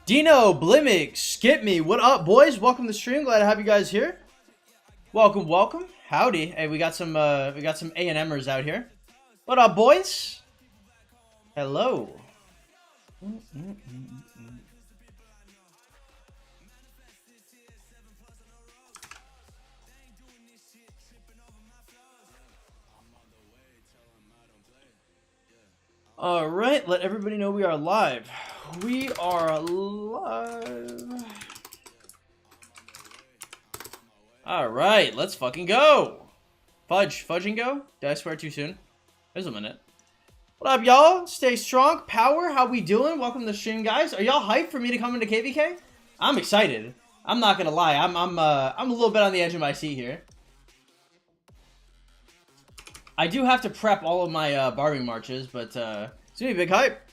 Dino, Blimick, Skip Me, what up, boys? Welcome to the stream. Glad to have you guys here. Welcome, welcome. Howdy. Hey, we got some A&Mers out here. What up, boys? Hello. All right, let everybody know we are live. We are live. All right, let's fucking go. Fudge and go? Did I swear too soon? There's a minute. What up, y'all? Stay strong. Power, how we doing? Welcome to the stream, guys. Are y'all hyped for me to come into KVK? I'm excited. I'm not gonna lie. I'm a little bit on the edge of my seat here. I do have to prep all of my barbing marches, but it's gonna be a big hype.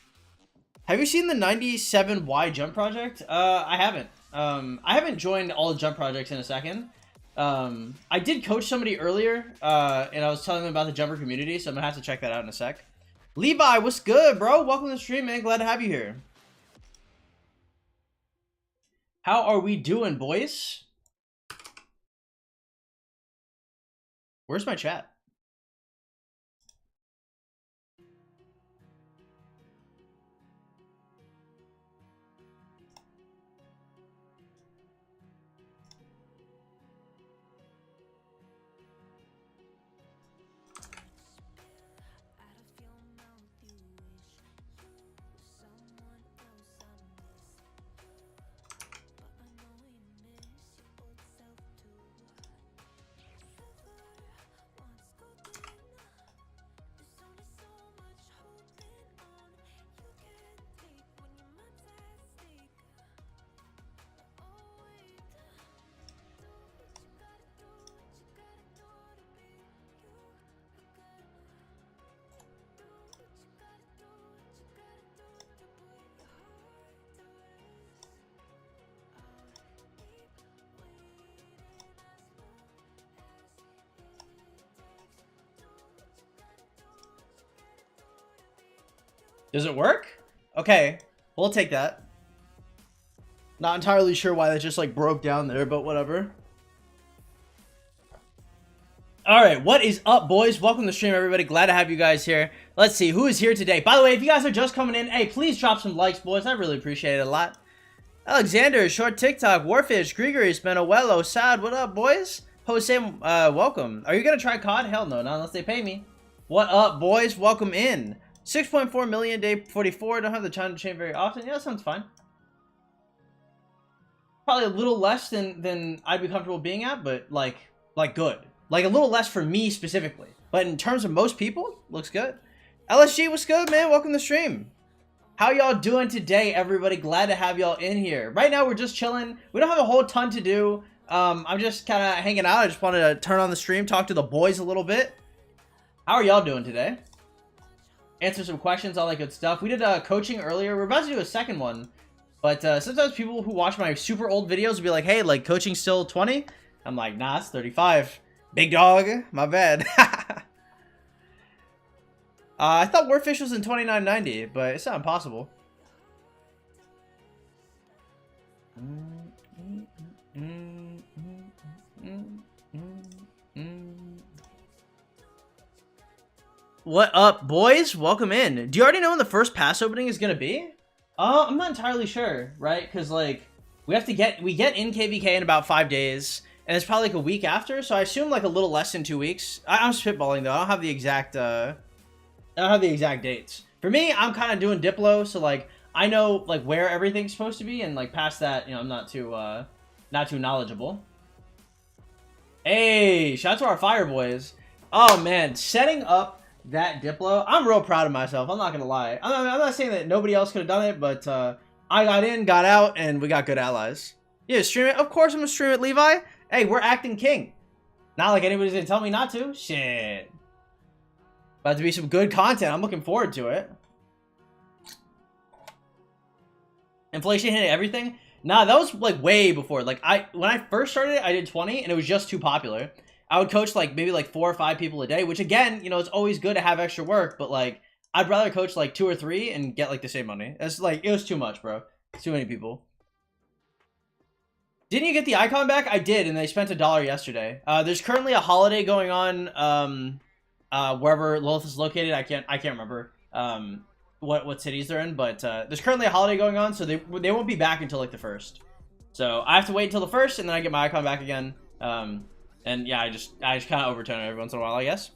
Have you seen the 97Y jump project? I haven't. I haven't joined all the jump projects in a second. I did coach somebody earlier, and I was telling them about the jumper community, so I'm gonna have to check that out in a sec. Levi, what's good, bro? Welcome to the stream, man. Glad to have you here. How are we doing, boys? Where's my chat? Does it work? Okay, we'll take that. Not entirely sure why that just like broke down there, but whatever. All right, what is up, boys? Welcome to the stream, everybody. Glad to have you guys here. Let's see who is here today. By the way, if you guys are just coming in, hey, please drop some likes, boys. I really appreciate it a lot. Alexander, Short TikTok, Warfish, Gregory, Manuelo, Sad, what up, boys? Jose, welcome. Are you gonna try COD? Hell no, not unless they pay me. What up, boys? Welcome in. 6.4 million day 44. Don't have the time to change very often. Yeah, that sounds fine. Probably a little less than I'd be comfortable being at, but like good. Like a little less for me specifically. But in terms of most people, looks good. LSG, what's good, man? Welcome to the stream. How y'all doing today, everybody? Glad to have y'all in here. Right now, we're just chilling. We don't have a whole ton to do. I'm just kind of hanging out. I just wanted to turn on the stream, talk to the boys a little bit. How are y'all doing today? Answer some questions, all that good stuff. We did coaching earlier. We're about to do a second one. But sometimes people who watch my super old videos will be like, hey, like, coaching still 20? I'm like, nah, it's 35. Big dog. My bad. I thought Warfish was in 29.90, but it's not impossible. What up, boys? Welcome in. Do you already know when the first pass opening is gonna be? I'm not entirely sure, right? Because like we get in KVK in about 5 days, and it's probably like a week after. So I assume like a little less than 2 weeks. I'm spitballing though. I don't have the exact. I don't have the exact dates. For me, I'm kind of doing Diplo, so like I know like where everything's supposed to be, and like past that, you know, I'm not too knowledgeable. Hey, shout out to our fire boys. Oh man, setting up that Diplo, I'm real proud of myself. I'm not gonna lie. I'm not saying that nobody else could have done it, but I got in, got out, and we got good allies. Yeah, stream it. Of course I'm gonna stream it, Levi. Hey, we're acting king. Not like anybody's gonna tell me not to. Shit. About to be some good content. I'm looking forward to it. Inflation hit everything. Nah, that was like way before. Like when I first started, I did 20, and it was just too popular. I would coach like maybe like 4 or 5 people a day, which again, you know, it's always good to have extra work, but like I'd rather coach like 2 or 3 and get like the same money. It's like it was too much, bro. Too many people. Didn't you get the icon back? I did, and they spent $1 yesterday. There's currently a holiday going on wherever Lilith is located. I can't remember what cities they're in, but there's currently a holiday going on, so they won't be back until like the 1st. So I have to wait until the 1st, and then I get my icon back again. And yeah, I just kind of overturn it every once in a while, I guess.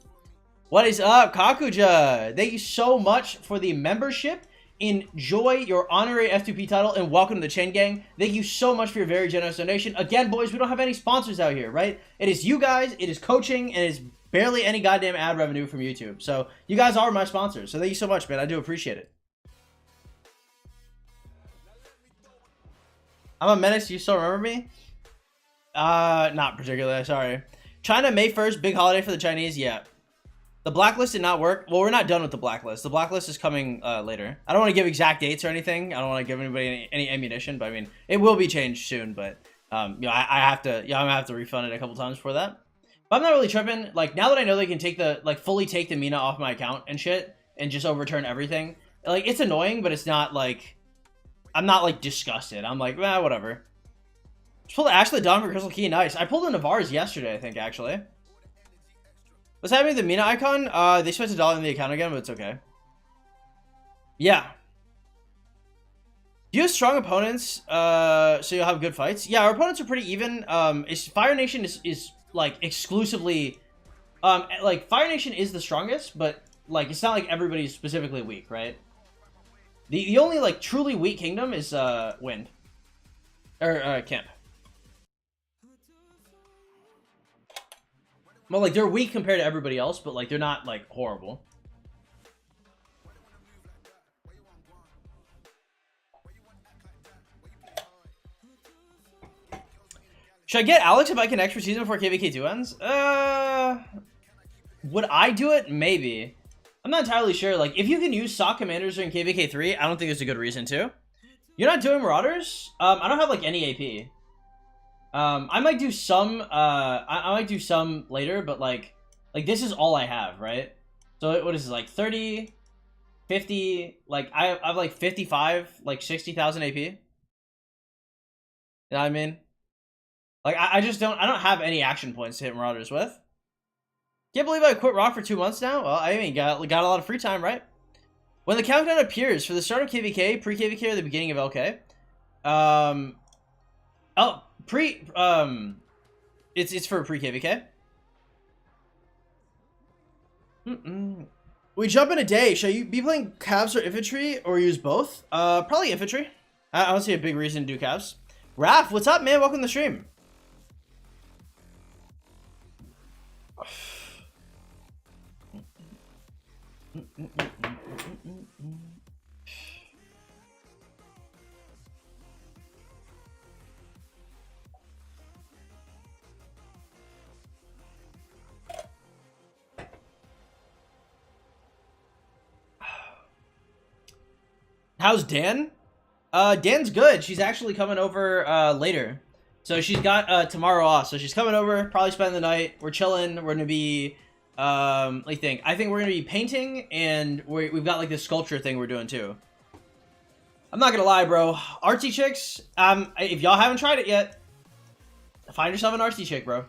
What is up, Kakuja? Thank you so much for the membership. Enjoy your honorary F2P title and welcome to the Chain Gang. Thank you so much for your very generous donation. Again, boys, we don't have any sponsors out here, right? It is you guys, it is coaching, and it's barely any goddamn ad revenue from YouTube. So you guys are my sponsors. So thank you so much, man. I do appreciate it. I'm a menace. You still remember me? Not particularly. Sorry. China, May 1st, big holiday for the Chinese. Yeah. The blacklist did not work. Well, we're not done with the blacklist. The blacklist is coming later. I don't want to give exact dates or anything. I don't want to give anybody any ammunition, but I mean, it will be changed soon. But you know, I have to. Yeah, I'm gonna have to refund it a couple times for that. But I'm not really tripping. Like now that I know they can take the fully take the Mina off my account and shit and just overturn everything. Like it's annoying, but it's not like I'm not like disgusted. I'm like, whatever. Just pulled Ashley Dawn for Crystal Key. Nice. I pulled a Navarre's yesterday, I think actually. What's happening with the Mina icon? They spent $1 in the account again, but it's okay. Yeah. Do you have strong opponents, so you'll have good fights? Yeah, our opponents are pretty even. Fire Nation is like exclusively, like Fire Nation is the strongest, but like it's not like everybody's specifically weak, right? The only like truly weak kingdom is Wind or Camp. Well, like, they're weak compared to everybody else, but, like, they're not, like, horrible. Should I get Alex if I can extra season before KVK 2 ends? Would I do it? Maybe. I'm not entirely sure. Like, if you can use SOC commanders during KVK 3, I don't think there's a good reason to. You're not doing Marauders? I don't have, like, any AP. I might do some, I might do some later, but like this is all I have, right? So what is it, like 30, 50, like I have like 55, like 60,000 AP. You know what I mean? Like I don't have any action points to hit Marauders with. Can't believe I quit Rock for 2 months now. Well, I mean, got a lot of free time, right? When the countdown appears for the start of KVK, pre-KVK, or the beginning of LK, it's for pre-KVK. We jump in a day. Should you be playing Cavs or Infantry or use both? Probably Infantry. I don't see a big reason to do Cavs. Raph, what's up, man? Welcome to the stream. How's Dan? Dan's good. She's actually coming over later. So she's got tomorrow off. So she's coming over, probably spend the night. We're chilling. We're gonna be I think we're gonna be painting, and we've got like this sculpture thing we're doing too. I'm not gonna lie, bro. Artsy chicks, if y'all haven't tried it yet, find yourself an artsy chick, bro.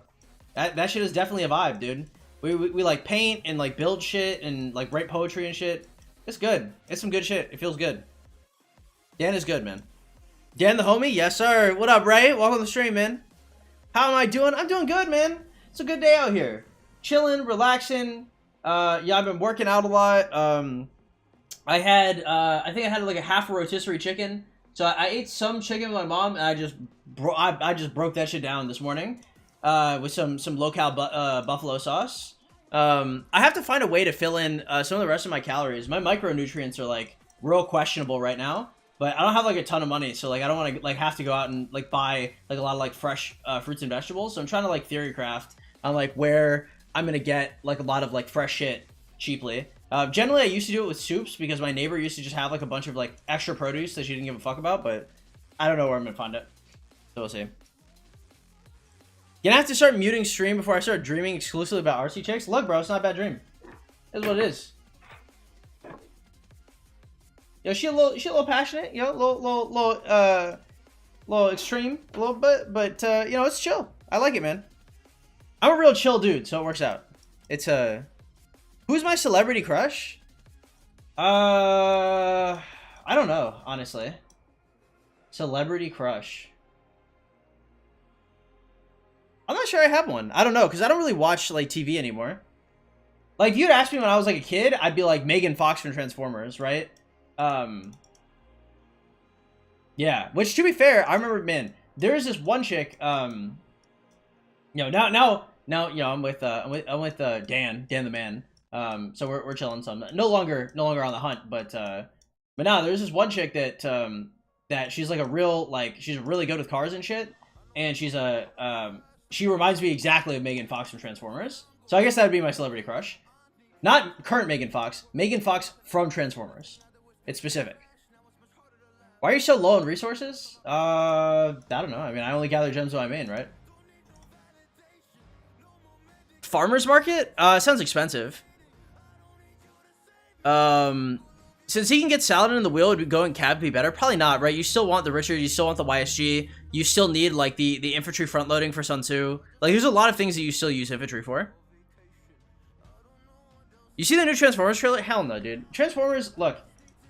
That shit is definitely a vibe, dude. We like paint and like build shit and like write poetry and shit. It's good. It's some good shit. It feels good. Dan is good, man. Dan the homie? Yes, sir. What up, Ray? Welcome to the stream, man. How am I doing? I'm doing good, man. It's a good day out here. Chilling, relaxing. Yeah, I've been working out a lot. I think I had like a half a rotisserie chicken. So I ate some chicken with my mom, and I just broke that shit down this morning with some low-cal buffalo sauce. I have to find a way to fill in some of the rest of my calories. My micronutrients are like real questionable right now. But I don't have like a ton of money, so like I don't want to like have to go out and like buy like a lot of like fresh fruits and vegetables. So I'm trying to like theory craft on like where I'm gonna get like a lot of like fresh shit cheaply. Generally, I used to do it with soups because my neighbor used to just have like a bunch of like extra produce that she didn't give a fuck about. But I don't know where I'm gonna find it. So we'll see. Gonna have to start muting stream before I start dreaming exclusively about RC chicks. Look, bro, it's not a bad dream. It's what it is. You know, she a little passionate. You know, little extreme, a little bit, but you know, it's chill. I like it, man. I'm a real chill dude, so it works out. It's who's my celebrity crush? I don't know, honestly. Celebrity crush. I'm not sure I have one. I don't know, because I don't really watch like TV anymore. Like, if you'd asked me when I was like a kid, I'd be like Megan Fox from Transformers, right? Yeah, which to be fair, I remember, man, there's this one chick, you know, now, you know, I'm with Dan the man. So we're chilling some. No longer on the hunt, but now there's this one chick that that she's like a real, like, she's really good with cars and shit, and she's she reminds me exactly of Megan Fox from Transformers. So I guess that would be my celebrity crush. Not current Megan Fox from Transformers. It's specific. Why are you so low on resources? I don't know. I mean, I only gather gems when I'm in, right? Farmer's market? Sounds expensive. Since he can get Saladin in the wheel, would going cab be better? Probably not, right? You still want the Richard, you still want the YSG, you still need like the infantry front loading for Sun Tzu. Like, there's a lot of things that you still use infantry for. You see the new Transformers trailer? Hell no, dude. Transformers, look,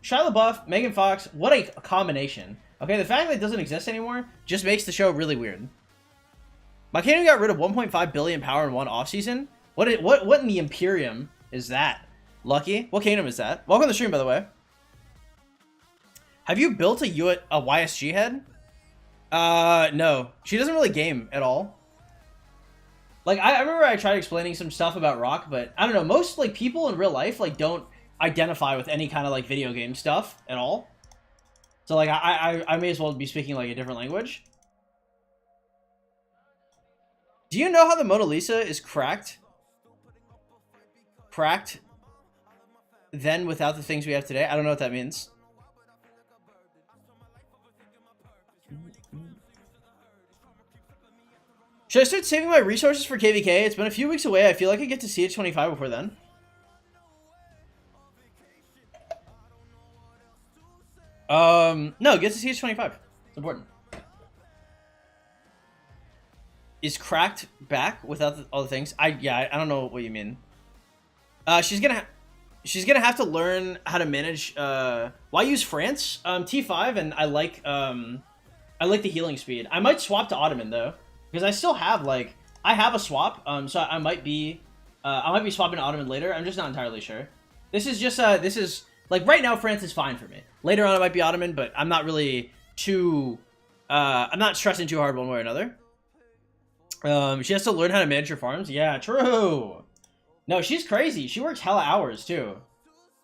Shia LaBeouf, Megan Fox, what a combination. Okay, the fact that it doesn't exist anymore just makes the show really weird. My kingdom got rid of 1.5 billion power in one offseason? What in the Imperium is that? Lucky? What kingdom is that? Welcome to the stream, by the way. Have you built a YSG head? No. She doesn't really game at all. Like, I remember I tried explaining some stuff about Rock, but I don't know, most, like, people in real life, like, don't identify with any kind of, like, video game stuff at all. So, like, I may as well be speaking, like, a different language. Do you know how the Mona Lisa is cracked? Cracked then without the things we have today? I don't know what that means. Should I start saving my resources for KVK? It's been a few weeks away. I feel like I get to see it 25 before then. No, get to see it 25. It's important. Is cracked back without all the things? I don't know what you mean. She's gonna have to learn how to manage. Why use France? T5, and I like the healing speed. I might swap to Ottoman though, because I still have like I have a swap. So I might be swapping to Ottoman later. I'm just not entirely sure. This is just this is like right now France is fine for me. Later on it might be Ottoman, but I'm not really too. I'm not stressing too hard one way or another. She has to learn how to manage her farms. Yeah, true. No, she's crazy. She works hella hours too.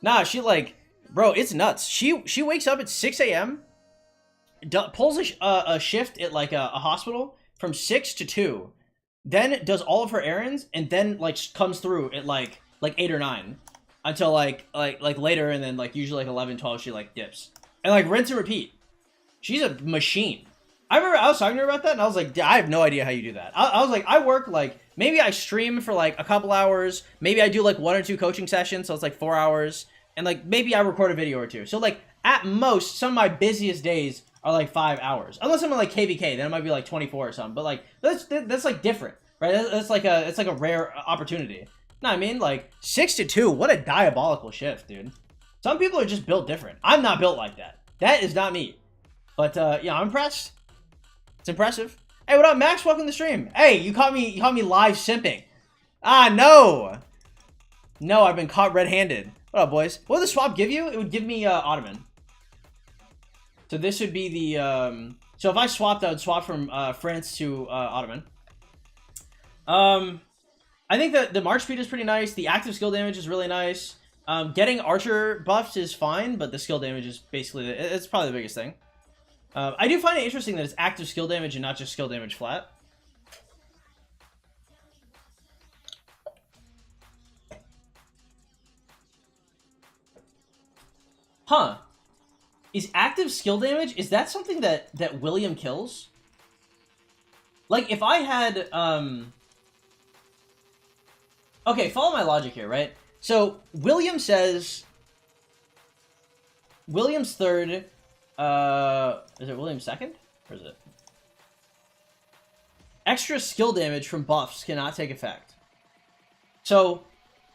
Nah, she like, bro, it's nuts. She wakes up at 6 a.m. Pulls a shift at like a hospital from 6 to 2, then does all of her errands, and then like comes through at like 8 or 9 until like later, and then like usually like 11, 12 she like dips and like rinse and repeat. She's a machine. I remember I was talking to her about that, and I was like, I have no idea how you do that. I was like, I work like, maybe I stream for like a couple hours, maybe I do like 1 or 2 coaching sessions, so it's like 4 hours, and like maybe I record a video or 2. So like at most, some of my busiest days are like 5 hours. Unless I'm in like KVK, then it might be like 24 or something. But like that's like different, right? That's like a rare opportunity. No, I mean like 6 to 2. What a diabolical shift, dude. Some people are just built different. I'm not built like that. That is not me. But yeah, I'm impressed. It's impressive. Hey, what up, Max? Welcome to the stream. Hey, you caught me live simping. Ah, no. No, I've been caught red-handed. What up, boys? What would the swap give you? It would give me Ottoman. So this would be the so if I swapped, I would swap from France to Ottoman. I think that the march speed is pretty nice. The active skill damage is really nice. Getting archer buffs is fine, but the skill damage is basically it's probably the biggest thing. I do find it interesting that it's active skill damage and not just skill damage flat. Huh. Is active skill damage, is that something that William kills? Like, if I had, okay, follow my logic here, right? So, William says, William's third. Is it William's second? Or is it? Extra skill damage from buffs cannot take effect. So,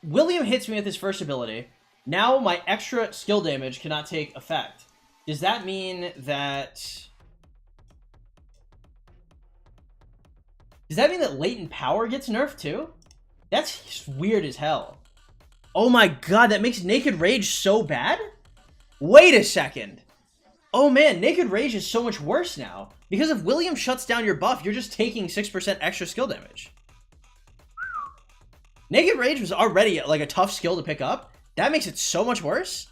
William hits me with his first ability. Now my extra skill damage cannot take effect. Does that mean that... Does that mean that latent power gets nerfed too? That's weird as hell. Oh my god, that makes Naked Rage so bad? Wait a second. Oh man, Naked Rage is so much worse now. Because if William shuts down your buff, you're just taking 6% extra skill damage. Naked Rage was already like a tough skill to pick up. That makes it so much worse.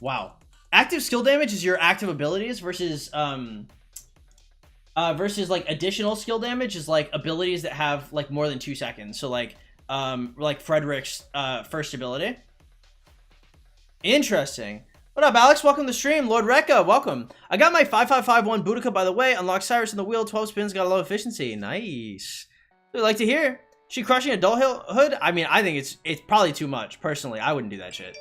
Wow. Active skill damage is your active abilities versus like additional skill damage is like abilities that have like more than 2 seconds. So like Frederick's first ability. Interesting. What up, Alex? Welcome to the stream. Lord Rekka, welcome. I got my 5551 Boudica, by the way. Unlocked Cyrus in the wheel. 12 spins. Got a low efficiency. Nice. We'd like to hear. She crushing adulthood? I mean, I think it's probably too much. Personally, I wouldn't do that shit.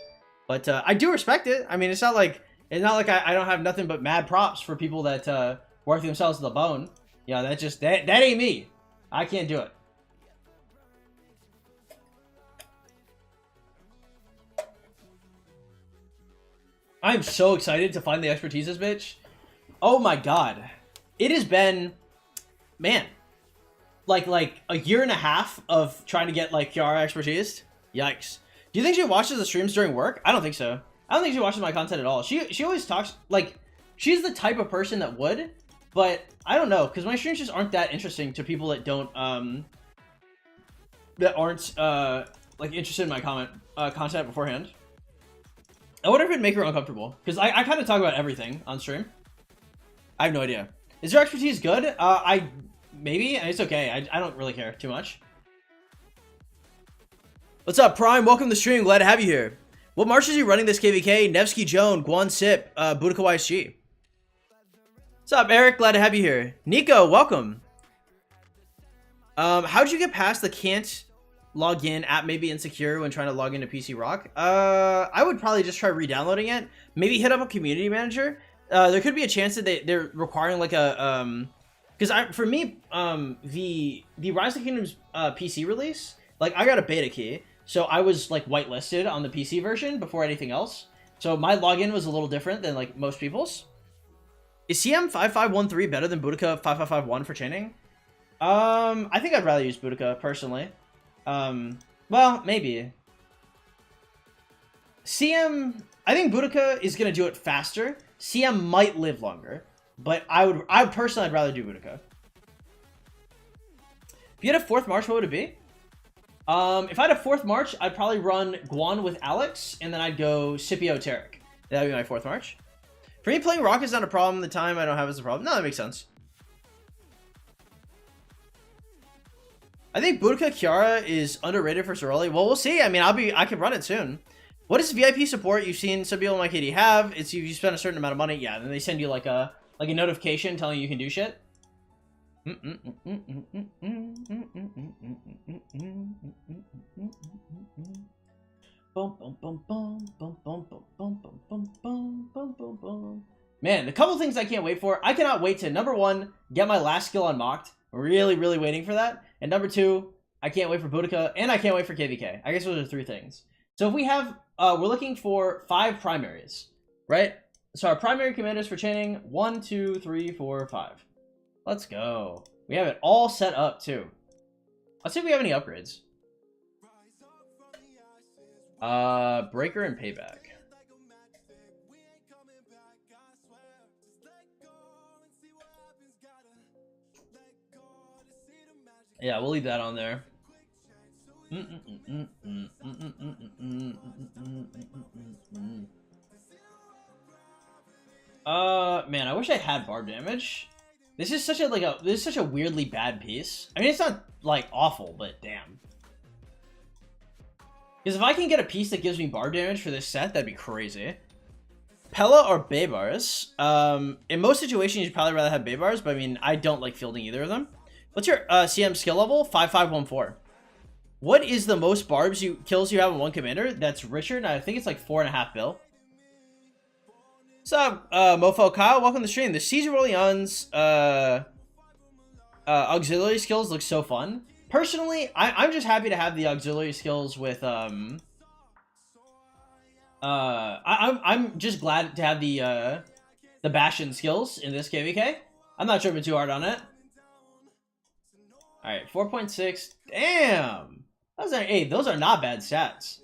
But I do respect it. I mean, it's not like I don't have nothing but mad props for people that work themselves to the bone. Yeah, that ain't me. I can't do it. I'm so excited to find the expertises, bitch. Oh my god. It has been, man, like a year and a half of trying to get like Kiara expertise. Yikes. Do you think she watches the streams during work? I don't think so. I don't think she watches my content at all. She always talks, like, she's the type of person that would, but I don't know, because my streams just aren't that interesting to people that don't, that aren't, like, interested in my content beforehand. I wonder if it'd make her uncomfortable, because I kind of talk about everything on stream. I have no idea. Is her expertise good? Maybe. It's okay. I don't really care too much. What's up, Prime? Welcome to the stream. Glad to have you here. What marches are you running this KVK? Nevsky Joan, Guan Sip, Boudica YSG. What's up, Eric? Glad to have you here. Nico, welcome. How'd you get past the can't log in app may be insecure when trying to log into PC Rock? I would probably just try re-downloading it. Maybe hit up a community manager. There could be a chance that they're requiring like a because for me the Rise of Kingdoms PC release, like I got a beta key, so I was like whitelisted on the PC version before anything else. So my login was a little different than like most people's. Is CM5513 better than Boudica 5551 for chaining? I think I'd rather use Boudica personally. Well, maybe. CM, I think Boudica is gonna do it faster. CM might live longer, but I personally, I'd rather do Boudica. If you had a 4th March, what would it be? If I had a 4th March, I'd probably run Guan with Alex, and then I'd go Scipio Tarek. That'd be my 4th March. For me, playing Rock is not a problem. The time I don't have is a problem. No, that makes sense. I think Boudica Kiara is underrated for so early. Well, we'll see. I mean, I could run it soon. What is VIP support? You've seen some people in my KD have. It's if you spend a certain amount of money. Yeah, then they send you like a notification telling you can do shit. Man, the couple things I can't wait for. I cannot wait to, number 1, get my last skill unlocked. Really, really waiting for that. And number 2, I can't wait for Boudica, and I can't wait for KVK. I guess those are 3 things. So if we have, we're looking for 5 primaries, right? So our primary commanders for chaining, 1, 2, 3, 4, 5. Let's go. We have it all set up too. Let's see if we have any upgrades. Breaker and Payback. Yeah, we'll leave that on there. Man, I wish I had barb damage. This is such a weirdly bad piece. I mean, it's not like awful, but damn. Because if I can get a piece that gives me barb damage for this set, that'd be crazy. Pella or Baybars? In most situations, you'd probably rather have Baybars, but I mean, I don't like fielding either of them. What's your CM skill level? 5514. What is the most barbs kills you have in one commander? That's Richard. I think it's like 4.5 bill. What's up, Mofo Kyle? Welcome to the stream. The Siege of Orleans auxiliary skills look so fun. Personally, I'm just happy to have the auxiliary skills with I'm just glad to have the Bastion skills in this KVK. I'm not tripping too hard on it. All right, 4.6. Damn, those are not bad stats.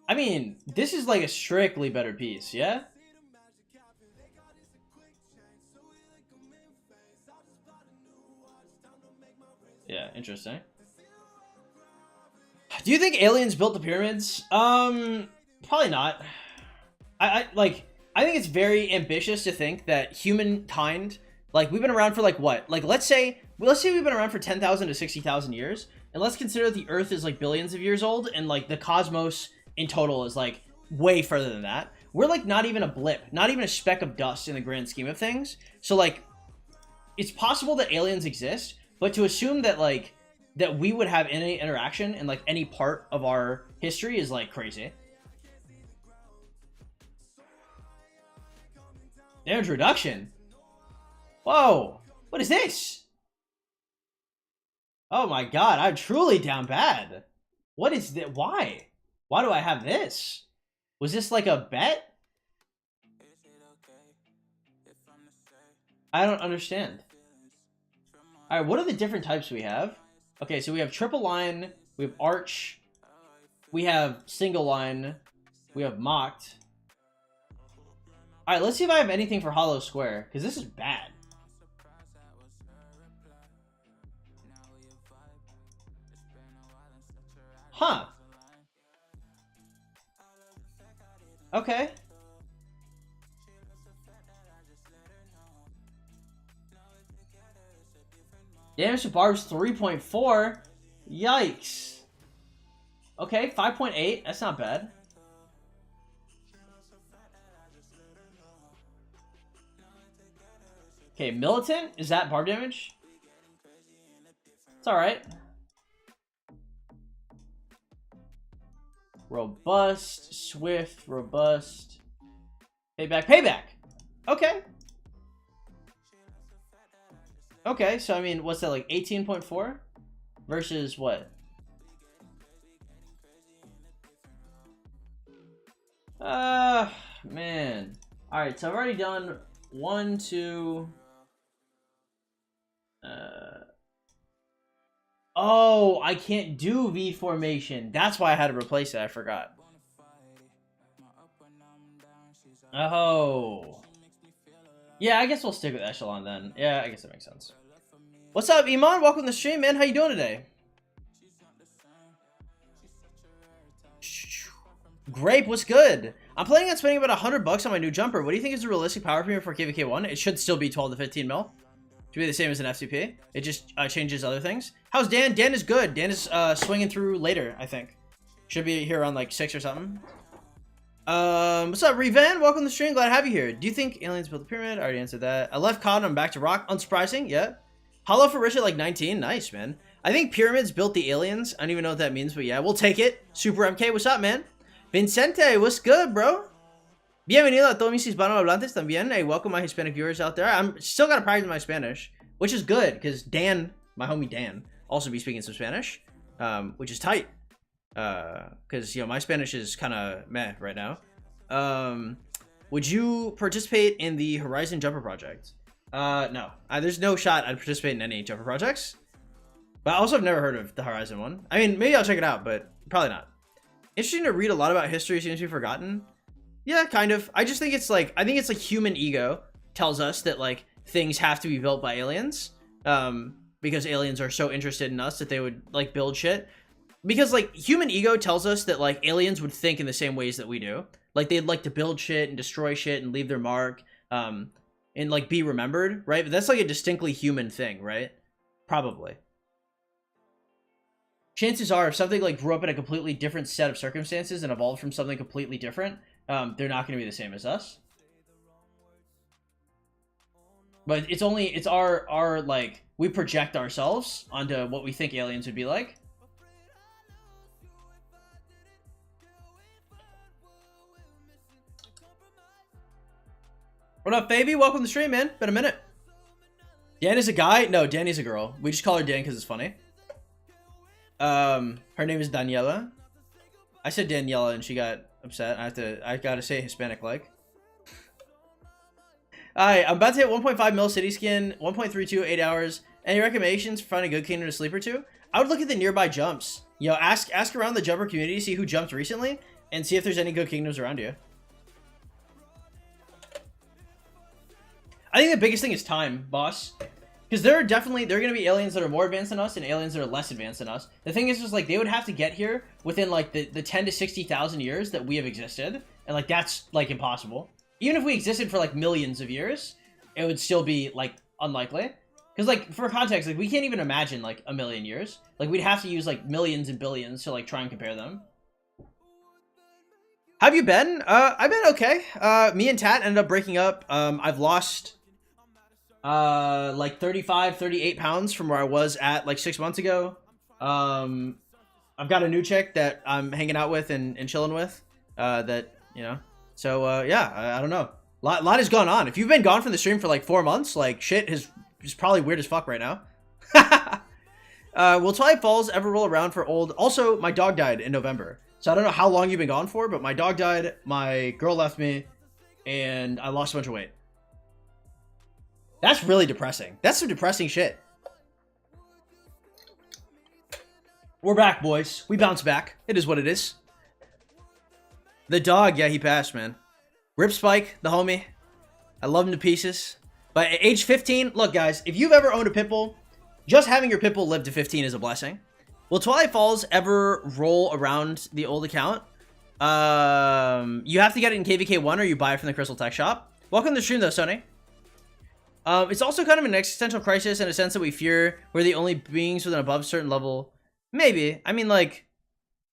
I mean, this is like a strictly better piece, yeah? Yeah, interesting. Do you think aliens built the pyramids? Probably not. I think it's very ambitious to think that humankind, like, we've been around for like what? Like, let's say we've been around for 10,000 to 60,000 years, and let's consider the Earth is like billions of years old, and like the cosmos in total is like way further than that. We're like not even a blip, not even a speck of dust in the grand scheme of things. So like, it's possible that aliens exist, but to assume that like that we would have any interaction in like any part of our history is like crazy. Damage reduction. Whoa, what is this? Oh my god, I'm truly down bad. What is that? Why do I have this? Was this like a bet? I don't understand. All right, what are the different types we have? Okay, so we have triple line, we have arch, we have single line, we have mocked. All right, let's see if I have anything for hollow square, because this is bad. Huh. Okay. Damage to barbs 3.4. Yikes. Okay, 5.8. That's not bad. Okay, militant. Is that barb damage? It's alright. Robust, swift, robust. Payback. Okay. Okay, so I mean, what's that, like 18.4 versus what? Man. All right, so I've already done 1, 2. Oh, I can't do V formation. That's why I had to replace it. I forgot. Oh. Yeah, I guess we'll stick with Echelon then. Yeah, I guess that makes sense. What's up, Iman? Welcome to the stream, man. How you doing today? Grape, what's good? I'm planning on spending about $100 on my new jumper. What do you think is the realistic power premium for KVK1? It should still be 12 to 15 mil. To be the same as an F2P. It just changes other things. How's Dan? Dan is good. Dan is swinging through later, I think. Should be here around like 6 or something. What's up, Revan? Welcome to the stream. Glad to have you here. Do you think aliens built the pyramid? I already answered that. I left COD. I'm back to rock. Unsurprising. Yeah. Hollow for Rich at like 19. Nice, man. I think pyramids built the aliens. I don't even know what that means, but yeah, we'll take it. Super MK, what's up, man? Vincente, what's good, bro? Bienvenido a todos mis hispanohablantes también. Hey, welcome my Hispanic viewers out there. I'm still gotta practice my Spanish, which is good because Dan, my homie Dan, also be speaking some Spanish, which is tight. Because you know my Spanish is kind of meh right now. Would you participate in the Horizon Jumper project? No. There's no shot I'd participate in any jumper projects. But I also have never heard of the Horizon one. I mean, maybe I'll check it out, but probably not. Interesting to read a lot about history seems to be forgotten. Yeah, kind of. I just think it's like, I think it's like human ego tells us that like things have to be built by aliens. Because aliens are so interested in us that they would like build shit. Because like human ego tells us that like aliens would think in the same ways that we do. Like they'd like to build shit and destroy shit and leave their mark. And like be remembered, right? But that's like a distinctly human thing, right? Probably. Chances are if something like grew up in a completely different set of circumstances and evolved from something completely different, they're not going to be the same as us. But it's our like, we project ourselves onto what we think aliens would be like. What up, baby? Welcome to the stream, man. Been a minute. Dan is a guy? No, Danny's a girl. We just call her Dan because it's funny. Her name is Daniela. I said Daniela and she got upset. I gotta say Hispanic like. Alright, I'm about to hit 1.5 mil city skin, 1.32, 8 hours. Any recommendations for finding a good kingdom to sleep or two? I would look at the nearby jumps. You know, ask around the jumper community, see who jumped recently, and see if there's any good kingdoms around you. I think the biggest thing is time, boss. Because there are going to be aliens that are more advanced than us and aliens that are less advanced than us. The thing is just like, they would have to get here within like the 10 to 60,000 years that we have existed. And like, that's like impossible. Even if we existed for like millions of years, it would still be like unlikely. Because like, for context, like we can't even imagine like a million years. Like we'd have to use like millions and billions to like try and compare them. How have you been? I've been okay. Me and Tat ended up breaking up. I've lost like 35, 38 pounds from where I was at like 6 months ago. I've got a new chick that I'm hanging out with and chilling with, that, you know, so, yeah, I don't know. Lot has gone on. If you've been gone from the stream for like 4 months, like shit is probably weird as fuck right now. Will Twilight Falls ever roll around for old? Also, my dog died in November. So I don't know how long you've been gone for, but my dog died, my girl left me, and I lost a bunch of weight. That's really depressing. That's some depressing shit. We're back, boys. We bounce back. It is what it is. The dog, yeah, he passed, man. Rip Spike, the homie. I love him to pieces. But at age 15, look, guys, if you've ever owned a pitbull, just having your pitbull live to 15 is a blessing. Will Twilight Falls ever roll around the old account? You have to get it in KVK 1 or you buy it from the Crystal Tech Shop. Welcome to the stream, though, Sony. It's also kind of an existential crisis in a sense that we fear we're the only beings with an above certain level. Maybe. I mean, like,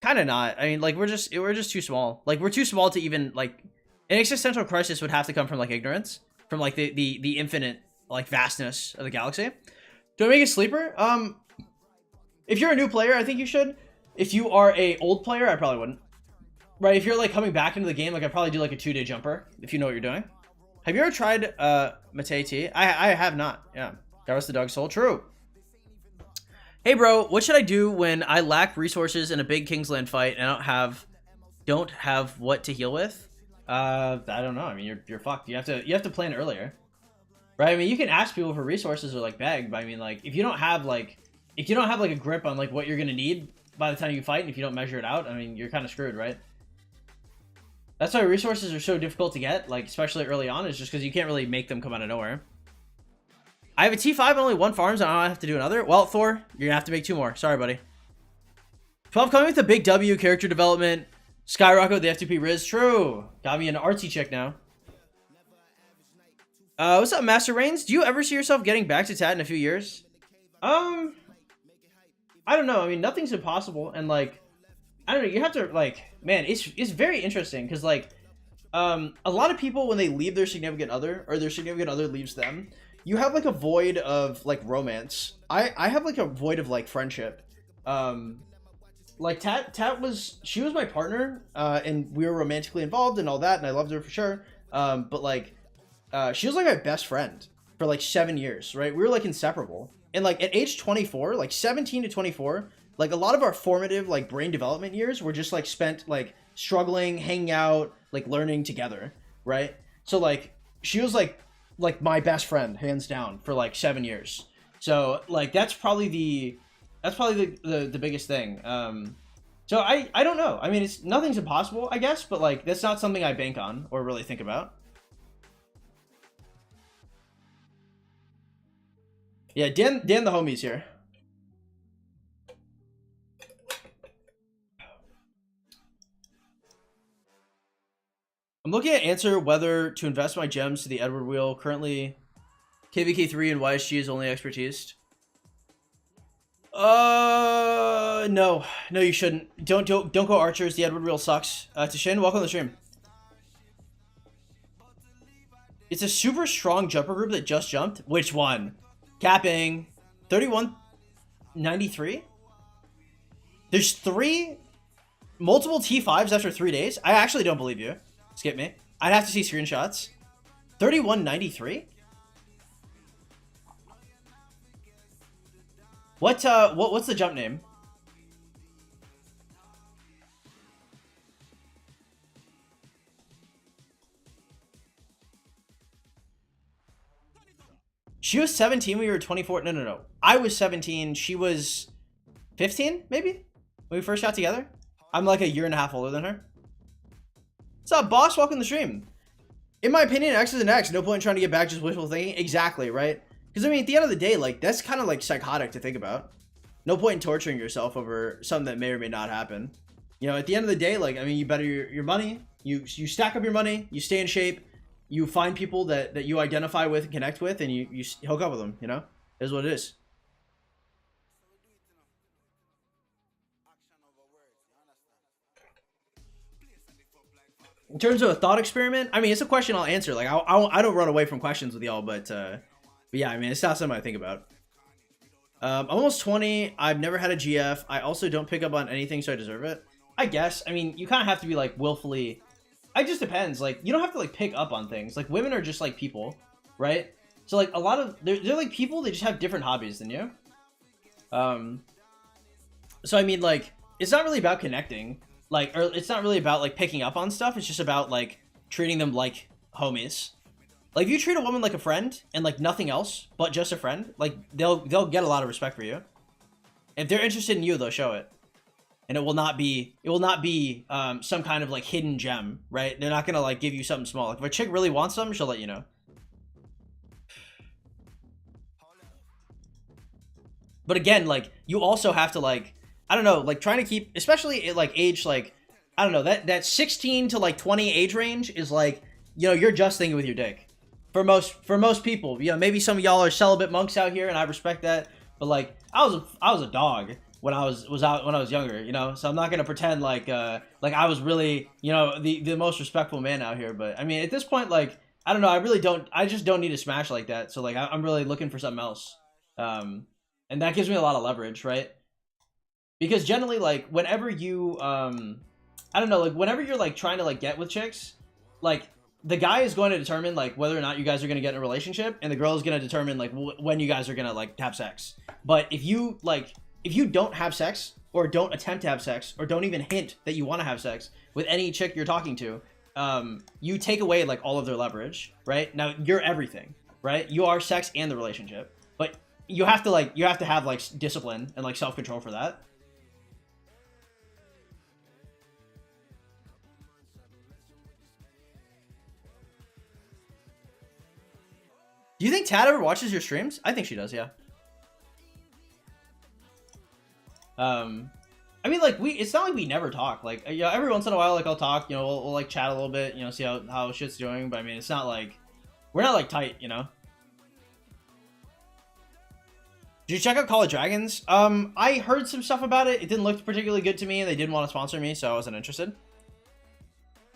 kind of not. I mean, like, we're just too small. Like, we're too small to even, like, an existential crisis would have to come from, like, ignorance. From, like, the infinite, like, vastness of the galaxy. Do I make a sleeper? If you're a new player, I think you should. If you are a old player, I probably wouldn't. Right, if you're, like, coming back into the game, like, I'd probably do, like, a 2-day jumper, if you know what you're doing. Have you ever tried Mate T? I have not. Yeah. Garrison the dog soul. True. Hey bro, what should I do when I lack resources in a big Kingsland fight and I don't have what to heal with? I don't know. I mean, you're fucked. You have to plan earlier. Right? I mean, you can ask people for resources or like beg, but I mean, like, if you don't have like a grip on like what you're gonna need by the time you fight, and if you don't measure it out, I mean, you're kind of screwed, right? That's why resources are so difficult to get, like, especially early on, is just because you can't really make them come out of nowhere. I have a T5 and only 1 farms, and I don't have to do another. Well, Thor, you're gonna have to make 2 more. Sorry, buddy. 12 coming with a big W, character development, skyrocket with the F2P Riz. True. Got me an artsy chick now. What's up, Master Reigns? Do you ever see yourself getting back to Tat in a few years? I don't know. I mean, nothing's impossible, and, like, I don't know, you have to, like, man, it's very interesting, because, like, a lot of people, when they leave their significant other, or their significant other leaves them, you have, like, a void of, like, romance. I have, like, a void of, like, friendship. Like, Tat was, she was my partner, and we were romantically involved and all that, and I loved her for sure, but, like, she was, like, my best friend for, like, 7 years, right? We were, like, inseparable. And, like, at age 24, like, 17 to 24, like, a lot of our formative, like, brain development years were just, like, spent, like, struggling, hanging out, like, learning together, right? So, like, she was, like my best friend, hands down, for, like, 7 years. So, like, that's probably the biggest thing. So, I don't know. I mean, nothing's impossible, I guess, but, like, that's not something I bank on or really think about. Yeah, Dan the homie's here. I'm looking at answer whether to invest my gems to the Edward wheel. Currently, KVK 3 and YSG is only expertise. No, you shouldn't. Don't go archers. The Edward wheel sucks. Tashin, welcome to the stream. It's a super strong jumper group that just jumped. Which one? Capping 3193. There's multiple T5s after 3 days. I actually don't believe you. Skip me. I'd have to see screenshots. 3193. What's the jump name? She was 17 when we were 24. No. I was 17. She was 15, maybe? When we first got together? I'm like a year and a half older than her. What's up, boss? Welcome to the stream. In my opinion, X is an X. No point in trying to get back, just wishful thinking. Exactly, right? Because, I mean, at the end of the day, like, that's kind of, like, psychotic to think about. No point in torturing yourself over something that may or may not happen. You know, at the end of the day, like, I mean, you better your money. You stack up your money. You stay in shape. You find people that you identify with and connect with, and you hook up with them, you know? It is what it is. In terms of a thought experiment, I mean, it's a question I'll answer. Like, I don't run away from questions with y'all, but yeah, I mean, it's not something I think about. I'm almost 20. I've never had a GF. I also don't pick up on anything, so I deserve it. I guess. I mean, you kind of have to be, like, willfully... It just depends. Like, you don't have to, like, pick up on things. Like, women are just, like, people, right? So, like, a lot of... They're like, people, they just have different hobbies than you. So, I mean, like, it's not really about connecting. Like, or it's not really about, like, picking up on stuff. It's just about, like, treating them like homies. Like, if you treat a woman like a friend and, like, nothing else but just a friend, like, they'll get a lot of respect for you. If they're interested in you, they'll show it. And it will not be some kind of, like, hidden gem, right? They're not gonna, like, give you something small. Like, if a chick really wants something, she'll let you know. But again, like, you also have to, like, I don't know, like, trying to keep, especially at, like, age, like, I don't know, that 16 to, like, 20 age range is, like, you know, you're just thinking with your dick. For most people, you know, maybe some of y'all are celibate monks out here, and I respect that. But, like, I was a dog when I was younger, you know. So I'm not gonna pretend like I was really, you know, the most respectful man out here. But I mean, at this point, like, I don't know, I just don't need to smash like that. So, like, I'm really looking for something else, and that gives me a lot of leverage, right? Because generally, like, whenever you I don't know, like, whenever you're, like, trying to, like, get with chicks, like, the guy is going to determine, like, whether or not you guys are going to get in a relationship, and the girl is going to determine, like, when you guys are going to, like, have sex. But if you don't have sex, or don't attempt to have sex, or don't even hint that you want to have sex with any chick you're talking to, you take away, like, all of their leverage, right? Now, you're everything, right? You are sex and the relationship. But you have to have, like, discipline and, like, self-control for that. Do you think Tad ever watches your streams? I think she does, yeah. I mean, like, it's not like we never talk. Like, you know, every once in a while, like, I'll talk, you know, we'll like, chat a little bit, you know, see how shit's doing. But, I mean, it's not like, we're not, like, tight, you know? Did you check out Call of Dragons? I heard some stuff about it. It didn't look particularly good to me, and they didn't want to sponsor me, so I wasn't interested.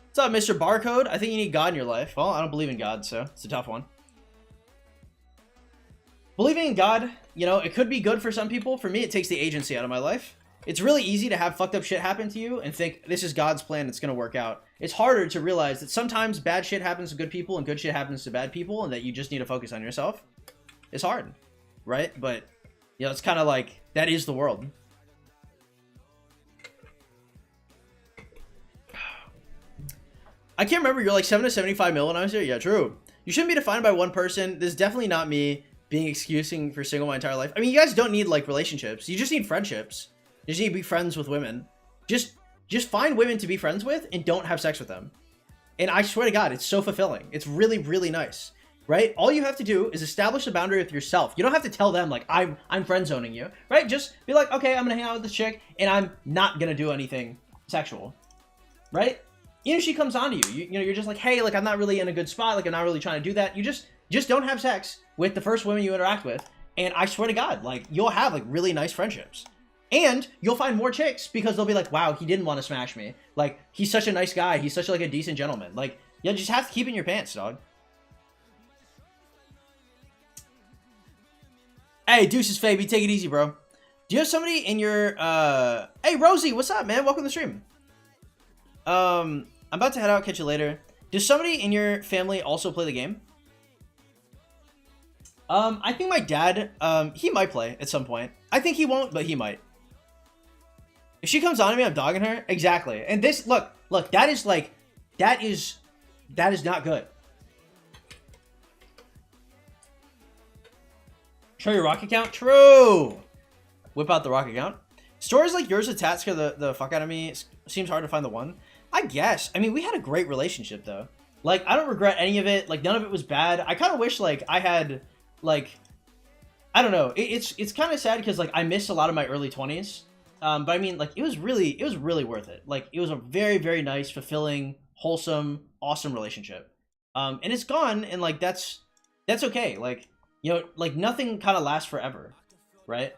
What's up, Mr. Barcode? I think you need God in your life. Well, I don't believe in God, so it's a tough one. Believing in God, you know, it could be good for some people. For me, it takes the agency out of my life. It's really easy to have fucked up shit happen to you and think, this is God's plan, it's going to work out. It's harder to realize that sometimes bad shit happens to good people and good shit happens to bad people, and that you just need to focus on yourself. It's hard, right? But, you know, it's kind of like, that is the world. I can't remember, you're like 7 to 75 mil when I was here? Yeah, true. You shouldn't be defined by one person. This is definitely not me being excusing for single my entire life. I mean, you guys don't need, like, relationships. You just need friendships. You just need to be friends with women. Just find women to be friends with and don't have sex with them. And I swear to God, it's so fulfilling. It's really, really nice, right? All you have to do is establish a boundary with yourself. You don't have to tell them, like, I'm friend zoning you, right? Just be like, okay, I'm gonna hang out with this chick and I'm not gonna do anything sexual, right? Even if she comes on to you, you know, you're just like, hey, like, I'm not really in a good spot. Like, I'm not really trying to do that. You just don't have sex with the first women you interact with. And I swear to God, like, you'll have, like, really nice friendships. And you'll find more chicks because they'll be like, wow, he didn't want to smash me. Like, he's such a nice guy. He's such, like, a decent gentleman. Like, you just have to keep it in your pants, dog. Hey, deuces, Fabi. Take it easy, bro. Do you have somebody in your, Hey, Rosie, what's up, man? Welcome to the stream. I'm about to head out. Catch you later. Does somebody in your family also play the game? I think my dad, he might play at some point. I think he won't, but he might. If she comes on to me, I'm dogging her. Exactly. And this, look, that is like, that is not good. Show your rock account? True. Whip out the rock account. Stories like yours with Tat scare the fuck out of me. Seems hard to find the one. I guess. I mean, we had a great relationship, though. Like, I don't regret any of it. Like, none of it was bad. I kind of wish, like, I had, like, I don't know. It's kind of sad because, like, I missed a lot of my early 20s. But I mean, like, it was really worth it. Like, it was a very, very nice, fulfilling, wholesome, awesome relationship. And it's gone, and, like, that's okay. Like, you know, like, nothing kind of lasts forever, right?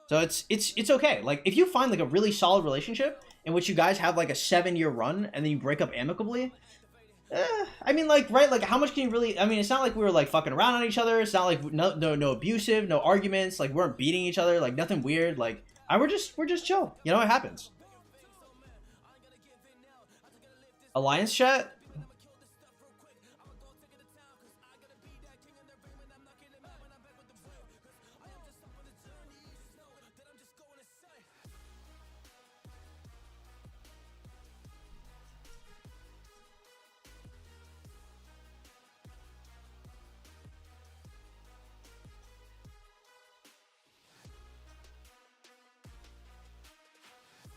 So it's okay. Like, if you find, like, a really solid relationship in which you guys have, like, a 7-year run and then you break up amicably, I mean, like, right, like, how much can you really, I mean, it's not like we were, like, fucking around on each other. It's not like no abusive, no arguments, like, we weren't beating each other, like, nothing weird. Like, we're just chill. You know, it happens. Alliance chat?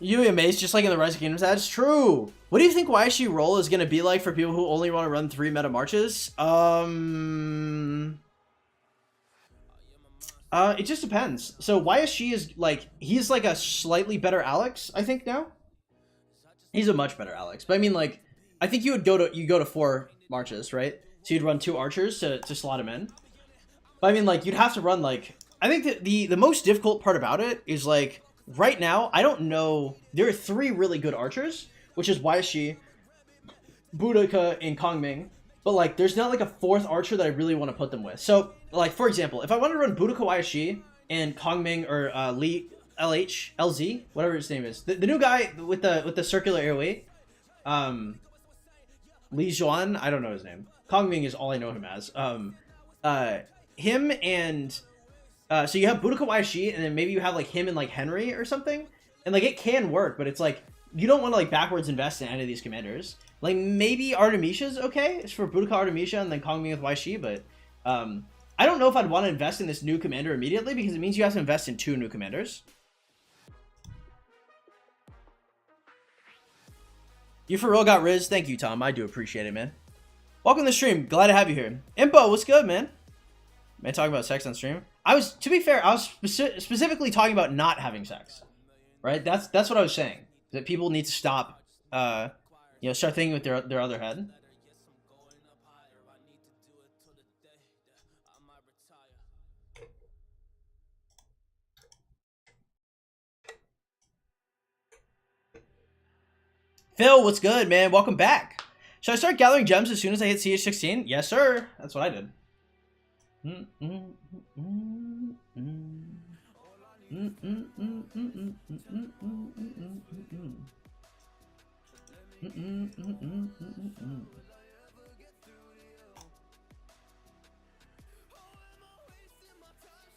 You amazed just like in the Rise of Kingdoms. That's true. What do you think YSG role is going to be like for people who only want to run 3 meta marches? It just depends. So YSG is like, he's like a slightly better Alex, I think now. He's a much better Alex. But I mean, like, I think you go to 4 marches, right? So you'd run 2 archers to slot him in. But I mean, like, you'd have to run, like, I think that the most difficult part about it is, like, right now, I don't know. There are 3 really good archers, which is YSG, Boudica, and Kongming. But, like, there's not, like, a 4th archer that I really want to put them with. So, like, for example, if I wanted to run Boudica YSG and Kongming or Lee LH, LZ, whatever his name is. The new guy with the circular AoE, Li Juan, I don't know his name. Kongming is all I know him as. Him and so you have Boudica YSG, and then maybe you have like him and like Henry or something, and like it can work, but it's like you don't want to like backwards invest in any of these commanders. Like maybe Artemisia's okay. It's for Boudica Artemisia and then Kongming with YSG, but I don't know if I'd want to invest in this new commander immediately because it means you have to invest in 2 new commanders. You for real got Riz. Thank you, Tom. I do appreciate it, man. Welcome to the stream. Glad to have you here. Impo, what's good, man? Man, talking about sex on stream. To be fair, I was specifically talking about not having sex, right? That's what I was saying. That people need to stop, you know, start thinking with their other head. Phil, what's good, man? Welcome back. Should I start gathering gems as soon as I hit CH16? Yes, sir. That's what I did.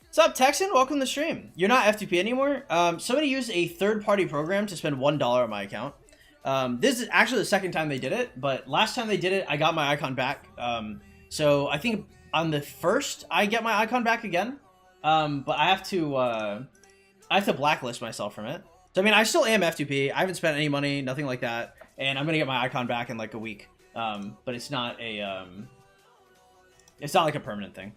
What's up, Texan? Welcome to the stream. You're not F2P anymore? Somebody used a third-party program to spend $1 on my account. This is actually the second time they did it, but last time they did it, I got my icon back. So I think on the first, I get my icon back again. But I have to blacklist myself from it. So I mean, I still am F2P. I haven't spent any money, nothing like that, and I'm gonna get my icon back in like a week. But it's not like a permanent thing.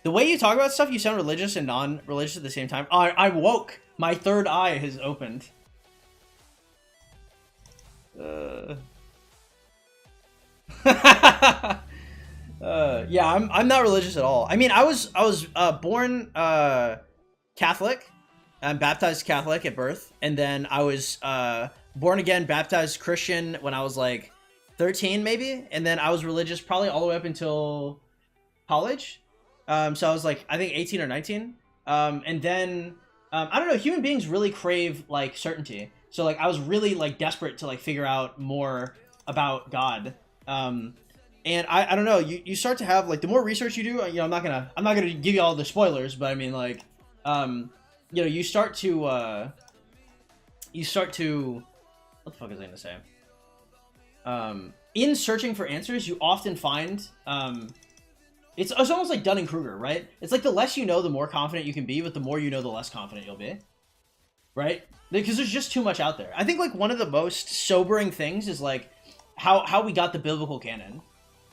The way you talk about stuff, you sound religious and non-religious at the same time. I woke. My third eye has opened. Yeah, I'm not religious at all. I mean, I was born Catholic. I'm baptized Catholic at birth, and then I was born again, baptized Christian when I was like 13 maybe, and then I was religious probably all the way up until college. So I was like, I think 18 or 19. And then I don't know, human beings really crave like certainty. So like I was really like desperate to like figure out more about God. And I don't know, you start to have like the more research you do, you know, I'm not gonna give you all the spoilers, but I mean like, you know, you start to what the fuck was I gonna say? In searching for answers, you often find it's almost like Dunning-Kruger, right? It's like the less you know, the more confident you can be, but the more you know, the less confident you'll be, right? Because there's just too much out there. I think like one of the most sobering things is like how we got the biblical canon,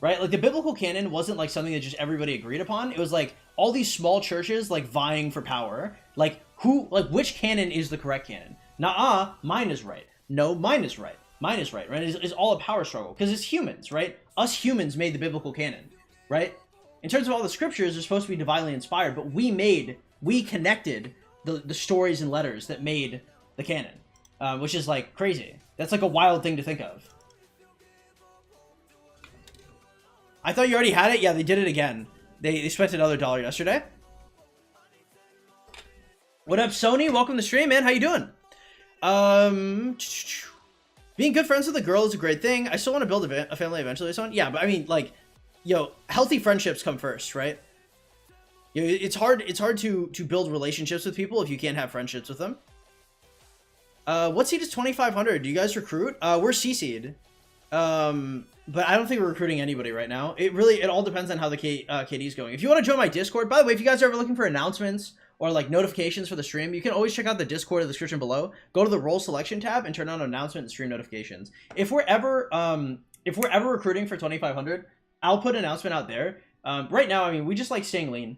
right? Like the biblical canon wasn't like something that just everybody agreed upon. It was like all these small churches like vying for power. Like which canon is the correct canon? Nuh-uh, mine is right. No, mine is right. Mine is right, right? It's all a power struggle because it's humans, right? Us humans made the biblical canon, right? In terms of all the scriptures, they're supposed to be divinely inspired, but we connected the stories and letters that made the canon, which is like crazy. That's like a wild thing to think of. I thought you already had it. Yeah, they did it again. They spent another $1 yesterday. What up, Sony? Welcome to the stream, man. How you doing? Being good friends with a girl is a great thing. I still want to build a family eventually or something. Yeah, but I mean, like, yo, healthy friendships come first, right? You know, it's hard to build relationships with people if you can't have friendships with them. What seed is 2,500? Do you guys recruit? We're C seed. But I don't think we're recruiting anybody right now. It all depends on how the KD is going. If you want to join my Discord, by the way, if you guys are ever looking for announcements or like notifications for the stream, you can always check out the Discord in the description below. Go to the role selection tab and turn on announcement and stream notifications. If we're ever recruiting for 2,500, I'll put an announcement out there. Right now, I mean, we just like staying lean.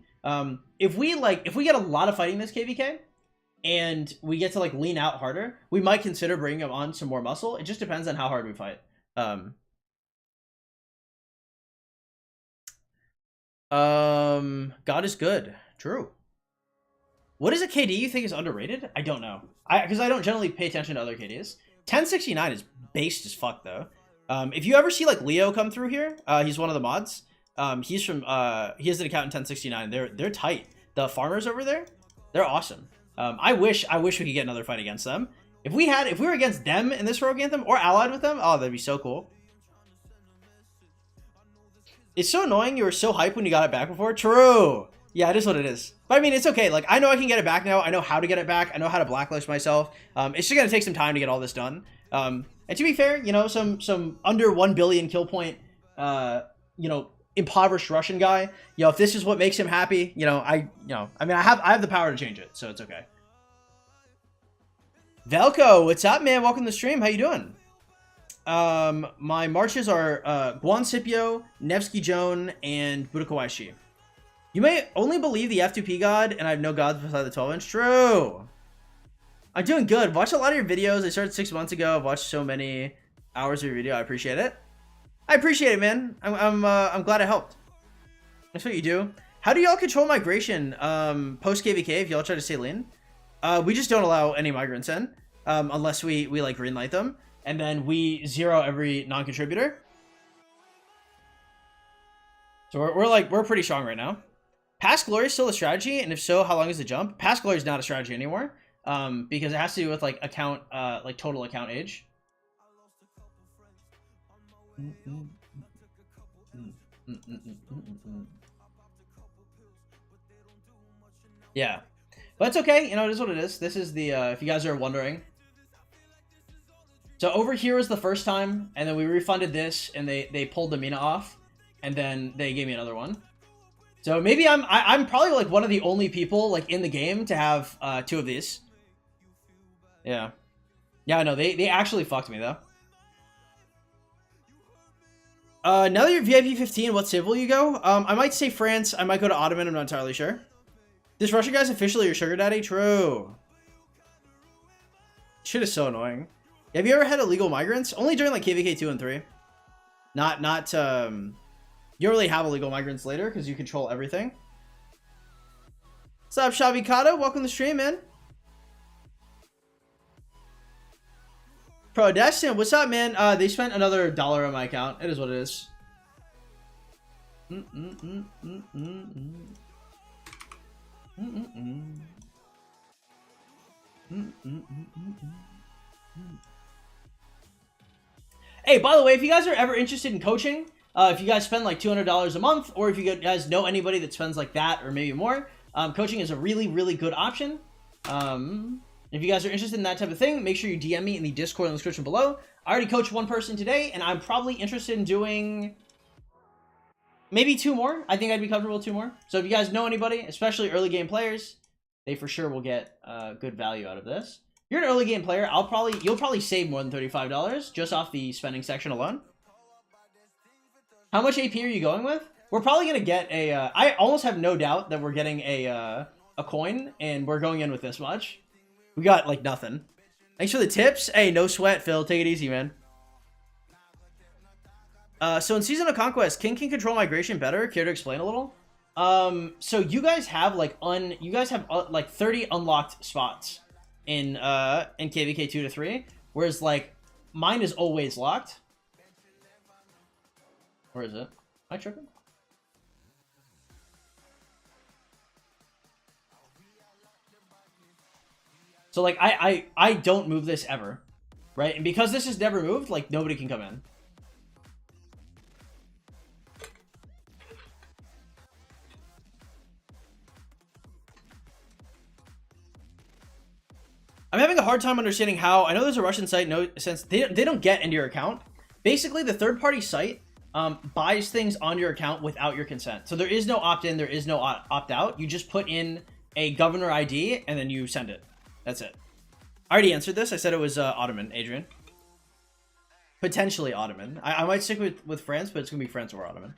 If we get a lot of fighting this KVK and we get to like lean out harder, we might consider bringing on some more muscle. It just depends on how hard we fight. God is good. True. What is a KD you think is underrated? I don't know. Because I don't generally pay attention to other KDs. 1069 is based as fuck though. If you ever see like Leo come through here, he's one of the mods. He's from he has an account in 1069. They're tight. The farmers over there, they're awesome. I wish we could get another fight against them. If we were against them in this Rogue Anthem or allied with them, oh, that'd be so cool. It's so annoying you were so hyped when you got it back before. True. Yeah, it is what it is. But I mean, it's okay. Like, I know I can get it back now. I know how to get it back. I know how to blacklist myself. It's just gonna take some time to get all this done. And to be fair, you know, some under 1 billion kill point, you know, impoverished Russian guy. You know, if this is what makes him happy, I have the power to change it, so it's okay. Velko, what's up, man? Welcome to the stream. How you doing? My marches are Guan Scipio, Nevsky Joan, and Budakawaishi. You may only believe the F2P god, and I have no gods beside the 12-inch. True. I'm doing good. Watched a lot of your videos. I started 6 months ago. I've watched so many hours of your video. I appreciate it. I appreciate it, man. I'm glad I helped. That's what you do. How do y'all control migration post KVK if y'all try to stay lean? We just don't allow any migrants in unless we like greenlight them, and then we zero every non-contributor. So we're pretty strong right now. Past glory is still a strategy, and if so, how long is the jump? Past glory is not a strategy anymore, because it has to do with like account, like total account age. Yeah, but it's okay. You know, it is what it is. This is the if you guys are wondering. So over here was the first time, and then we refunded this, and they pulled the Mina off, and then they gave me another one. So maybe I'm probably like one of the only people like in the game to have 2 of these. Yeah, I know they actually fucked me though. Now that you're VIP 15, what civ will you go? I might say France. I might go to Ottoman. I'm not entirely sure. This Russian guy's officially your sugar daddy? True. Shit is so annoying. Have you ever had illegal migrants? Only during like KVK 2 and 3. Not you don't really have illegal migrants later because you control everything. What's up, Shavikata? Welcome to the stream, man. Pro Destin, what's up, man? They spent another $1 on my account. It is what it is. Hey, by the way, if you guys are ever interested in coaching, If you guys spend like $200 a month, or if you guys know anybody that spends like that or maybe more, coaching is a really, really good option. If you guys are interested in that type of thing, make sure you DM me in the Discord in the description below. I already coached one person today, and I'm probably interested in doing maybe 2 more. I think I'd be comfortable with 2 more. So if you guys know anybody, especially early game players, they for sure will get good value out of this. If you're an early game player, you'll probably save more than $35 just off the spending section alone. How much AP are you going with? We're probably gonna get a. I almost have no doubt that we're getting a coin, and we're going in with this much. We got like nothing. Thanks for the tips. Hey, no sweat, Phil. Take it easy, man. So in Season of Conquest, King can control migration better. Care to explain a little? So you guys have like 30 unlocked spots in KVK 2 to 3, whereas like mine is always locked. Where is it? Am I tripping? So like I don't move this ever, right? And because this is never moved, like nobody can come in. I'm having a hard time understanding how. I know there's a Russian site, no sense they don't get into your account. Basically, the third-party site buys things on your account without your consent. So there is no opt-in, there is no opt-out. You just put in a governor ID and then you send it. That's it. I already answered this. I said it was Ottoman, Adrian. Potentially Ottoman. I might stick with France, but it's gonna be France or Ottoman.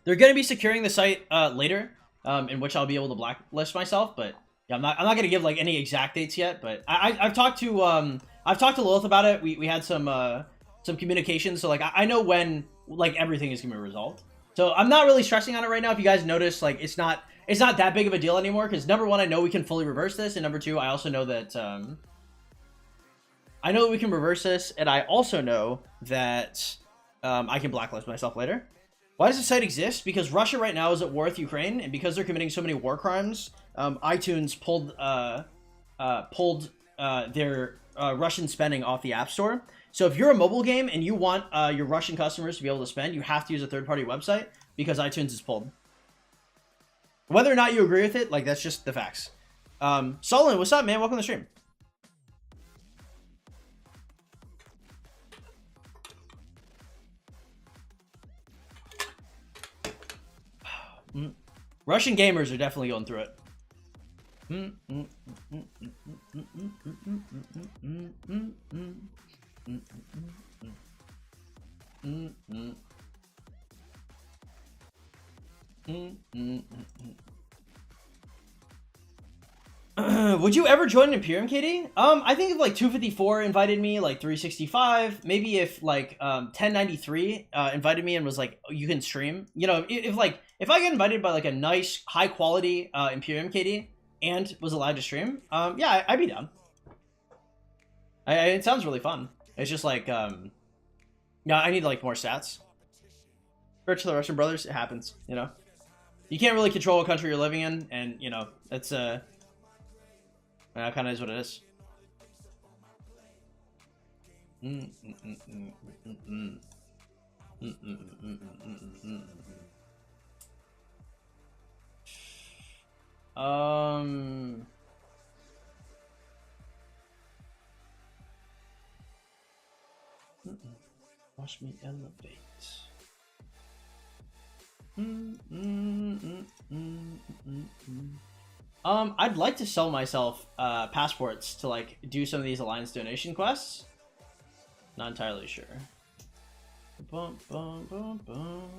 They're gonna be securing the site later. In which I'll be able to blacklist myself, but yeah, I'm not gonna give like any exact dates yet. But I've talked to Lilith about it. We had some communication, so like I know when like everything is gonna be resolved. So I'm not really stressing on it right now. If you guys notice, like it's not that big of a deal anymore. Because number one, I know we can fully reverse this, and number two, I also know that we can reverse this, and I also know that I can blacklist myself later. Why does the site exist? Because Russia right now is at war with Ukraine, and because they're committing so many war crimes, iTunes pulled their Russian spending off the App Store. So if you're a mobile game and you want your Russian customers to be able to spend, you have to use a third-party website because iTunes is pulled. Whether or not you agree with it, like that's just the facts. Solon, what's up, man? Welcome to the stream. Russian gamers are definitely going through it. Would you ever join Imperium, KD? I think if like 254 invited me, like 365, maybe if like 1093 invited me and was like, oh, you can stream. You know, if I get invited by like a nice high quality Imperium KD and was allowed to stream, yeah, I'd be down. It sounds really fun. It's just like yeah, I need like more stats. Rich to the Russian brothers, it happens, you know. You can't really control what country you're living in, and you know, that's that kind of is what it is. Watch me elevate. I'd like to sell myself passports to like do some of these alliance donation quests. Not entirely sure. Bum, bum, bum, bum.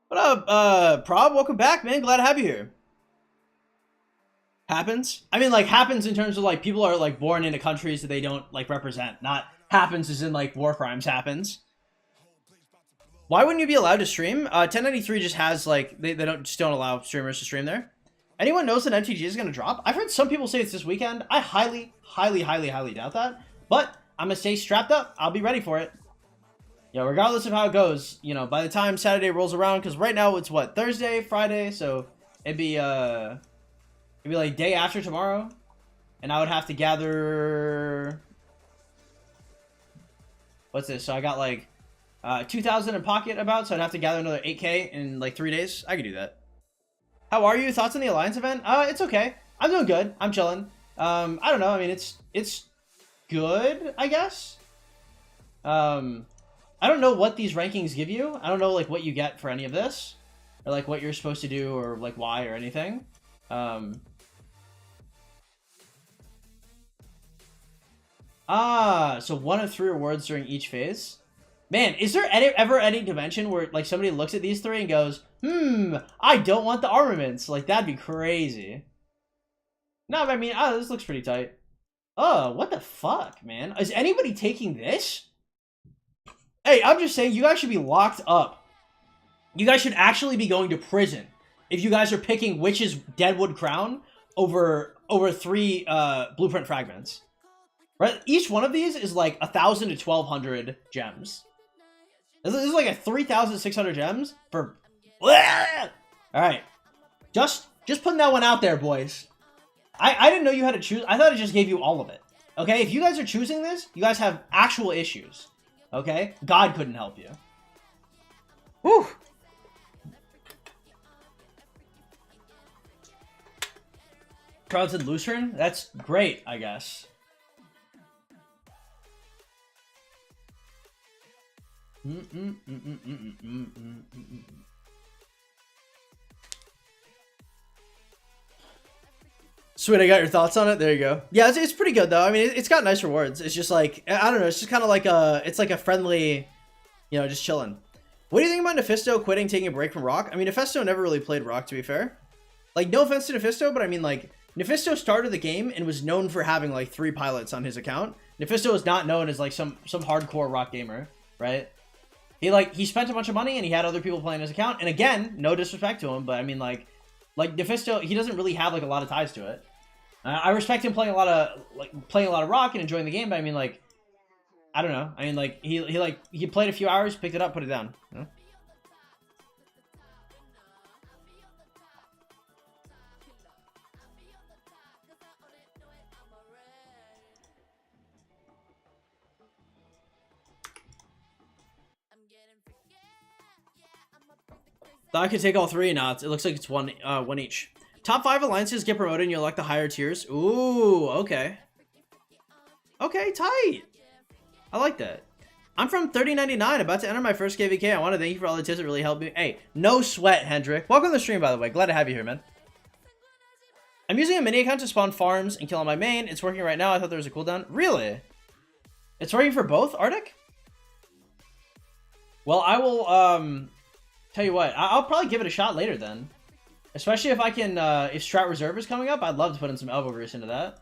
What up, Prob? Welcome back, man. Glad to have you here. Happens? I mean, like, happens in terms of, like, people are, like, born into countries that they don't, like, represent. Not happens as in, like, war crimes happens. Why wouldn't you be allowed to stream? 1093 just has like they just don't allow streamers to stream there. Anyone knows that MTG is gonna drop? I've heard some people say it's this weekend. I highly doubt that. But I'm gonna stay strapped up. I'll be ready for it. Yeah, regardless of how it goes, you know, by the time Saturday rolls around, because right now it's what, Thursday, Friday, so it'd be like day after tomorrow, and I would have to gather. What's this? So I got like 2,000 in pocket about, so I'd have to gather another 8K in like 3 days. I could do that. How are you? Thoughts on the Alliance event? It's okay. I'm doing good. I'm chilling. I don't know. I mean, it's good, I guess. I don't know what these rankings give you. I don't know like what you get for any of this, or like what you're supposed to do, or like why or anything. So 1 of 3 rewards during each phase. Man, is there ever any dimension where like somebody looks at these 3 and goes, I don't want the armaments? Like, that'd be crazy. No, I mean, this looks pretty tight. Oh, what the fuck, man? Is anybody taking this? Hey, I'm just saying, you guys should be locked up. You guys should actually be going to prison if you guys are picking Witch's Deadwood Crown over 3 blueprint fragments. Right? Each one of these is like 1,000 to 1,200 gems. This is like a 3,600 gems for. All right, just putting that one out there, boys. I didn't know you had to choose. I thought it just gave you all of it. Okay, if you guys are choosing this, you guys have actual issues. Okay, God couldn't help you. Whew. Crowd said Lucerne. That's great, I guess. Sweet, I got your thoughts on it. There you go. Yeah, it's pretty good though. I mean, it's got nice rewards. It's just like, I don't know. It's just kind of like it's like a friendly, you know, just chilling. What do you think about Nephisto quitting, taking a break from Rock? I mean, Nephisto never really played Rock, to be fair. Like, no offense to Nephisto, but I mean, like, Nephisto started the game and was known for having like 3 pilots on his account. Nephisto is not known as like some hardcore Rock gamer, right? He spent a bunch of money and he had other people playing his account. And again, no disrespect to him, but I mean, like Nephisto, he doesn't really have like a lot of ties to it. I respect him playing a lot of Rock and enjoying the game, but I mean, like, I don't know. I mean, like, he played a few hours, picked it up, put it down. You know? Thought I could take all 3. Nah, it looks like it's one each. Top 5 alliances get promoted and you elect the higher tiers. Ooh, okay. Okay, tight. I like that. I'm from 3099, about to enter my first KVK. I want to thank you for all the tips that really helped me. Hey, no sweat, Hendrik. Welcome to the stream, by the way. Glad to have you here, man. I'm using a mini account to spawn farms and kill on my main. It's working right now. I thought there was a cooldown. Really? It's working for both, Arctic? Well, I will, tell you what. I'll probably give it a shot later then. Especially if I can, if Strat Reserve is coming up, I'd love to put in some elbow grease into that.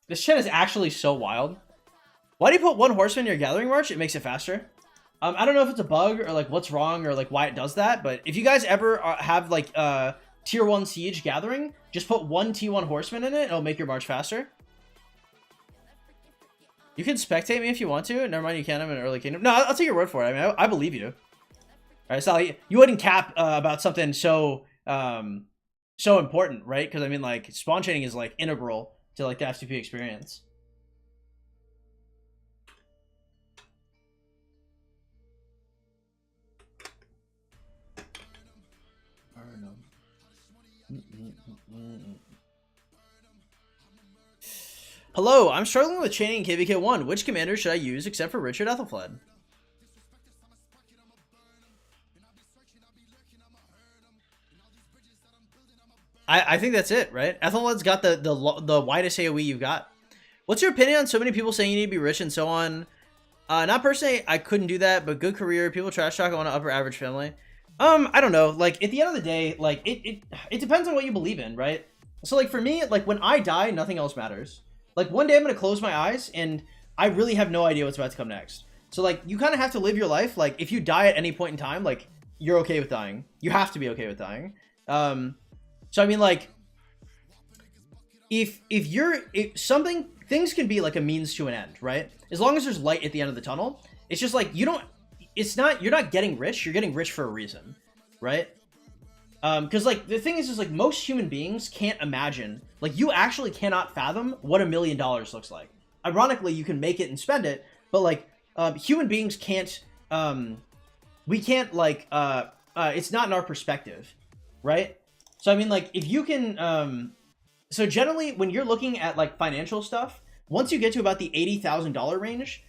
This chat is actually so wild. Why do you put 1 horseman in your gathering march? It makes it faster. I don't know if it's a bug or like what's wrong or like why it does that, but if you guys ever have like tier 1 siege gathering, just put 1 T1 horseman in it, it'll make your march faster. You can spectate me if you want to. Never mind, you can. I'm in early kingdom. No, I'll take your word for it. I mean, I believe you. All right, Sally, you wouldn't cap about something so so important, right? Because I mean, like, spawn chaining is like integral to like the F2P experience. I don't know. Hello, I'm struggling with chaining KVK 1. Which commander should I use except for Richard Ethelfled? I think that's it, right? Ethelfled's got the widest AoE you've got. What's your opinion on so many people saying you need to be rich and so on? Not personally, I couldn't do that, but good career. People trash talk on an upper average family. I don't know. Like, at the end of the day, like, it depends on what you believe in, right? So, like, for me, like, when I die, nothing else matters. Like one day I'm gonna close my eyes and I really have no idea what's about to come next. So like you kind of have to live your life. Like if you die at any point in time, like you're okay with dying. You have to be okay with dying. So I mean, like if things can be like a means to an end, right? As long as there's light at the end of the tunnel. It's just like you're not getting rich. You're getting rich for a reason, right? Because like the thing is like most human beings can't imagine, like you actually cannot fathom what $1 million looks like. Ironically, you can make it and spend it, but like human beings can't. We can't like. It's not in our perspective, right? So I mean, like if you can. So generally, when you're looking at like financial stuff, once you get to about the $80,000 range,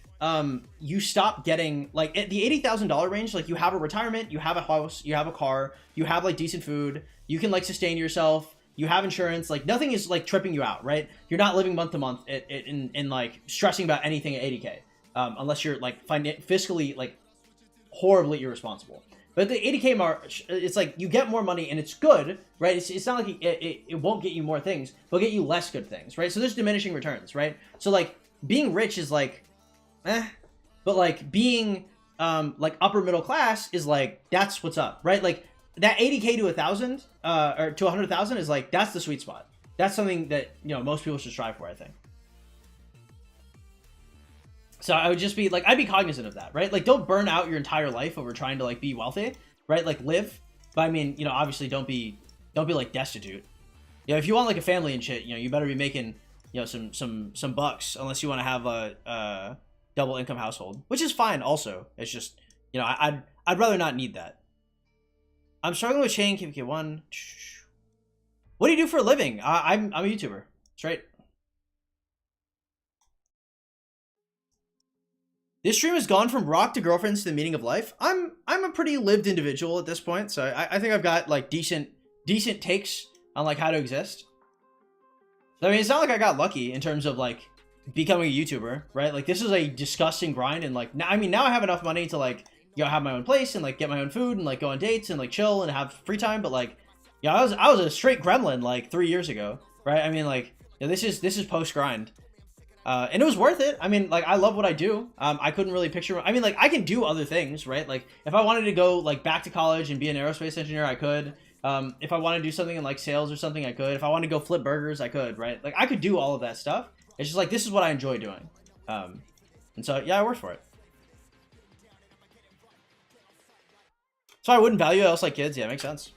you stop getting like at the $80,000 range. Like you have a retirement, you have a house, you have a car, you have like decent food, you can like sustain yourself, you have insurance. Like nothing is like tripping you out, right? You're not living month to month in like stressing about anything at 80K, unless you're like fiscally like horribly irresponsible. But the 80K mark, it's like you get more money and it's good, right? It's not like it won't get you more things, but it'll get you less good things, right? So there's diminishing returns, right? So like being rich is like, but like being like upper middle class is like, that's what's up, right? Like that 80K to 1,000 or to 100,000 is like, that's the sweet spot. That's something that, you know, most people should strive for, I think. So I would just be like, I'd be cognizant of that, right? Like don't burn out your entire life over trying to like be wealthy, right? Like live, but I mean, you know, obviously don't be like destitute. You know, if you want like a family and shit, you know, you better be making, you know, some bucks, unless you want to have a double income household, which is fine also. It's just, you know, I'd rather not need that. I'm struggling with Shane KVK 1. What do you do for a living? I'm a YouTuber. That's right. This stream has gone from rock to girlfriends to the meaning of life. I'm a pretty lived individual at this point, so I think I've got like decent takes on like how to exist. I mean, it's not like I got lucky in terms of like becoming a YouTuber, right? Like this is a disgusting grind, and like now, I mean, now I have enough money to like, you know, have my own place and like get my own food and like go on dates and like chill and have free time. But like, yeah, I was a straight gremlin like 3 years ago, right? I mean, like, you know, this is post grind. And it was worth it. I mean, like, I love what I do. I couldn't really picture, I mean, like, I can do other things, right? Like, if I wanted to go, like, back to college and be an aerospace engineer, I could. If I want to do something in, like, sales or something, I could. If I want to go flip burgers, I could, right? Like, I could do all of that stuff. It's just, like, this is what I enjoy doing. And so, yeah, I worked for it. So I wouldn't value else like kids. Yeah, makes sense.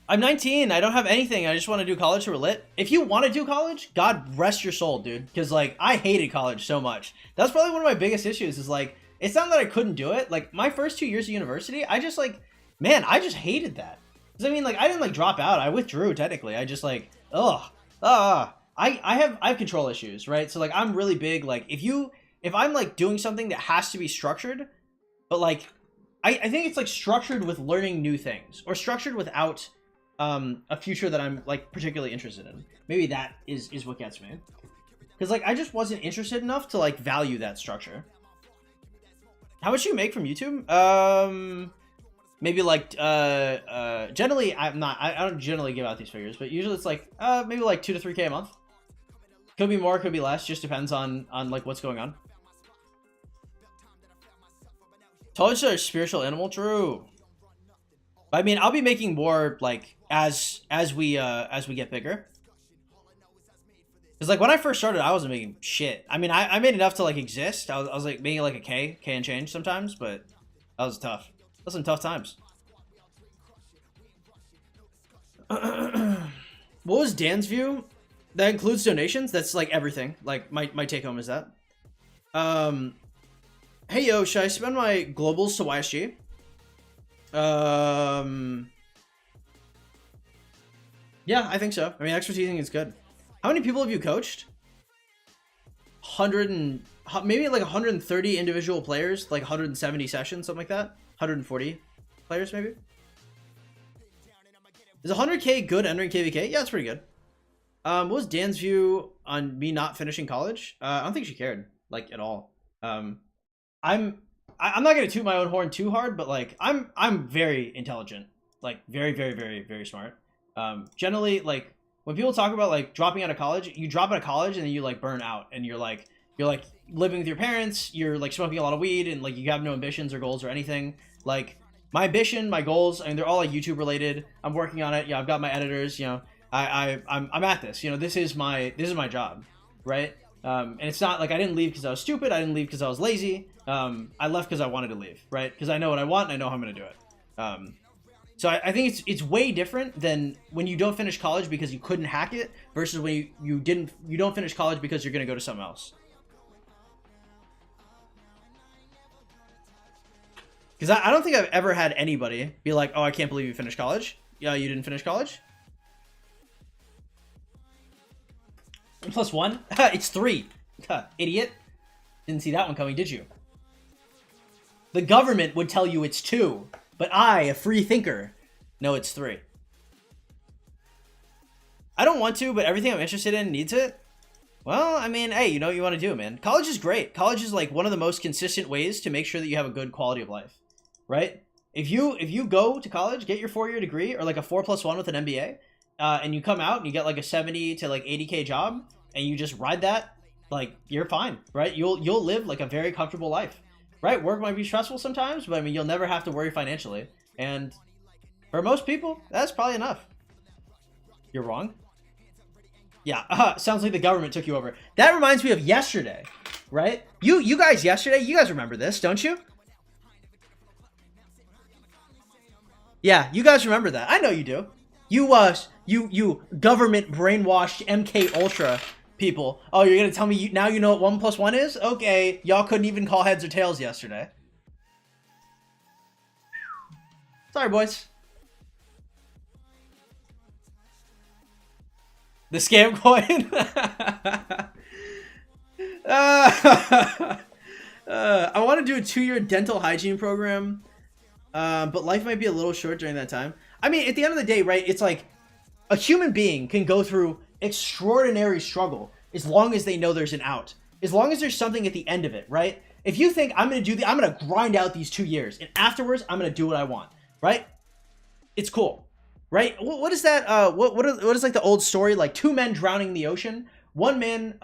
I'm 19. I don't have anything. I just want to do college for lit. If you want to do college, God rest your soul, dude. Because, like, I hated college so much. That's probably one of my biggest issues is, like, it's not that I couldn't do it. Like, my first 2 years of university, I just, like, man, I just hated that. Because, I mean, like, I didn't, like, drop out. I withdrew, technically. I just, like, I have control issues, right? So, like, I'm really big. Like, if I'm, like, doing something that has to be structured, but, like, I think it's, like, structured with learning new things. Or structured without a future that I'm like particularly interested in. Maybe that is what gets me, because like I just wasn't interested enough to like value that structure. How much do you make from YouTube? Maybe like generally I don't generally give out these figures, but usually it's like maybe like 2 to 3K a month. Could be more, could be less, just depends on like what's going on. Toads are a spiritual animal. True. I mean, I'll be making more like as we get bigger. Cause like when I first started, I wasn't making shit. I mean, I made enough to like exist. I was like making like a K and change sometimes, but that was tough. Those some tough times. What was Dan's view? That includes donations. That's like everything. Like my take home is that. Hey yo, should I spend my globals to YSG? Yeah, I think so. I mean, expertising is good. How many people have you coached? 100 and maybe like 130 individual players, like 170 sessions, something like that. 140 players, maybe. Is 100K good entering KVK? Yeah, it's pretty good. What was Dan's view on me not finishing college? I don't think she cared, like, at all. I'm not gonna toot my own horn too hard, but like I'm very intelligent, like very, very, very, very smart. Generally, like when people talk about like dropping out of college, you drop out of college and then you like burn out and you're like living with your parents, you're like smoking a lot of weed and like you have no ambitions or goals or anything. Like my ambition, my goals, I mean, they're all like YouTube related. I'm working on it. Yeah, I've got my editors. You know, I'm at this. You know, this is my job, right? And it's not like I didn't leave because I was stupid. I didn't leave because I was lazy. I left because I wanted to leave, right? Because I know what I want and I know how I'm gonna do it. So I think it's way different than when you don't finish college because you couldn't hack it versus when you don't finish college because you're gonna go to something else. Because I don't think I've ever had anybody be like, oh, I can't believe you finished college. Yeah, you didn't finish college? 1 + 1? It's 3. Idiot. Didn't see that one coming, did you? The government would tell you it's 2. But I, a free thinker, know it's 3. I don't want to, but everything I'm interested in needs it. Well, I mean, hey, you know what you want to do, man. College is great. College is like one of the most consistent ways to make sure that you have a good quality of life. Right? If you go to college, get your 4-year degree or like a 4 + 1 with an MBA, and you come out and you get like a 70 to like 80K job and you just ride that, like you're fine, right? You'll live like a very comfortable life, right? Work might be stressful sometimes, but I mean, you'll never have to worry financially. And for most people, that's probably enough. You're wrong. Yeah, sounds like the government took you over. That reminds me of yesterday, right? You guys yesterday, you guys remember this, don't you? Yeah, you guys remember that. I know you do. You government brainwashed MK Ultra people. Oh, you're gonna tell me now you know what 1 + 1 is? Okay, y'all couldn't even call heads or tails yesterday. Sorry, boys. The scam coin. I want to do a 2-year dental hygiene program. But life might be a little short during that time. I mean, at the end of the day, right, it's like a human being can go through extraordinary struggle as long as they know there's an out. As long as there's something at the end of it, right? If you think I'm going to grind out these 2 years and afterwards I'm going to do what I want, right? It's cool, right? What is that? What is like the old story? Like 2 men drowning in the ocean. One man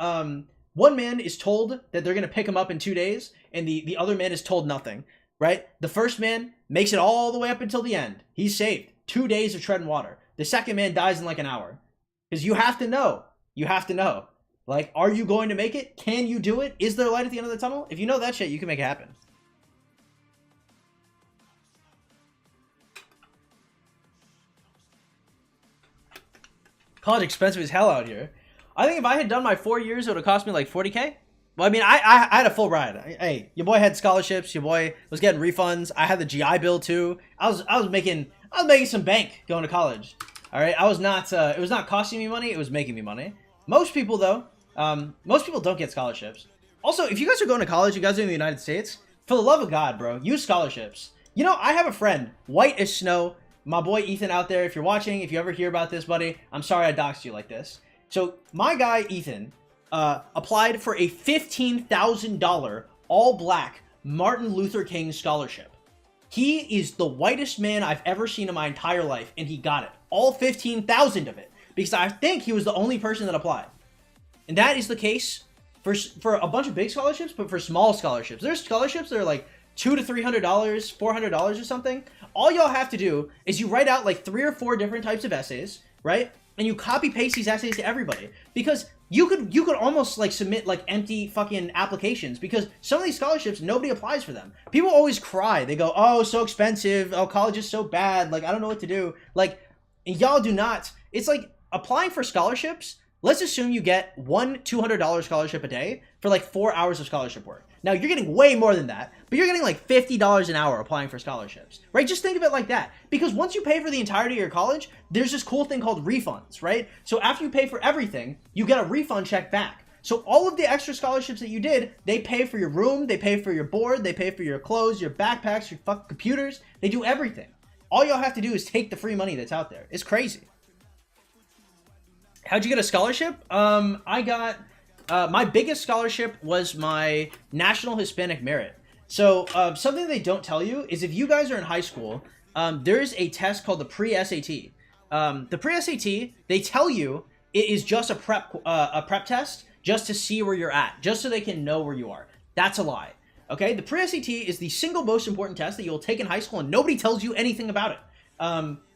is told that they're going to pick him up in 2 days and the other man is told nothing. Right? The first man makes it all the way up until the end. He's saved. 2 days of treading water. The second man dies in like an hour. Because you have to know. You have to know. Like, are you going to make it? Can you do it? Is there light at the end of the tunnel? If you know that shit, you can make it happen. College expensive as hell out here. I think if I had done my 4 years, it would have cost me like 40K. Well, I mean, I had a full ride. Hey, your boy had scholarships. Your boy was getting refunds. I had the GI Bill too. I was making some bank going to college. All right, I was not. It was not costing me money. It was making me money. Most people though, most people don't get scholarships. Also, if you guys are going to college, you guys are in the United States. For the love of God, bro, use scholarships. You know, I have a friend, white as snow. My boy Ethan out there. If you're watching, if you ever hear about this, buddy, I'm sorry I doxed you like this. So my guy Ethan. Applied for a $15,000 all-black Martin Luther King scholarship. He is the whitest man I've ever seen in my entire life, and he got it. All 15,000 of it. Because I think he was the only person that applied. And that is the case for a bunch of big scholarships, but for small scholarships. There's scholarships that are like $200 to $300, $400 or something. All y'all have to do is you write out like 3 or 4 different types of essays, right? And you copy paste these essays to everybody. Because you could almost like submit like empty fucking applications because some of these scholarships, nobody applies for them. People always cry. They go, oh, so expensive. Oh, college is so bad. Like, I don't know what to do. Like, y'all do not. It's like applying for scholarships. Let's assume you get one $200 scholarship a day for like 4 hours of scholarship work. Now, you're getting way more than that, but you're getting like $50 an hour applying for scholarships, right? Just think of it like that. Because once you pay for the entirety of your college, there's this cool thing called refunds, right? So after you pay for everything, you get a refund check back. So all of the extra scholarships that you did, they pay for your room, they pay for your board, they pay for your clothes, your backpacks, your fucking computers. They do everything. All y'all have to do is take the free money that's out there. It's crazy. How'd you get a scholarship? I got... my biggest scholarship was my National Hispanic Merit. So something they don't tell you is if you guys are in high school, there's a test called the pre-SAT. The pre-SAT, they tell you it is just a prep test just to see where you're at, just so they can know where you are. That's a lie. Okay, the pre-SAT is the single most important test that you'll take in high school, and nobody tells you anything about it.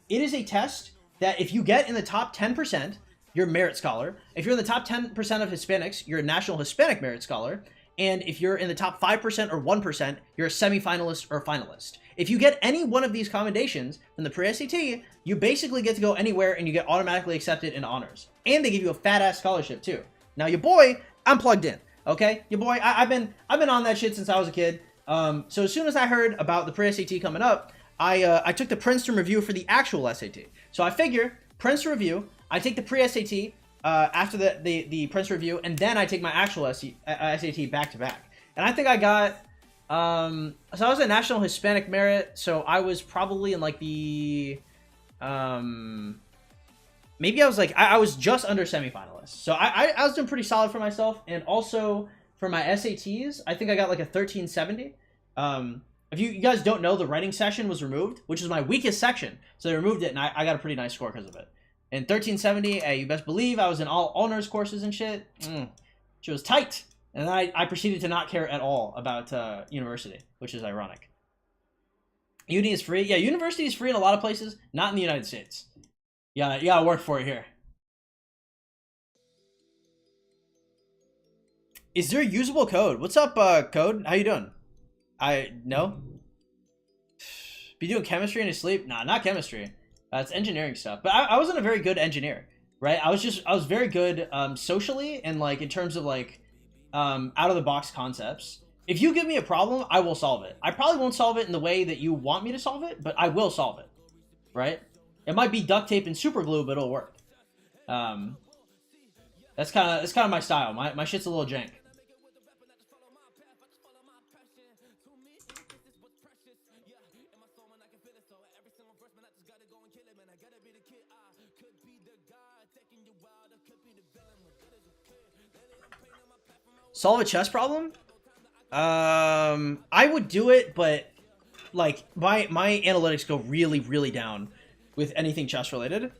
It is a test that if you get in the top 10%, you're a merit scholar. If you're in the top 10% of Hispanics, you're a National Hispanic Merit Scholar. And if you're in the top 5% or 1%, you're a semifinalist or a finalist. If you get any one of these commendations from the pre-SAT, you basically get to go anywhere and you get automatically accepted in honors. And they give you a fat-ass scholarship too. Now your boy, I'm plugged in. Okay, your boy, I've been on that shit since I was a kid. So as soon as I heard about the pre-SAT coming up, I took the Princeton review for the actual SAT. So I figure Princeton review, I take the pre-SAT after the Princeton review, and then I take my actual SAT back to back. And I think I got so I was a National Hispanic Merit, so I was probably in like the maybe I was like I was just under semifinalist. So I was doing pretty solid for myself, and also for my SATs, I think I got like a 1370. If you guys don't know, the writing session was removed, which is my weakest section. So they removed it, and I got a pretty nice score because of it. And 1370, you best believe I was in all honors courses and shit. She was tight. And then I proceeded to not care at all about university, which is ironic. Uni is free. Yeah, university is free in a lot of places, not in the United States. Yeah, you gotta work for it here. Is there usable code? What's up, Code? How you doing? No. Be doing chemistry in his sleep? Nah, not chemistry. It's engineering stuff. But I wasn't a very good engineer, right? I was very good socially and like in terms of like out of the box concepts. If you give me a problem, I will solve it. I probably won't solve it in the way that you want me to solve it, but I will solve it, right? It might be duct tape and super glue, but it'll work. That's kind of my style. My shit's a little jank. Solve a chess problem? I would do it, but like my analytics go really, really down with anything chess related.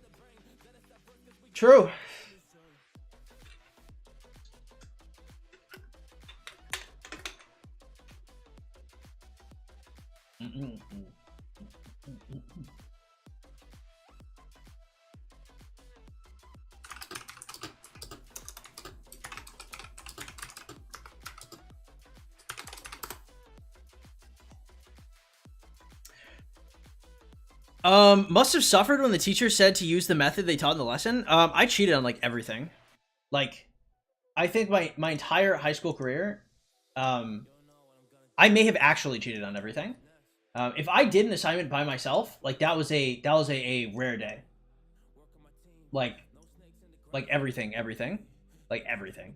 True. Must have suffered when the teacher said to use the method they taught in the lesson. I cheated on like everything. Like, I think my entire high school career, I may have actually cheated on everything. If I did an assignment by myself, like that was a rare day. Like everything, like everything.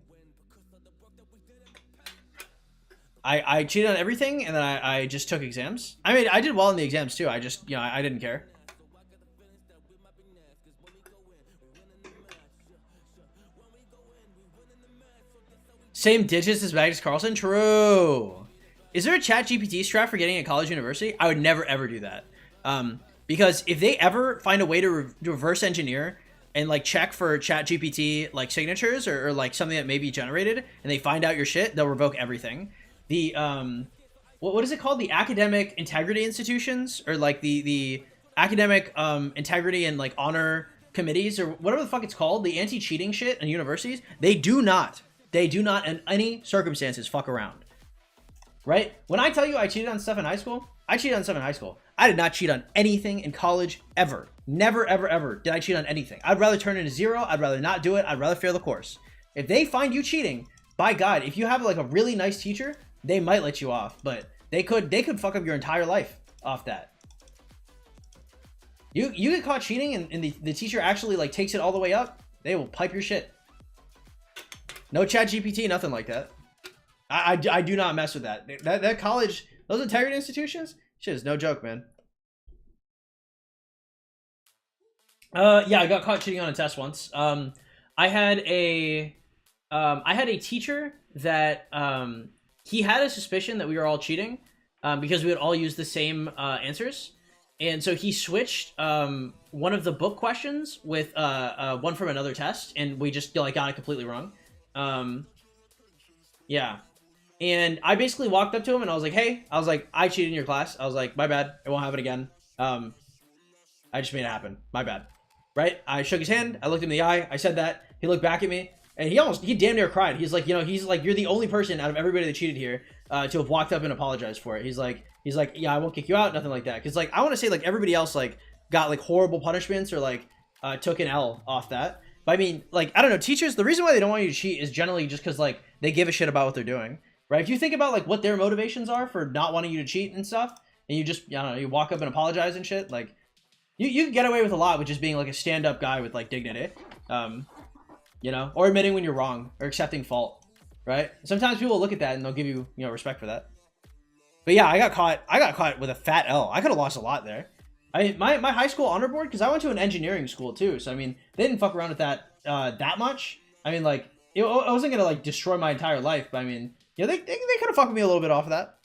I cheated on everything, and then I just took exams. I mean, I did well in the exams too. I just, you know, I didn't care. Same digits as Magnus Carlsen? True. Is there a chat GPT strat for getting a college university? I would never ever do that. Because if they ever find a way to reverse engineer and like check for chat GPT like signatures or like something that may be generated, and they find out your shit, they'll revoke everything. The what is it called? The academic integrity institutions, or like the academic integrity and like honor committees, or whatever the fuck it's called, the anti-cheating shit in universities, they do not in any circumstances fuck around. Right? When I tell you I cheated on stuff in high school, I cheated on stuff in high school. I did not cheat on anything in college ever. Never, ever, ever did I cheat on anything. I'd rather turn in a 0. I'd rather not do it. I'd rather fail the course. If they find you cheating, by God, if you have like a really nice teacher, they might let you off, but they could fuck up your entire life off that. You get caught cheating and the teacher actually like takes it all the way up, they will pipe your shit. No chat GPT, nothing like that. I do not mess with that. That college, those integrity institutions, shit is no joke, man. Yeah, I got caught cheating on a test once. I had a teacher that he had a suspicion that we were all cheating because we would all use the same answers. And so he switched one of the book questions with one from another test, and we just like got it completely wrong. Yeah. And I basically walked up to him and I was like, hey, I was like, I cheated in your class. I was like, my bad. It won't happen again. I just made it happen. My bad. Right? I shook his hand. I looked him in the eye. I said that. He looked back at me and he damn near cried. He's like, he's like, you're the only person out of everybody that cheated here to have walked up and apologized for it. He's like, yeah, I won't kick you out. Nothing like that. Cause like, I want to say like everybody else like got like horrible punishments or like took an L off that. But I mean, like, I don't know, teachers, the reason why they don't want you to cheat is generally just cause like they give a shit about what they're doing. Right? If you think about like what their motivations are for not wanting you to cheat and stuff, and you just, I don't know, you walk up and apologize and shit, like you can get away with a lot with just being like a stand-up guy with like dignity, or admitting when you're wrong or accepting fault, right? Sometimes people will look at that and they'll give you, respect for that. But yeah, I got caught with a fat L. I could have lost a lot there. My high school honor board, because I went to an engineering school too, so I mean they didn't fuck around with that that much. I mean, like it wasn't gonna like destroy my entire life, but I mean, they could have fucked me a little bit off of that.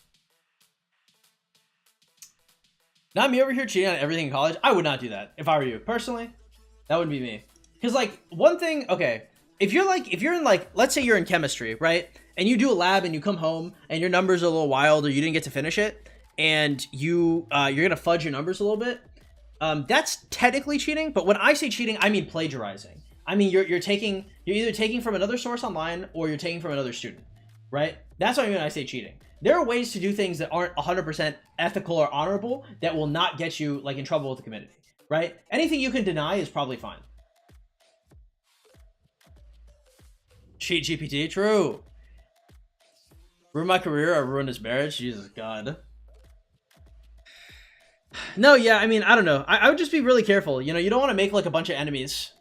Not me over here cheating on everything in college. I would not do that if I were you. Personally, that wouldn't be me. Because like one thing, okay, if you're in like, let's say you're in chemistry, right? And you do a lab and you come home and your numbers are a little wild or you didn't get to finish it and you're gonna fudge your numbers a little bit. That's technically cheating, but when I say cheating, I mean plagiarizing. I mean you're either taking from another source online or you're taking from another student. Right? That's what I mean when I say cheating. There are ways to do things that aren't 100% ethical or honorable that will not get you like in trouble with the community, right? Anything you can deny is probably fine. Cheat GPT, true. Ruined my career, I ruined his marriage. Jesus God. No, yeah, I mean, I don't know. I would just be really careful. You don't want to make like a bunch of enemies.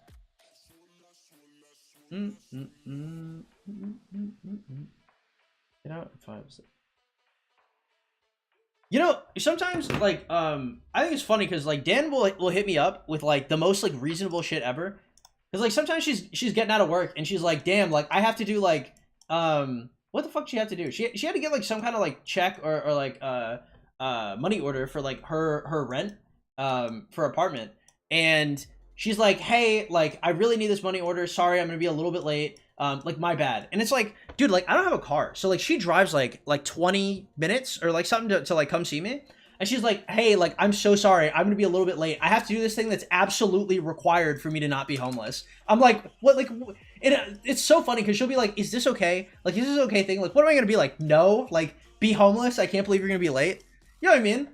Sometimes like I think it's funny because like Dan will hit me up with like the most like reasonable shit ever. Because like sometimes she's getting out of work and she's like, damn, like I have to do like what the fuck she have to do? She had to get like some kind of like check or like money order for like her rent for apartment. And she's like, hey, like I really need this money order. Sorry, I'm gonna be a little bit late. Like my bad. And it's like, dude, like I don't have a car, so like she drives like 20 minutes or like something to like come see me, and she's like, hey, like I'm so sorry, I'm gonna be a little bit late, I have to do this thing that's absolutely required for me to not be homeless. I'm like, what? Like it's so funny because she'll be like, is this okay? Like, is this an okay thing? Like, what am I gonna be like? No, like be homeless, I can't believe you're gonna be late. You know what I mean?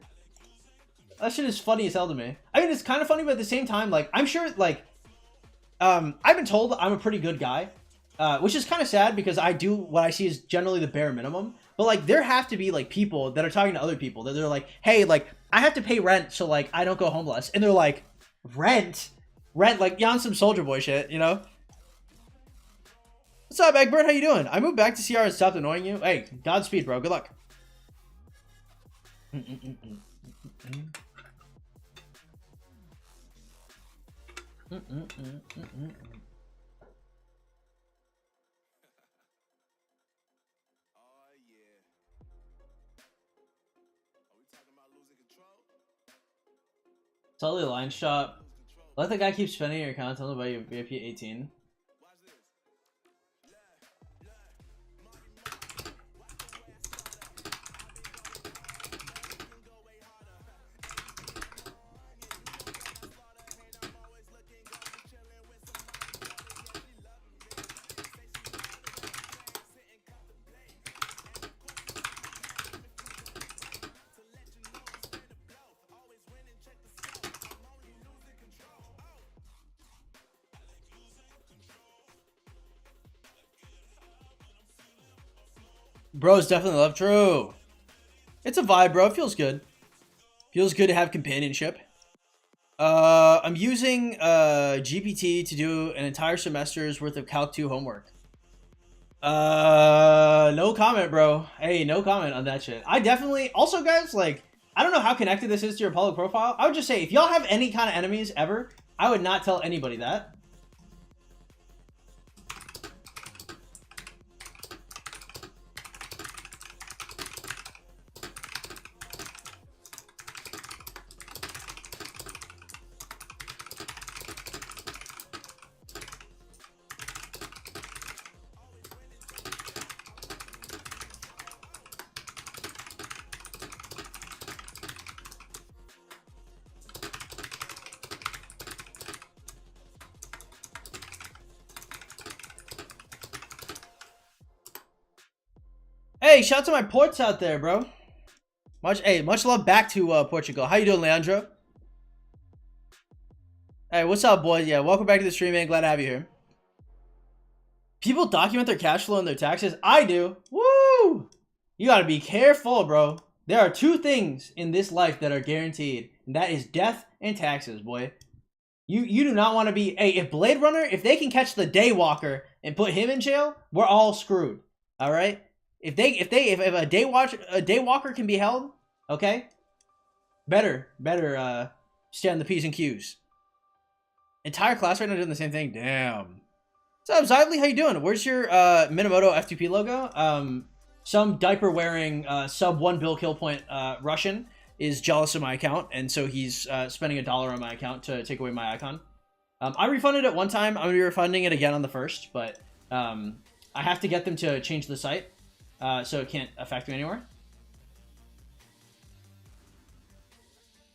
That shit is funny as hell to me. I mean, it's kind of funny, but at the same time, like I'm sure like I've been told I'm a pretty good guy. Which is kind of sad because I do what I see is generally the bare minimum. But like there have to be like people that are talking to other people that they're like, hey, like I have to pay rent so like I don't go homeless. And they're like, rent, like you on some Soldier Boy shit, What's up, Egbert? How you doing? I moved back to CR and stopped annoying you. Hey, Godspeed, bro. Good luck. Totally line shop. Let the guy keep spending your account. Tell him about your VIP 18. Bros definitely love true. It's a vibe, bro. It feels good. Feels good to have companionship. I'm using GPT to do an entire semester's worth of Calc 2 homework. No comment, bro. Hey, no comment on that shit. I definitely also, guys, like I don't know how connected this is to your public profile. I would just say if y'all have any kind of enemies ever, I would not tell anybody that. Hey, shout out to my ports out there, bro. Much love back to Portugal. How you doing, Leandro? Hey, what's up, boys? Yeah, welcome back to the stream, man. Glad to have you here. People document their cash flow and their taxes. I do. Woo! You gotta be careful, bro. There are two things in this life that are guaranteed, and that is death and taxes, boy. You do not want to be. Hey, if Blade Runner, if they can catch the Daywalker and put him in jail, we're all screwed. All right. If a Daywalker can be held, okay. Better stand the P's and Q's. Entire class right now doing the same thing. Damn. What's up, Zively? How you doing? Where's your Minamoto F2P logo? Some diaper wearing sub 1 bill kill point Russian is jealous of my account, and so he's spending $1 on my account to take away my icon. I refunded it one time. I'm gonna be refunding it again on the 1st, but I have to get them to change the site so it can't affect me anymore.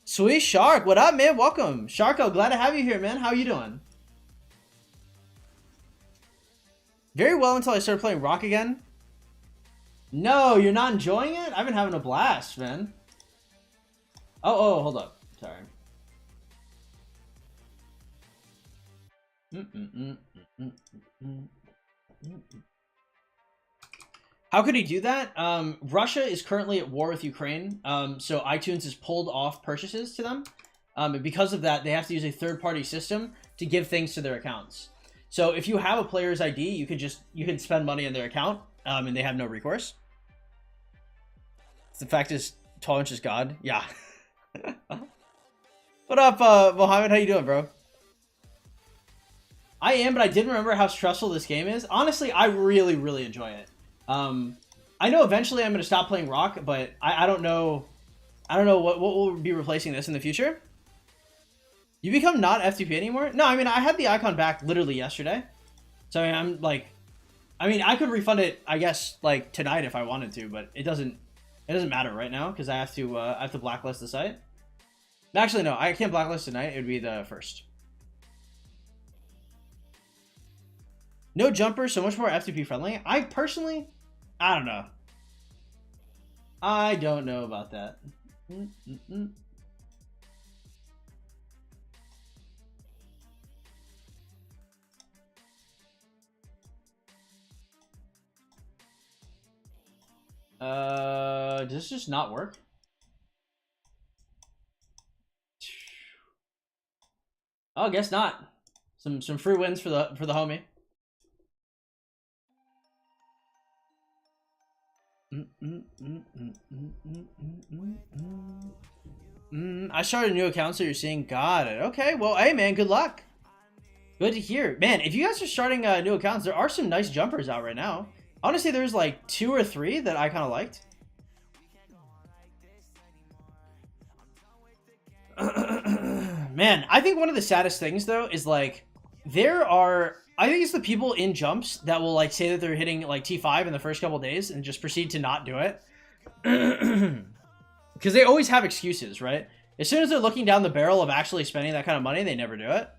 Sweet Shark, what up, man? Welcome. Sharko, glad to have you here, man. How you doing? Very well until I started playing Rock again. No, you're not enjoying it? I've been having a blast, man. Oh, hold up. Sorry. How could he do that? Russia is currently at war with Ukraine, so iTunes has pulled off purchases to them. And because of that, they have to use a third-party system to give things to their accounts. So if you have a player's ID, you can spend money on their account, and they have no recourse. The fact is, 12 inches God. Yeah. What up, Mohammed? How you doing, bro? I am, but I didn't remember how stressful this game is. Honestly, I really, really enjoy it. I know eventually I'm going to stop playing Rock, but I don't know. I don't know what will be replacing this in the future. You become not F2P anymore? No, I mean, I had the icon back literally yesterday. So I mean, I'm like, I mean, I could refund it, I guess, like tonight if I wanted to, but it doesn't matter right now because I have to blacklist the site. Actually, no, I can't blacklist tonight. It would be the 1st. No jumper, so much more F2P friendly. I personally, I don't know. I don't know about that. Does this just not work? Oh, I guess not. Some free wins for the homie. I started a new account, so you're seeing. Got it. Okay, well, hey man, good luck. Good to hear, man. If you guys are starting new accounts, there are some nice jumpers out right now. Honestly, there's like 2 or 3 that I kind of liked. Man, I think one of the saddest things though is like I think it's the people in jumps that will like say that they're hitting like T5 in the first couple days and just proceed to not do it. Because they always have excuses, right? As soon as they're looking down the barrel of actually spending that kind of money, they never do it.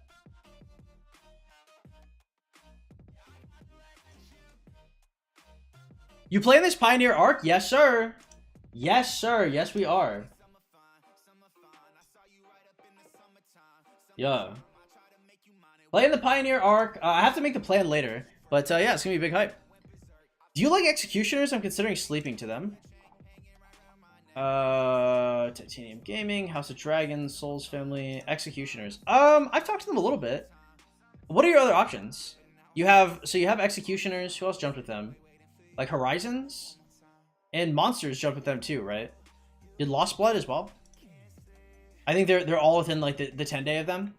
You play this Pioneer Arc? Yes, sir. Yes, sir. Yes, we are. Yeah. Playing the Pioneer Arc. I have to make the plan later. But yeah, it's going to be a big hype. Do you like Executioners? I'm considering sleeping to them. Titanium Gaming, House of Dragons, Souls Family, Executioners. I've talked to them a little bit. What are your other options? You have Executioners. Who else jumped with them? Like Horizons? And Monsters jumped with them too, right? Did Lost Blood as well? I think they're all within like the 10 day of them.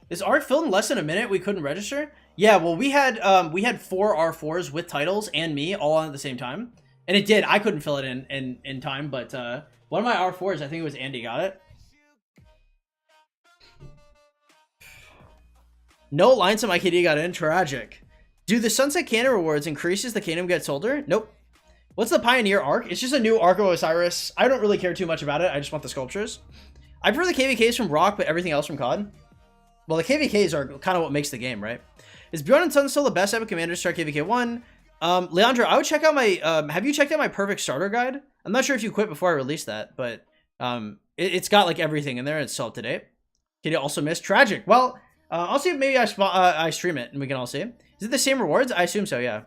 Is art filled in less than a minute? We couldn't register? Yeah, well, we had 4 R4s with titles and me all on at the same time. And it did. I couldn't fill it in time, but one of my R4s, I think it was Andy, got it. No lines to my KD got in. Tragic. Do the Sunset Cannon rewards increases the kingdom gets older? Nope. What's the Pioneer arc? It's just a new arc of Osiris. I don't really care too much about it. I just want the sculptures. I prefer the KVKs from Rock, but everything else from COD. Well, the KVKs are kind of what makes the game, right? Is Bjorn and Sun still the best epic commander to start KVK 1? Leandro, I would check out my... have you checked out my perfect starter guide? I'm not sure if you quit before I released that, but it's got like everything in there. It's still up to date. Can you also miss Tragic? Well, I'll see if maybe I stream it and we can all see. Is it the same rewards? I assume so, yeah.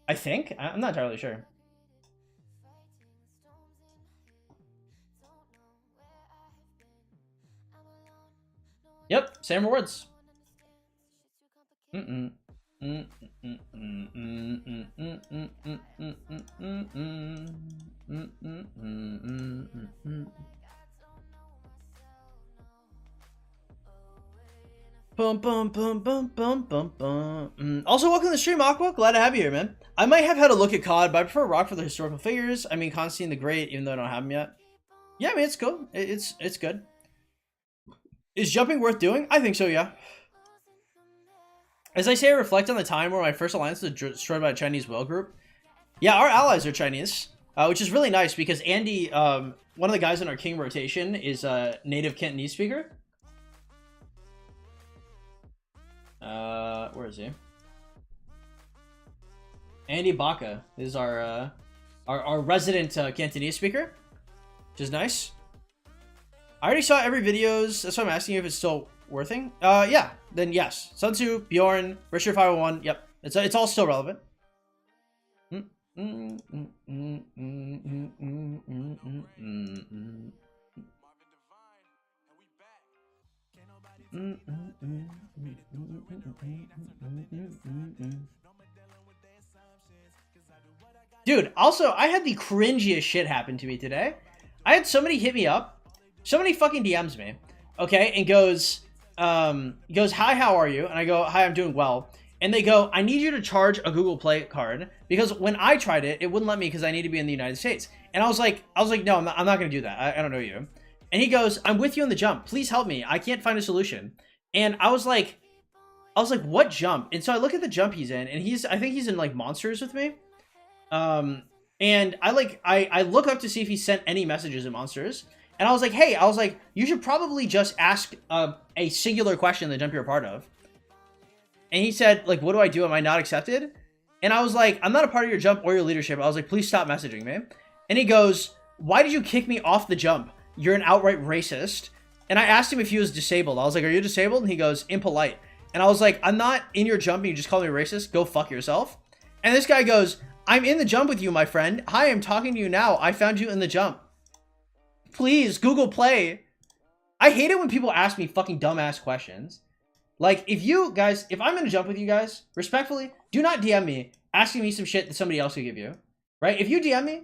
I think? I'm not entirely sure. Yep, same rewards. Bum, bum, bum, bum, bum, bum, bum. Also, welcome to the stream, Aqua. Glad to have you here, man. I might have had a look at COD, but I prefer Rock for the historical figures. I mean, Constantine the Great, even though I don't have him yet. Yeah, I mean, it's cool. It's good. Is jumping worth doing? I think so, yeah. As I say, I reflect on the time where my first alliance was destroyed by a Chinese whale group. Yeah, our allies are Chinese, which is really nice because Andy, one of the guys in our King rotation, is a native Cantonese speaker. Where is he? Andy Baca is our resident Cantonese speaker, which is nice. I already saw every videos. That's why I'm asking you if it's still worthing. Yeah, then yes. Sun Tzu, Bjorn, Richard 501. Yep, it's all still relevant. Dude, also, I had the cringiest shit happen to me today. I had somebody hit me up. Somebody fucking DMs me, okay, and goes, hi, how are you? And I go, hi, I'm doing well. And they go, I need you to charge a Google Play card because when I tried it, it wouldn't let me because I need to be in the United States. And I was like, no, I'm not going to do that. I don't know you. And he goes, I'm with you on the jump. Please help me. I can't find a solution. And I was like, what jump? And so I look at the jump he's in, and I think he's in like Monsters with me. And I look up to see if he sent any messages in Monsters. And I was like, hey, you should probably just ask a singular question in the jump you're a part of. And he said, like, what do I do? Am I not accepted? And I was like, I'm not a part of your jump or your leadership. I was like, please stop messaging me. And he goes, why did you kick me off the jump? You're an outright racist. And I asked him if he was disabled. I was like, are you disabled? And he goes, impolite. And I was like, I'm not in your jump and you just call me racist. Go fuck yourself. And this guy goes, I'm in the jump with you, my friend. Hi, I'm talking to you now. I found you in the jump. Please, Google Play. I hate it when people ask me fucking dumbass questions. Like, if I'm in a jump with you guys, respectfully, do not DM me asking me some shit that somebody else could give you. Right? If you DM me,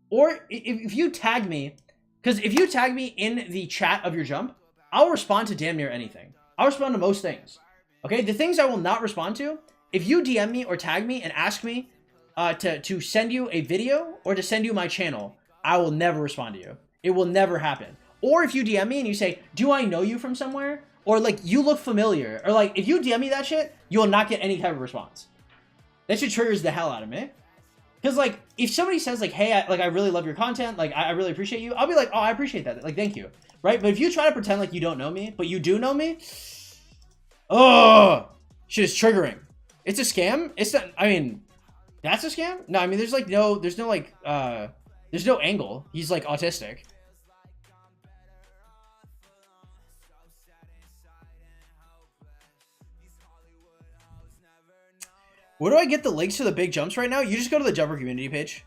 or if you tag me, because if you tag me in the chat of your jump, I'll respond to damn near anything. I'll respond to most things. Okay? The things I will not respond to, if you DM me or tag me and ask me to send you a video or to send you my channel, I will never respond to you. It will never happen. Or if you DM me and you say, do I know you from somewhere? Or like, you look familiar. Or like, if you DM me that shit, you will not get any type of response. That shit triggers the hell out of me. Because like, if somebody says like, hey, I really love your content. Like, I really appreciate you. I'll be like, oh, I appreciate that. Like, thank you. Right? But if you try to pretend like you don't know me, but you do know me. Oh, shit is triggering. It's a scam. It's not, I mean, that's a scam? No, I mean, there's no angle. He's like autistic. Where do I get the links to the big jumps right now? You just go to the jumper community page.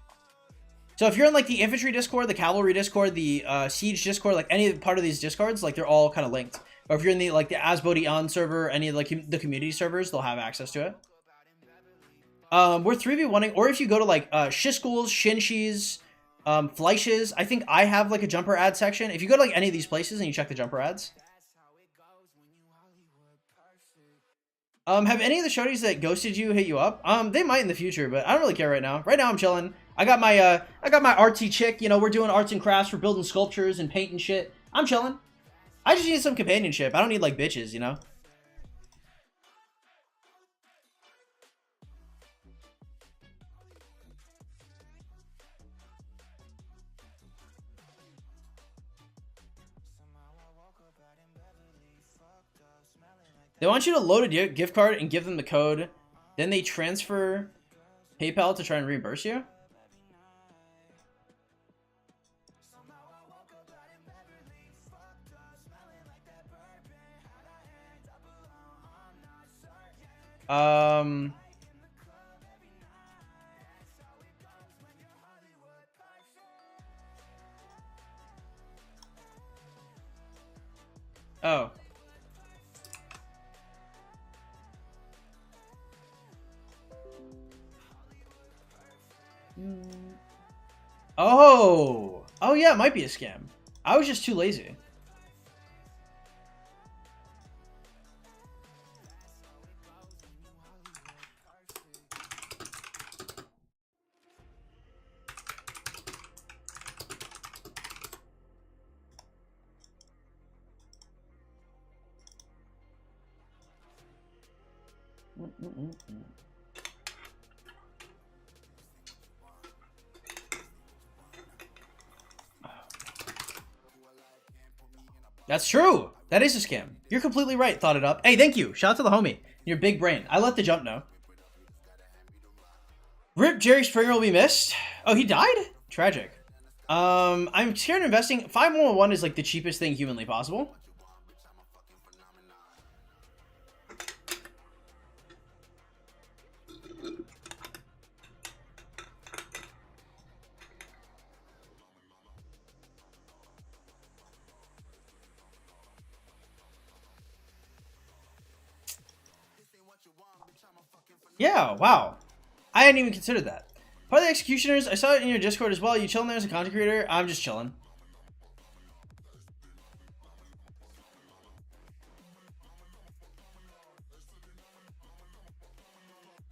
So if you're in like the infantry discord, the cavalry discord, the siege discord, like any part of these discords, like they're all kind of linked. Or if you're in the like the Asbodian server, any of like the community servers, they'll have access to it. We're 3v1ing, or if you go to like Shiskools, Shinshis, Fleisches, I think I have like a jumper ad section. If you go to like any of these places and you check the jumper ads. Have any of the shorties that ghosted you hit you up? They might in the future, but I don't really care right now. Right now I'm chilling. I got my artsy chick, you know, we're doing arts and crafts, we're building sculptures and painting shit. I'm chilling. I just need some companionship. I don't need like bitches, you know? They want you to load a gift card and give them the code. Then they transfer PayPal to try and reimburse you. Oh. Oh. Oh yeah, it might be a scam. I was just too lazy. That's true. That is a scam. You're completely right. Thought it up. Hey, thank you. Shout out to the homie. Your big brain. I let the jump know. Rip Jerry Springer will be missed. Oh, he died? Tragic. I'm scared of investing. 5111 is like the cheapest thing humanly possible. Yeah, wow. I hadn't even considered that. Part of the Executioners, I saw it in your Discord as well. You chilling there as a content creator? I'm just chilling.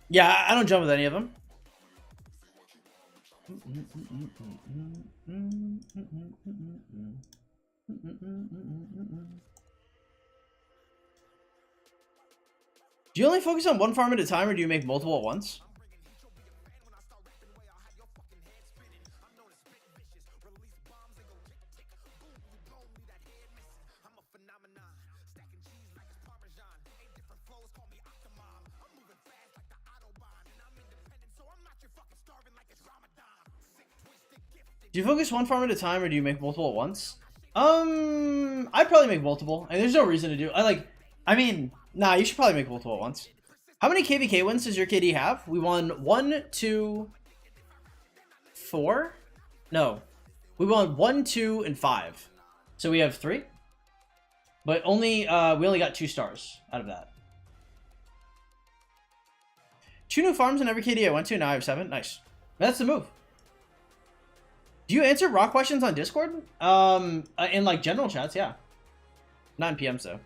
Yeah, I don't jump with any of them. Do you only focus on one farm at a time, or do you make multiple at once? Do you focus one farm at a time, or do you make multiple at once? I'd probably make multiple. And there's no reason to do. Nah, you should probably make multiple at once. How many KVK wins does your KD have? We won 1, 2, 4. No, we won 1, 2, and 5. So we have 3. But only we only got 2 stars out of that. 2 new farms in every KD I went to. Now I have 7. Nice. That's the move. Do you answer raw questions on Discord? In like general chats, yeah. Not in PMs though.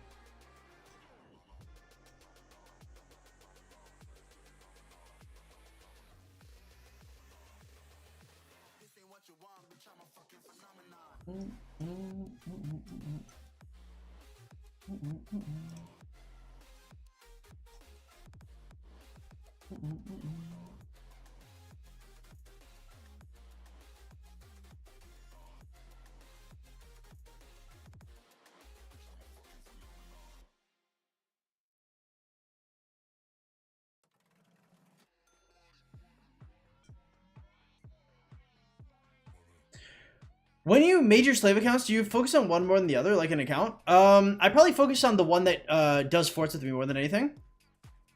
When you major slave accounts, do you focus on one more than the other, like an account? I probably focus on the one that does forts with me more than anything.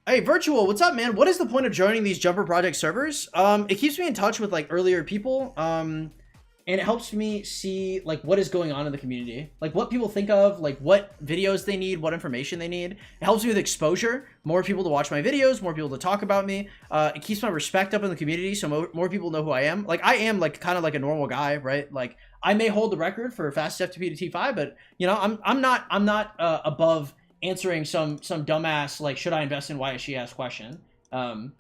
Hey, Virtual, what's up, man? What is the point of joining these Jumper Project servers? It keeps me in touch with like earlier people, and it helps me see like what is going on in the community, like what people think of, like what videos they need, what information they need. It helps me with exposure, more people to watch my videos, more people to talk about me. It keeps my respect up in the community, so more people know who I am. Like I am like kind of like a normal guy, right? Like I may hold the record for fastest F2P to T5, but you know I'm not above answering some dumbass like should I invest in YSG ass question, right?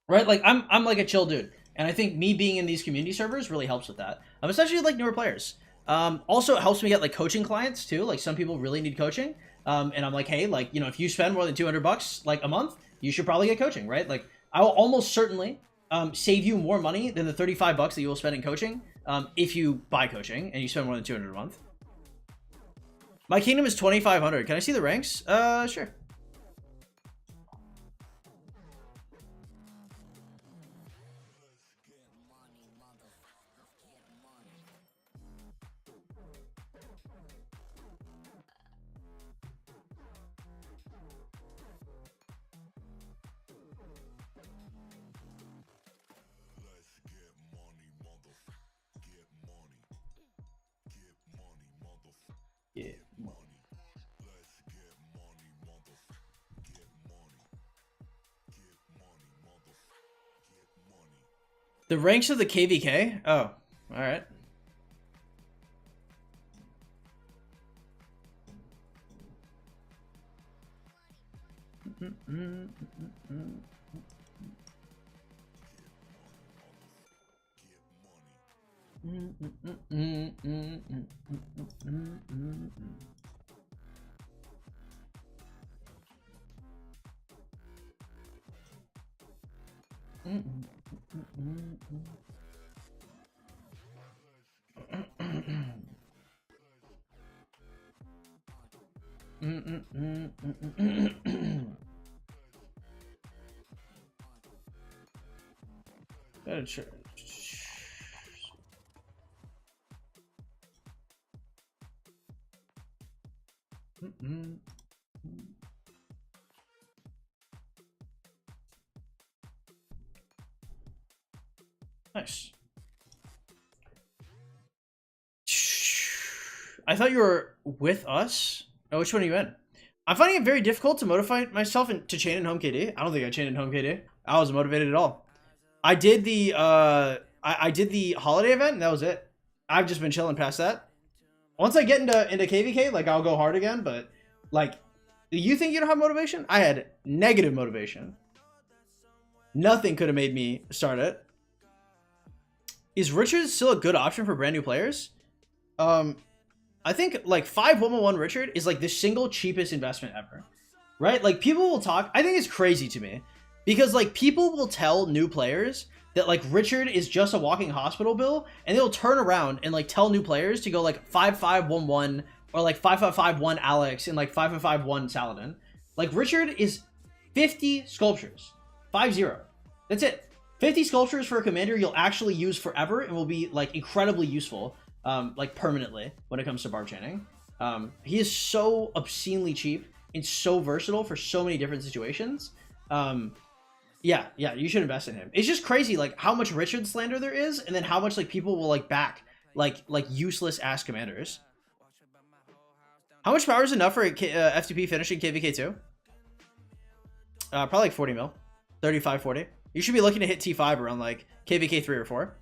Like I'm like a chill dude. And I think me being in these community servers really helps with that. Especially like newer players. Also, it helps me get like coaching clients too. Like some people really need coaching. And I'm like, hey, like, you know, if you spend more than $200 like a month, you should probably get coaching, right? Like I will almost certainly save you more money than the $35 that you will spend in coaching if you buy coaching and you spend more than $200 a month. My kingdom is 2,500. Can I see the ranks? Sure. Yeah. The ranks of the KVK? Oh, all right. Nice. I thought you were with us. Oh, which one are you in? I'm finding it very difficult to motivate myself to chain in home KD. I don't think I chained in home KD. I wasn't motivated at all. I did the I did the holiday event and that was it. I've just been chilling past that. Once I get into KVK, like I'll go hard again, but like you think you don't have motivation? I had negative motivation. Nothing could have made me start it. Is Richard still a good option for brand new players? I think like 5-1-1 Richard is like the single cheapest investment ever, right? Like people will talk. I think it's crazy to me because like people will tell new players that like Richard is just a walking hospital bill, and they'll turn around and like tell new players to go like 5-5-1-1 or like 5-5-5-1 Alex and like 5-5-5-1 Saladin. Like Richard is 50 sculptures, 5-0. That's it. 50 sculptures for a commander you'll actually use forever and will be like incredibly useful. Like permanently when it comes to barb chaining. He is so obscenely cheap and so versatile for so many different situations. Yeah, you should invest in him. It's just crazy like how much Richard slander there is, and then how much like people will like back like useless ass commanders. How much power is enough for a F2P finishing KVK 2? Probably like 40 mil, 35-40. You should be looking to hit T5 around like KVK 3 or 4.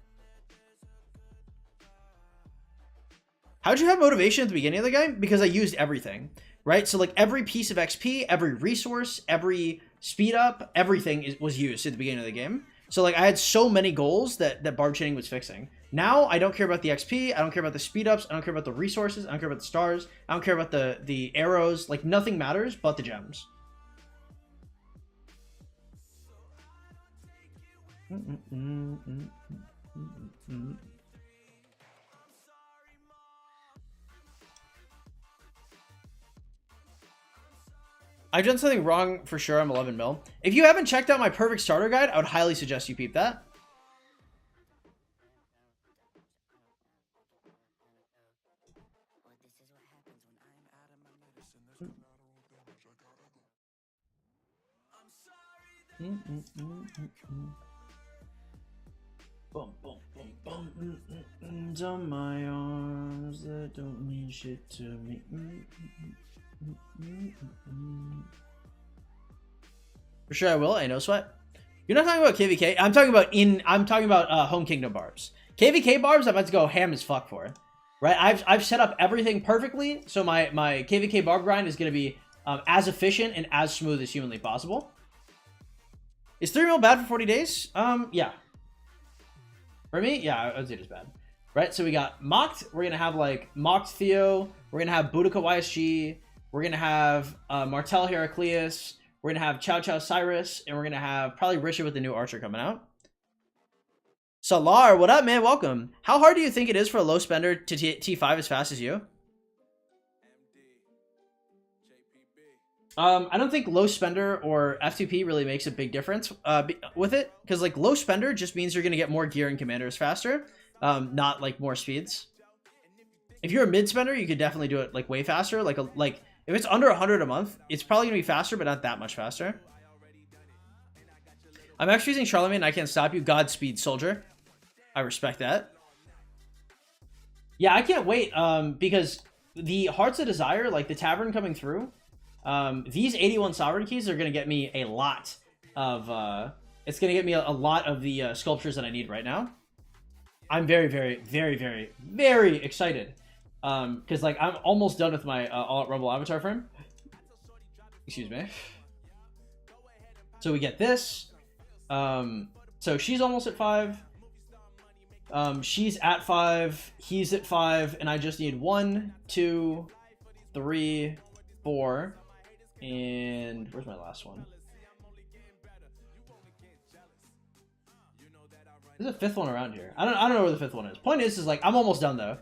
How'd you have motivation at the beginning of the game? Because I used everything, right? So like every piece of XP, every resource, every speed up, everything was used at the beginning of the game. So like I had so many goals that barb chaining was fixing. Now I don't care about the XP, I don't care about the speed ups, I don't care about the resources, I don't care about the stars, I don't care about the arrows. Like nothing matters but the gems. I've done something wrong for sure. I'm 11 mil. If you haven't checked out my perfect starter guide, I would highly suggest you peep that. Bum, bum, bum, bum. On my arms that don't mean shit to me. For sure I will. I know sweat. You're not talking about KVK. I'm talking about home kingdom barbs. KVK barbs I'm about to go ham as fuck for. Right? I've set up everything perfectly, so my KVK barb grind is gonna be as efficient and as smooth as humanly possible. Is 3 mil bad for 40 days? Yeah. For me, yeah, I'd say it's bad. Right? So we got Mocked. We're gonna have like Mocked Theo. We're gonna have Boudica YSG. We're gonna have Martel Heraclius. We're gonna have Chow Chow Cyrus, and we're gonna have probably Richard with the new Archer coming out. Salar, what up, man? Welcome. How hard do you think it is for a low spender to T5 as fast as you? I don't think low spender or F2P really makes a big difference with it, because like low spender just means you're gonna get more gear and commanders faster, not like more speeds. If you're a mid spender, you could definitely do it like way faster. Like if it's under 100 a month, it's probably gonna be faster, but not that much faster. I'm actually using Charlemagne. I can't stop you. Godspeed, soldier. I respect that. Yeah, I can't wait. Because the Hearts of Desire, like the Tavern coming through, these 81 Sovereign Keys are gonna get me a lot of. It's gonna get me a lot of the sculptures that I need right now. I'm very, very, very, very, very excited. Because like I'm almost done with my All Out Rumble avatar frame. Excuse me. So we get this. So she's almost at 5. She's at 5. He's at 5, and I just need 1, 2, 3, 4, and where's my last one? There's a 5th one around here. I don't know where the 5th one is. Point is like I'm almost done though.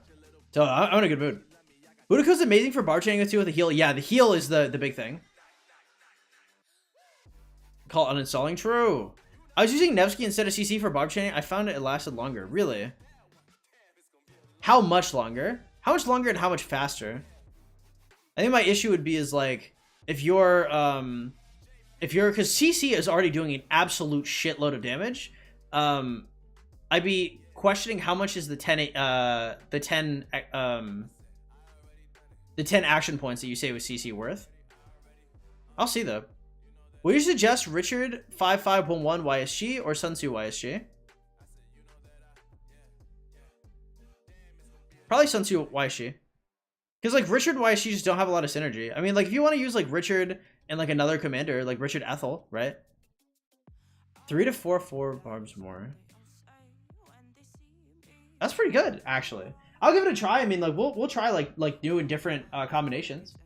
So I'm in a good mood. Budoka's amazing for bar chaining with 2 with a heal. Yeah, the heal is the big thing. Call uninstalling. True. I was using Nevsky instead of CC for barb chaining. I found it lasted longer. Really? How much longer? How much longer and how much faster? I think my issue would be is like if you're because CC is already doing an absolute shitload of damage. I'd be questioning how much is the 10 action points that you say was CC worth. I'll see though. Would you suggest Richard 5511 YSG or Sun Tzu YSG? Probably Sun Tzu YSG. Because like Richard YSG just don't have a lot of synergy. I mean, like if you want to use like Richard and like another commander, like Richard Ethel, right? 3 to 4 barbs more. That's pretty good, actually. I'll give it a try. I mean, like we'll try like new and different combinations.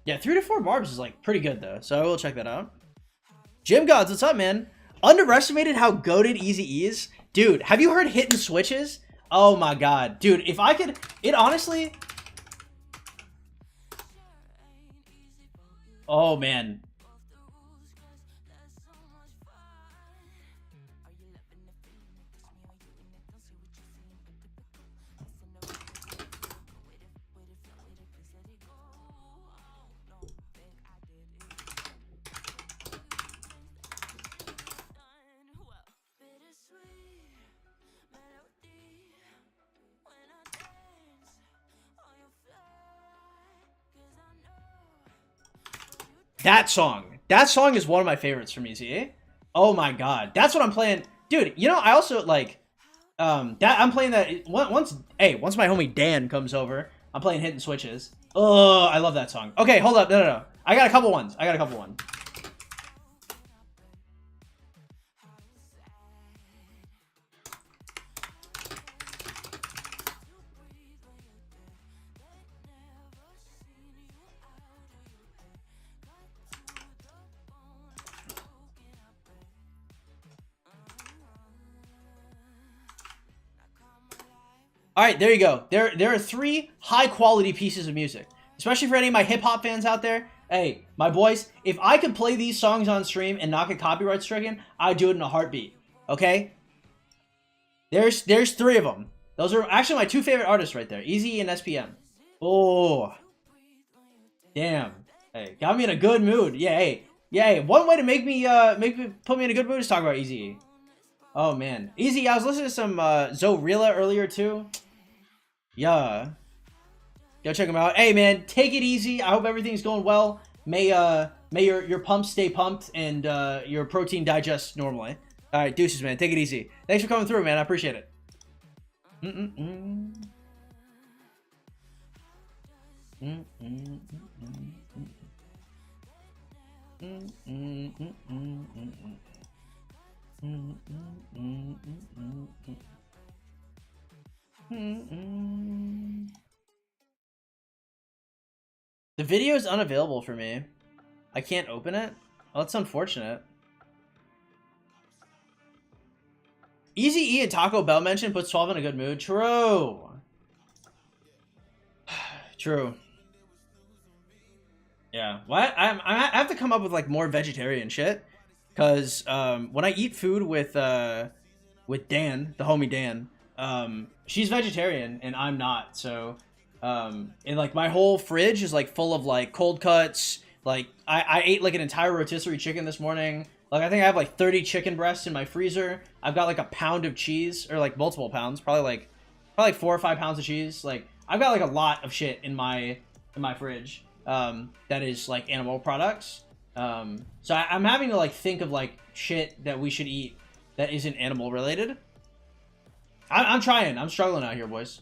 Yeah, 3 to 4 barbs is like pretty good though, so I will check that out. Gym Gods, what's up, man? Underestimated how goated Easy is? Dude, have you heard hitting switches? Oh my god. Dude, if I could... It honestly... Oh, man. That song is one of my favorites from Easy. Oh my god, that's what I'm playing, dude. You know, I also like that I'm playing that once my homie Dan comes over, I'm playing Hitting Switches. Oh, I love that song. Okay, hold up, no, I got a couple ones. All right, there you go. There are 3 high quality pieces of music, especially for any of my hip hop fans out there. Hey, my boys, if I could play these songs on stream and not get copyright stricken, I'd do it in a heartbeat. Okay? There's 3 of them. Those are actually my 2 favorite artists right there, Easy and SPM. Oh, damn. Hey, got me in a good mood. Yeah, hey. One way to make me put me in a good mood is talk about Easy. Oh man, Easy. I was listening to some Zorilla earlier too. Yeah. Go check them out. Hey man, take it easy. I hope everything's going well. may your pumps stay pumped and your protein digests normally. All right, deuces, man. Take it easy. Thanks for coming through, man. I appreciate it. The video is unavailable for me. I can't open it. Oh, that's unfortunate. Easy E and Taco Bell mention puts 12 in a good mood. True. True. Yeah. Well, I have to come up with like more vegetarian shit, because when I eat food with Dan, the homie Dan, she's vegetarian and I'm not. So and like my whole fridge is like full of like cold cuts. Like I ate like an entire rotisserie chicken this morning. Like I think I have like 30 chicken breasts in my freezer. I've got like a pound of cheese, or like multiple pounds, probably like 4 or 5 pounds of cheese. Like I've got like a lot of shit in my fridge that is like animal products. So I'm having to like think of like shit that we should eat that isn't animal related. I'm trying. I'm struggling out here, boys.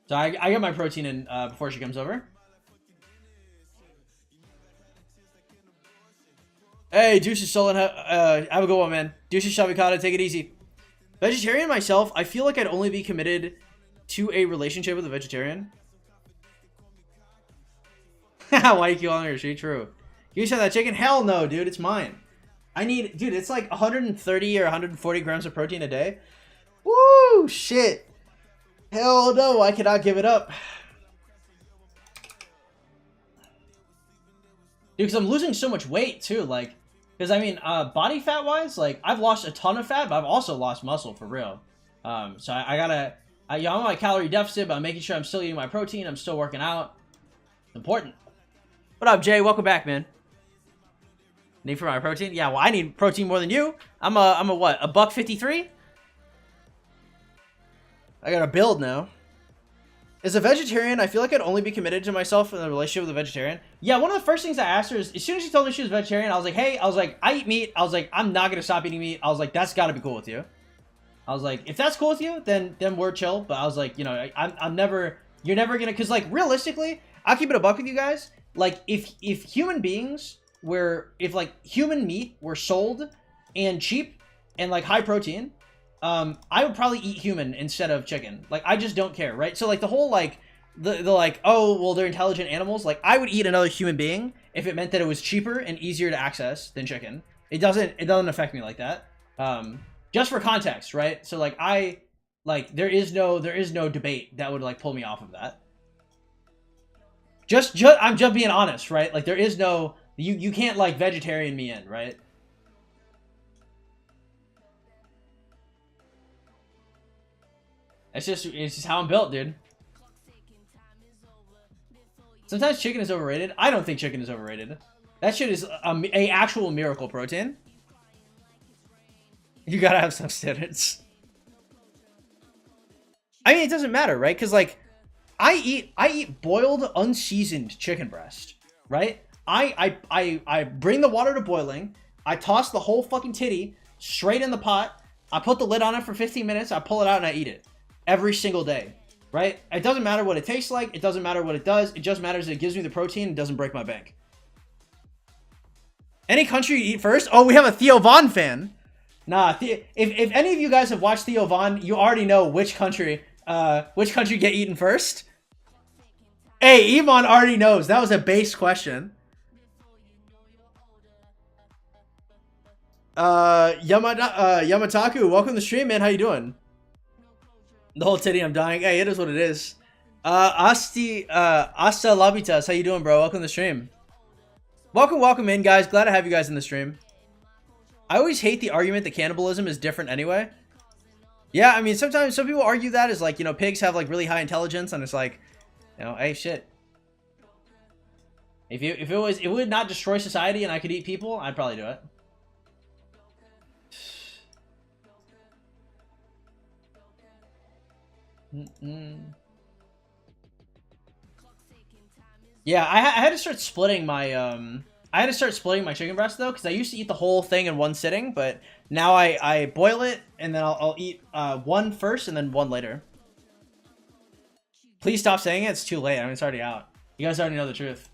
So I get my protein in before she comes over. Hey, Deuces Solon, have a good one, man. Deuces Shabikata, take it easy. Vegetarian myself, I feel like I'd only be committed to a relationship with a vegetarian. Why you keep on your street? True. You said that chicken? Hell no, dude. It's mine. I need, dude, it's like 130 or 140 grams of protein a day. Woo, shit. Hell no, I cannot give it up. Dude, because I'm losing so much weight too. Like, because I mean, body fat wise, like I've lost a ton of fat, but I've also lost muscle for real. So I gotta, I'm on my calorie deficit, but I'm making sure I'm still eating my protein. I'm still working out. It's important. What up, Jay? Welcome back, man. Need for my protein? Yeah, well, I need protein more than you. I'm a what? A $1.53? I gotta build now. As a vegetarian, I feel like I'd only be committed to myself in a relationship with a vegetarian. Yeah, one of the first things I asked her is, as soon as she told me she was vegetarian, I was like, hey, I eat meat. I was like, I'm not gonna stop eating meat. I was like, that's gotta be cool with you. I was like, if that's cool with you, then we're chill. But I was like, you know, I'm never, you're never gonna, cause like realistically, I'll keep it a buck with you guys. Like if human beings were, if like human meat were sold and cheap and like high protein, I would probably eat human instead of chicken. Like, I just don't care, right? So, like, the whole, like, the like, oh, well, they're intelligent animals. Like, I would eat another human being if it meant that it was cheaper and easier to access than chicken. It doesn't affect me like that. Just for context, right? So, like, there is no debate that would, like, pull me off of that. I'm just being honest, right? Like, there is no, you can't, like, vegetarian me in, right? It's just how I'm built, dude. Sometimes chicken is overrated. I don't think chicken is overrated. That shit is a actual miracle protein. You gotta have some standards. I mean, it doesn't matter, right? Because like, I eat boiled, unseasoned chicken breast, right? I bring the water to boiling. I toss the whole fucking titty straight in the pot. I put the lid on it for 15 minutes. I pull it out and I eat it. Every single day, right? It doesn't matter what it tastes like. It doesn't matter what it does. It just matters that it gives me the protein and doesn't break my bank. Any country you eat first? Oh, we have a Theo Von fan. Nah, if any of you guys have watched Theo Von, you already know which country get eaten first. Hey, Iman already knows. That was a base question. Yamataku, welcome to the stream, man. How you doing? The whole titty, I'm dying. Hey, it is what it is. Asta Labitas, how you doing, bro? Welcome to the stream. Welcome in, guys. Glad to have you guys in the stream. I always hate the argument that cannibalism is different anyway. Yeah, I mean, sometimes some people argue that as like, you know, pigs have like really high intelligence, and it's like, you know, hey, shit. If it would not destroy society and I could eat people, I'd probably do it. Yeah, I had to start splitting my I had to start splitting my chicken breast though, because I used to eat the whole thing in one sitting, but now I boil it and then I'll eat one first and then one later. Please stop saying it. It's too late. I mean, it's already out. You guys already know the truth.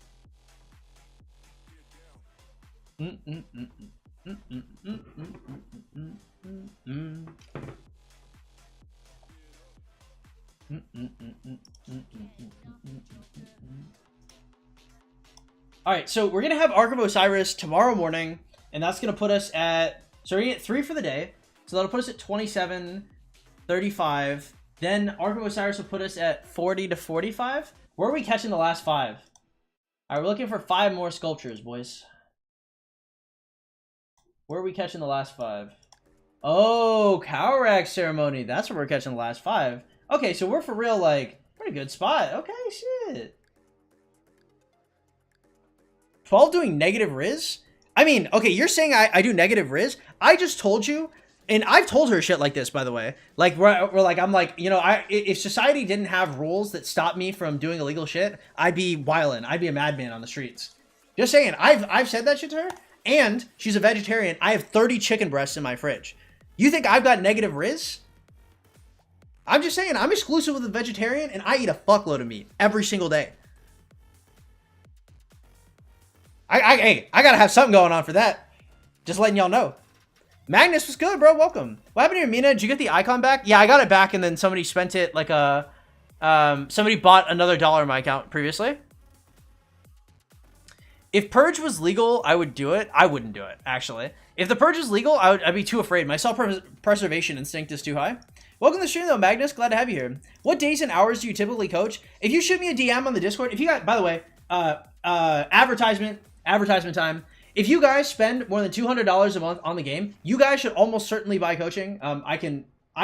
Alright, so we're going to have Ark of Osiris tomorrow morning, and that's going to put us at, so we're going to get 3 for the day, so that'll put us at 27.35. Then Ark of Osiris will put us at 40 to 45. Where are we catching the last 5? Alright, we're looking for 5 more sculptures, boys. Where are we catching the last 5? Oh, Cowrack Ceremony. That's where we're catching the last 5. Okay, so we're for real, like, pretty good spot. Okay, shit. 12 doing negative Riz? I mean, okay, you're saying I do negative Riz? I just told you, and I've told her shit like this, by the way. Like, we're like, I'm like, you know, if society didn't have rules that stop me from doing illegal shit, I'd be wildin'. I'd be a madman on the streets. Just saying, I've said that shit to her, and she's a vegetarian. I have 30 chicken breasts in my fridge. You think I've got negative Riz? I'm just saying, I'm exclusive with a vegetarian, and I eat a fuckload of meat every single day. I gotta have something going on for that. Just letting y'all know. Magnus was good, bro. Welcome. What happened to your Mina? Did you get the icon back? Yeah, I got it back, and then somebody spent it like a... somebody bought another $1 in my account previously. If Purge was legal, I would do it. I wouldn't do it, actually. If the Purge is legal, I'd be too afraid. My self-preservation instinct is too high. Welcome to the stream, though, Magnus. Glad to have you here. What days and hours do you typically coach? If you shoot me a DM on the Discord, if you got, by the way, advertisement time. If you guys spend more than $200 a month on the game, you guys should almost certainly buy coaching. I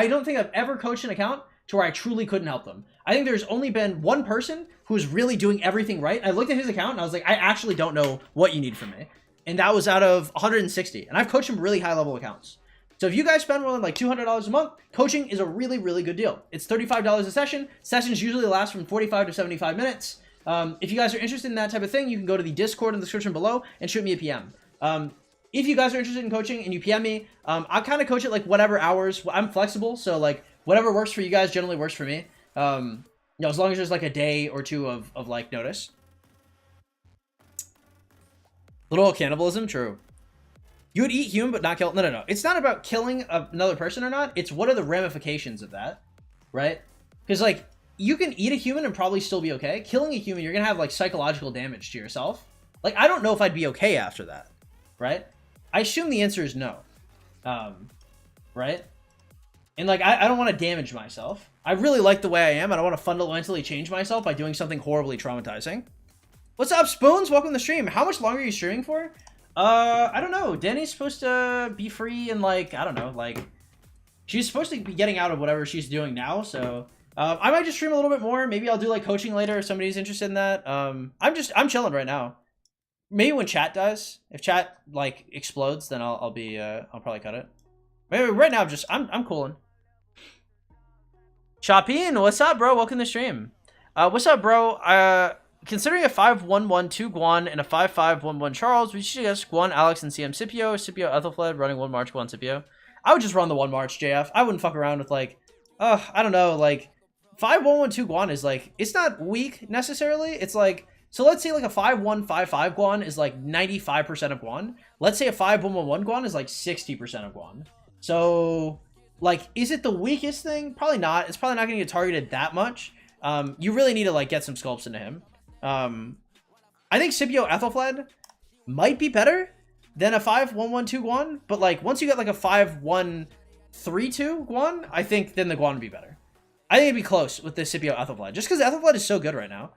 don't think I've ever coached an account to where I truly couldn't help them. I think there's only been one person who's really doing everything right. I looked at his account and I was like, I actually don't know what you need from me. And that was out of 160. And I've coached some really high level accounts. So if you guys spend more than like $200 a month, coaching is a really, really good deal. It's $35 a session. Sessions usually last from 45 to 75 minutes. If you guys are interested in that type of thing, you can go to the Discord in the description below and shoot me a PM. If you guys are interested in coaching and you PM me, I'll kind of coach it like whatever hours. I'm flexible, so like whatever works for you guys generally works for me. You know, as long as there's like a day or two of like notice. Little cannibalism, true. You would eat human but not kill. No. It's not about killing another person or not. It's what are the ramifications of that, right? Because like you can eat a human and probably still be okay. Killing a human, you're gonna have like psychological damage to yourself. Like I don't know if I'd be okay after that, right? I assume the answer is no, right? And like I don't want to damage myself. I really like the way I am. I don't want to fundamentally change myself by doing something horribly traumatizing. What's up, Spoons? Welcome to the stream. How much longer are you streaming for? I don't know. Danny's supposed to be free and like, I don't know, like she's supposed to be getting out of whatever she's doing now. So I might just stream a little bit more. Maybe I'll do like coaching later if somebody's interested in that. I'm chilling right now. Maybe when chat dies, if chat like explodes, then I'll probably cut it. Maybe right now I'm cooling. Chopin, what's up, bro? Welcome to the stream. What's up, bro? Considering a 5-1-1-2 Guan and a 5-5-1-1 Charles, we should guess Guan, Alex, and CM Scipio. Scipio, Ethelfled, running 1 March, Guan, Scipio. I would just run the 1 March, JF. I wouldn't fuck around with like, I don't know, like 5-1-1-2 Guan is like, it's not weak necessarily. It's like, so let's say like a 5-1-5-5 Guan is like 95% of Guan. Let's say a 5-1-1-1 Guan is like 60% of Guan. So like, is it the weakest thing? Probably not. It's probably not going to get targeted that much. You really need to like get some sculpts into him. I think Scipio Ethelfled might be better than a 5-1-1-2 Guan, but like once you get like a 5-1-3-2 Guan, I think then the Guan would be better. I think it'd be close with the Scipio Ethelfled, just because Ethelfled is so good right now.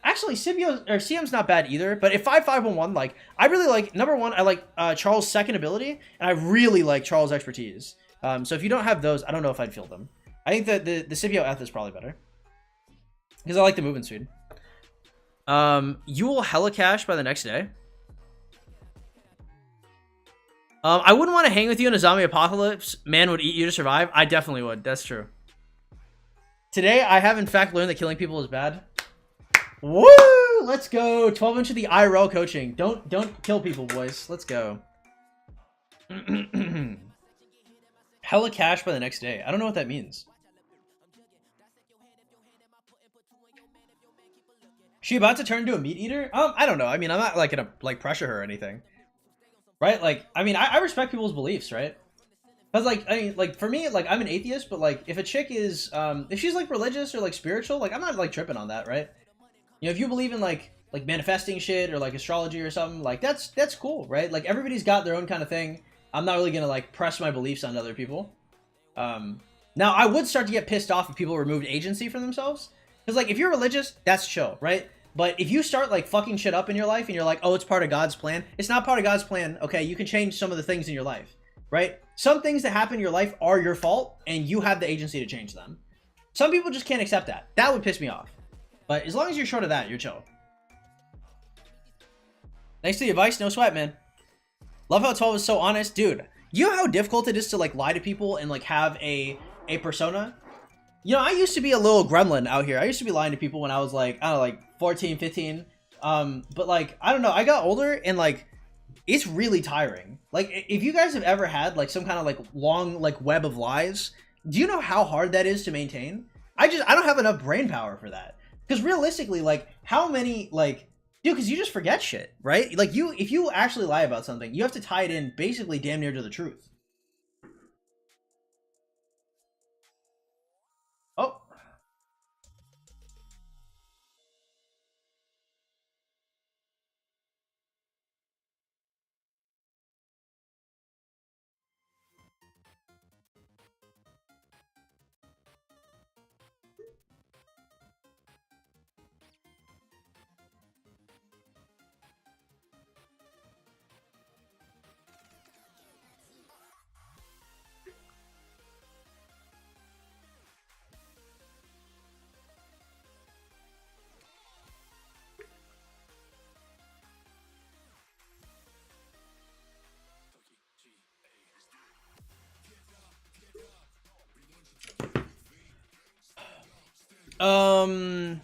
Actually, Scipio or CM's not bad either, but if 5-5-1-1, like I really like number one, I like Charles' second ability, and I really like Charles' expertise. So if you don't have those, I don't know if I'd field them. I think that the Scipio Eth is probably better because I like the movement speed. You will hella cash by the next day. I wouldn't want to hang with you in a zombie apocalypse. Man would eat you to survive. I definitely would. That's true. Today, I have in fact learned that killing people is bad. Woo! let's go. 12 into the IRL coaching. Don't kill people, boys. Let's go. Hella cash by the next day. I don't know what that means. She about to turn into a meat eater? I don't know. I mean, I'm not like gonna like pressure her or anything, right? Like, I mean, I respect people's beliefs, right? Because like, I mean, like for me, like I'm an atheist, but like if a chick is, if she's like religious or like spiritual, like I'm not like tripping on that, right? You know, if you believe in like manifesting shit or like astrology or something, like that's cool, right? Like everybody's got their own kind of thing. I'm not really gonna like press my beliefs on other people. Now I would start to get pissed off if people removed agency from themselves. Because like if you're religious, that's chill, right? But if you start like fucking shit up in your life and you're like, oh, it's part of God's plan. It's not part of God's plan. Okay, you can change some of the things in your life, right? Some things that happen in your life are your fault and you have the agency to change them. Some people just can't accept that. That would piss me off. But as long as you're short of that, you're chill. Thanks to the advice, no sweat, man. Love how 12 is so honest. Dude, you know how difficult it is to like lie to people and like have a persona? You know, I used to be a little gremlin out here. I used to be lying to people when I was like, I don't know, like 14, 15. But like, I don't know, I got older and like, it's really tiring. Like, if you guys have ever had like some kind of like long like web of lies, do you know how hard that is to maintain? I don't have enough brain power for that. Because realistically, like, how many, like, dude, because you just forget shit, right? Like, if you actually lie about something, you have to tie it in basically damn near to the truth. Oh.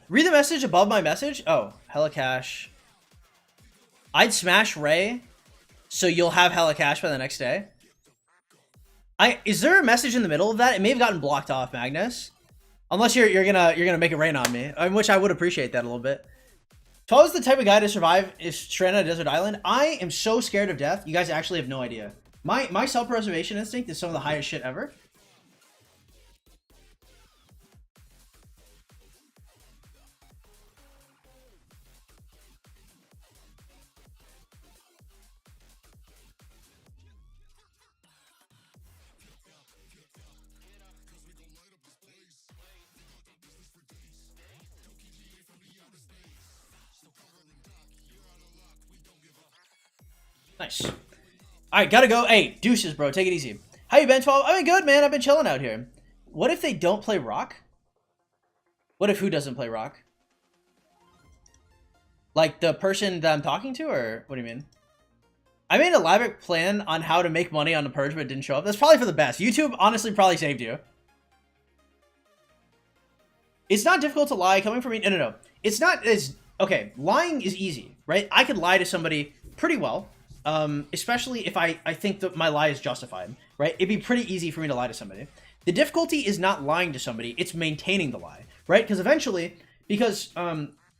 Read the message above my message. Oh, hella cash. I'd smash Ray, so you'll have hella cash by the next day. Is there a message in the middle of that? It may have gotten blocked off, Magnus. Unless you're gonna make it rain on me, which I would appreciate that a little bit. 12 is the type of guy to survive if stranded on a desert island. I am so scared of death. You guys actually have no idea. My self-preservation instinct is some of the highest shit ever. Nice. All right, gotta go. Hey, deuces, bro. Take it easy. How you been, 12? I've been good, man. I've been chilling out here. What if they don't play rock? What if who doesn't play rock? Like the person that I'm talking to, or what do you mean? I made an elaborate plan on how to make money on the purge, but it didn't show up. That's probably for the best. YouTube honestly probably saved you. It's not difficult to lie coming from me. No. It's not as... Okay, lying is easy, right? I could lie to somebody pretty well. Especially if I think that my lie is justified, right? It'd be pretty easy for me to lie to somebody. The difficulty is not lying to somebody, it's maintaining the lie, right? Because eventually,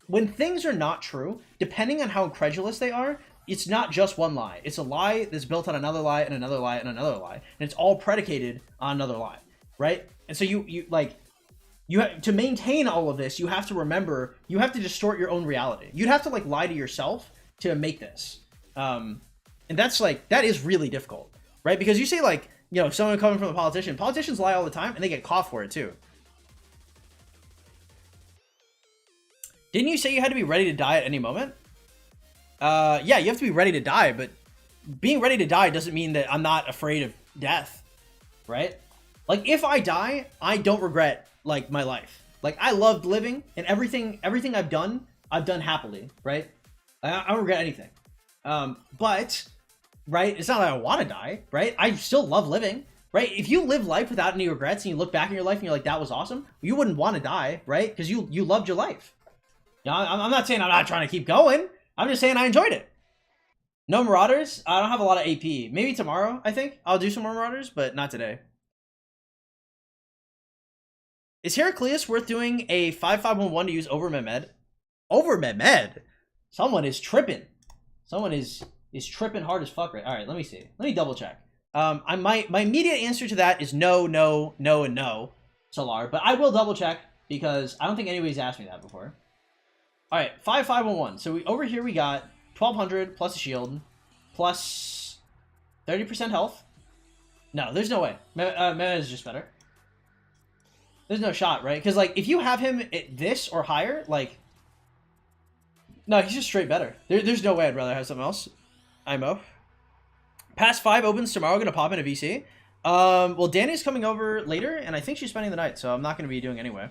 when things are not true, depending on how incredulous they are, it's not just one lie. It's a lie that's built on another lie and another lie and another lie. And it's all predicated on another lie, right? And so you have to maintain all of this, you have to remember, you have to distort your own reality. You'd have to like lie to yourself to make this. And that's like, that is really difficult, right? Because you say like, you know, someone coming from a politician, politicians lie all the time and they get caught for it too. Didn't you say you had to be ready to die at any moment? Yeah, you have to be ready to die, but being ready to die doesn't mean that I'm not afraid of death, right? Like if I die, I don't regret like my life. Like I loved living and everything I've done happily, right? I don't regret anything. But right, it's not that I want to die, right? I still love living, right? If you live life without any regrets and you look back in your life and you're like, that was awesome, you wouldn't want to die, right? Because you loved your life. Yeah, I'm not saying I'm not trying to keep going. I'm just saying I enjoyed it. No Marauders. I don't have a lot of AP. Maybe tomorrow, I think. I'll do some more Marauders, but not today. Is Heraclius worth doing a 5511 to use over Mehmed? Over Mehmed? Someone is tripping. Someone is tripping hard as fuck, right? All right, let me see. Let me double check. My immediate answer to that is no, no, no, and no, Solar. But I will double check because I don't think anybody's asked me that before. All right, 5511. So over here we got 1200 plus a shield plus 30% health. No, there's no way. Mehmed is just better. There's no shot, right? Because like if you have him at this or higher, like no, he's just straight better. There's no way I'd rather have something else. IMO. Past 5 opens tomorrow. Gonna pop in a VC. Well, Danny's coming over later, and I think she's spending the night, so I'm not gonna be doing anyway.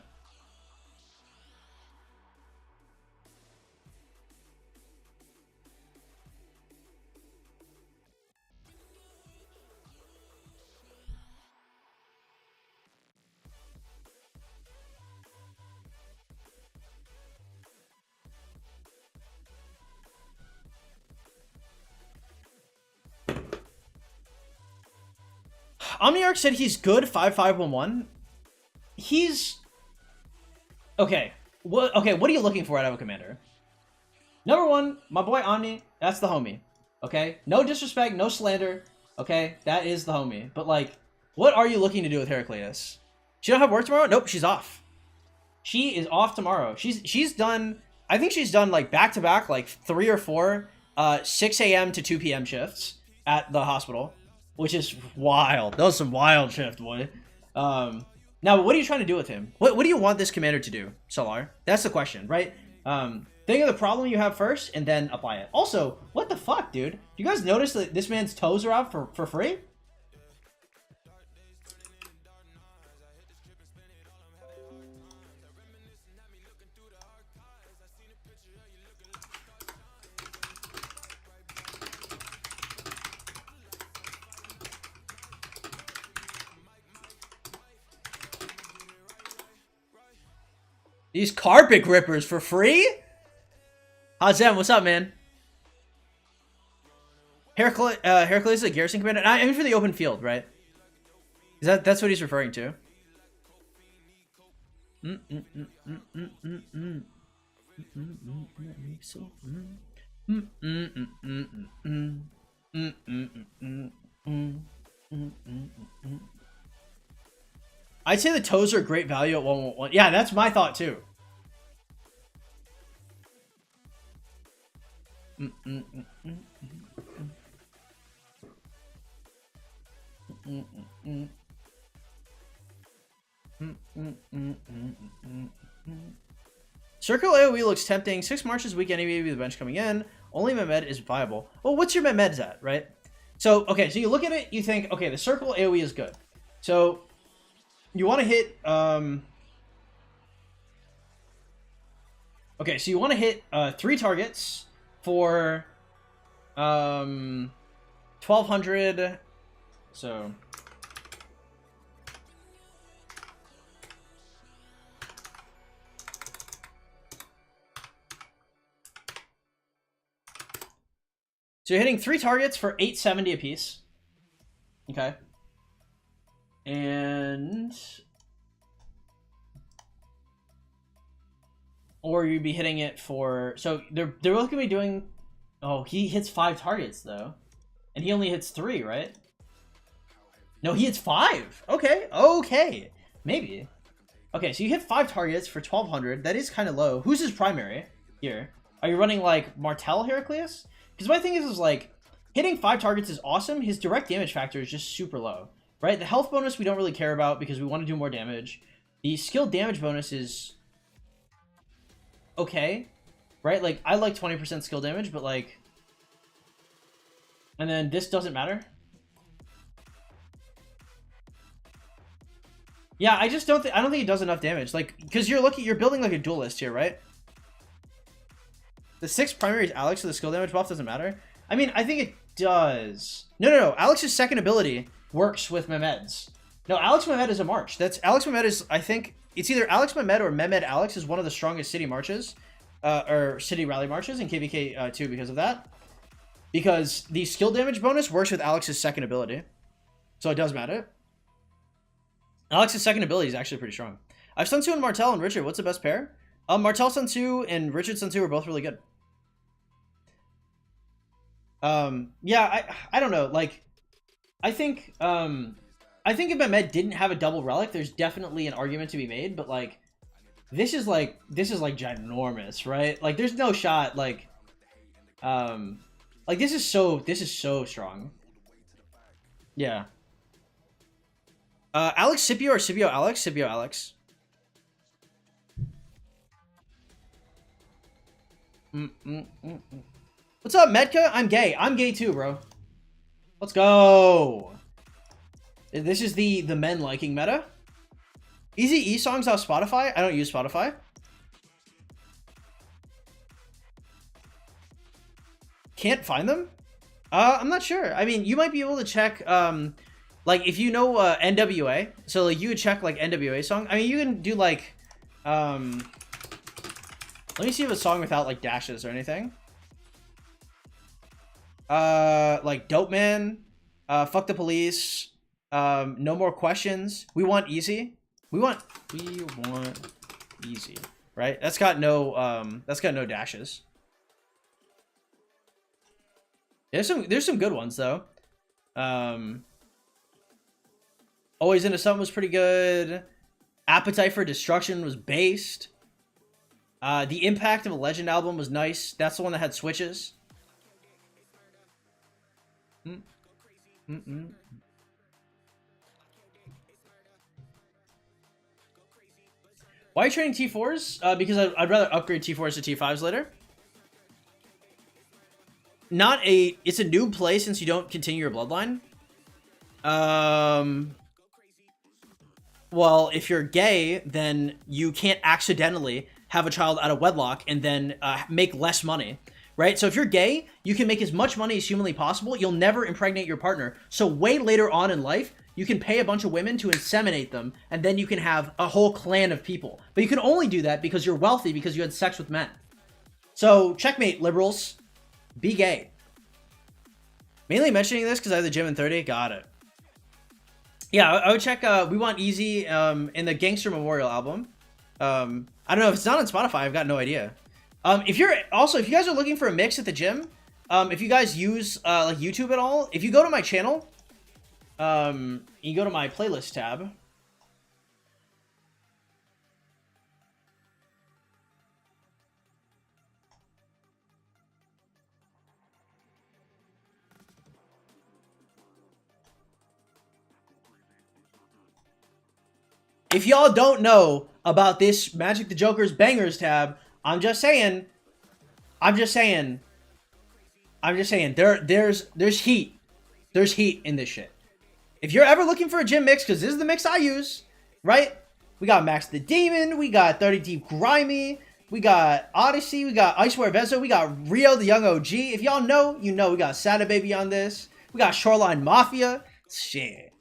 Omniarch said he's good 5511. He's okay. What are you looking for out of a commander? Number one, my boy Omni, that's the homie. Okay? No disrespect, no slander. Okay? That is the homie. But like, what are you looking to do with Heraclius? She don't have work tomorrow? Nope, she's off. She is off tomorrow. She's done, I think she's done like back-to-back, like 3 or 4 6 a.m. to 2 p.m. shifts at the hospital. Which is wild. That was some wild shift, boy. Now, what are you trying to do with him? What do you want this commander to do, Solar? That's the question, right? Think of the problem you have first, and then apply it. Also, what the fuck, dude? Do you guys notice that this man's toes are out for free? These carpet grippers for free? Hazem, what's up, man? Heraclius is a Garrison commander. I mean for the open field, right? That's what he's referring to? I'd say the toes are great value at 111. Yeah, that's my thought too. Circle AoE looks tempting. 6 marches, weak enemy with the bench coming in. Only Mehmed is viable. Well, what's your Mehmed's at, right? So, okay, so you look at it, you think, okay, the circle AoE is good. So, you want to hit, okay, so you want to hit 3 targets for 1200. So you're hitting 3 targets for 870 apiece. Okay. And or you'd be hitting it for, so they're both gonna be doing, oh, he hits 5 targets though, and he only hits 3, right? No, he hits 5. Okay, maybe. Okay, so you hit 5 targets for 1200. That is kind of low. Who's his primary here? Are you running like Martel Heraclius? Because my thing is like hitting 5 targets is awesome. His direct damage factor is just super low, right? The health bonus we don't really care about because we want to do more damage. The skill damage bonus is okay, right? Like I like 20% skill damage, but like, and then this doesn't matter. Yeah, I just don't think, I don't think it does enough damage. Like, because you're building like a duelist here, right? The 6 primary is Alex, so the skill damage buff doesn't matter. I mean, I think it does. No. Alex's second ability works with Mehmed's. No, Alex Mehmed is a march. Alex Mehmed is, I think, it's either Alex Mehmed or Mehmed Alex is one of the strongest city marches. or city rally marches, and KVK 2 because of that. Because the skill damage bonus works with Alex's second ability. So it does matter. Alex's second ability is actually pretty strong. I've Sun Tzu and Martel and Richard. What's the best pair? Martel Sun Tzu and Richard Sun Tzu are both really good. Yeah, I don't know. Like, I think if Mehmed didn't have a double relic, there's definitely an argument to be made. But like, this is like ginormous, right? Like, there's no shot. Like this is so strong. Yeah. Alex Scipio or Scipio Alex? Scipio Alex. What's up, Medka? I'm gay. I'm gay too, bro. Let's go. This is the men liking meta. Easy E songs off Spotify. I don't use Spotify. Can't find them? I'm not sure. I mean, you might be able to check, like, if you know NWA. So, like, you would check, like, NWA song. I mean, you can do, like, let me see if a song without, like, dashes or anything. Like, Dope Man, Fuck the Police, No More Questions. We Want Easy. We want Easy, right? That's got no dashes. There's some good ones though. Always Into Something was pretty good. Appetite for Destruction was based. The Impact of a Legend album was nice. That's the one that had switches. Why are you trading T4s? Because I'd rather upgrade T4s to T5s later. It's a noob play since you don't continue your bloodline. Well, if you're gay, then you can't accidentally have a child out of wedlock and then make less money, right? So if you're gay, you can make as much money as humanly possible. You'll never impregnate your partner. So way later on in life, you can pay a bunch of women to inseminate them, and then you can have a whole clan of people. But you can only do that because you're wealthy, because you had sex with men. So checkmate, liberals. Be gay. Mainly mentioning this because I have the gym in 30. Got it. Yeah, I would check We Want Easy in the Gangster Memorial album. I don't know if it's not on Spotify. I've got no idea. If you guys are looking for a mix at the gym, if you guys use like YouTube at all, if you go to my channel, you go to my playlist tab. If y'all don't know about this Magic the Joker's Bangers tab, I'm just saying, there's heat. There's heat in this shit. If you're ever looking for a gym mix, because this is the mix I use, right? We got Max the Demon, we got 30 Deep Grimy, we got Odyssey, we got Icewear Vezo, we got Rio the Young OG. If y'all know, you know we got Sada Baby on this. We got Shoreline Mafia. Shit.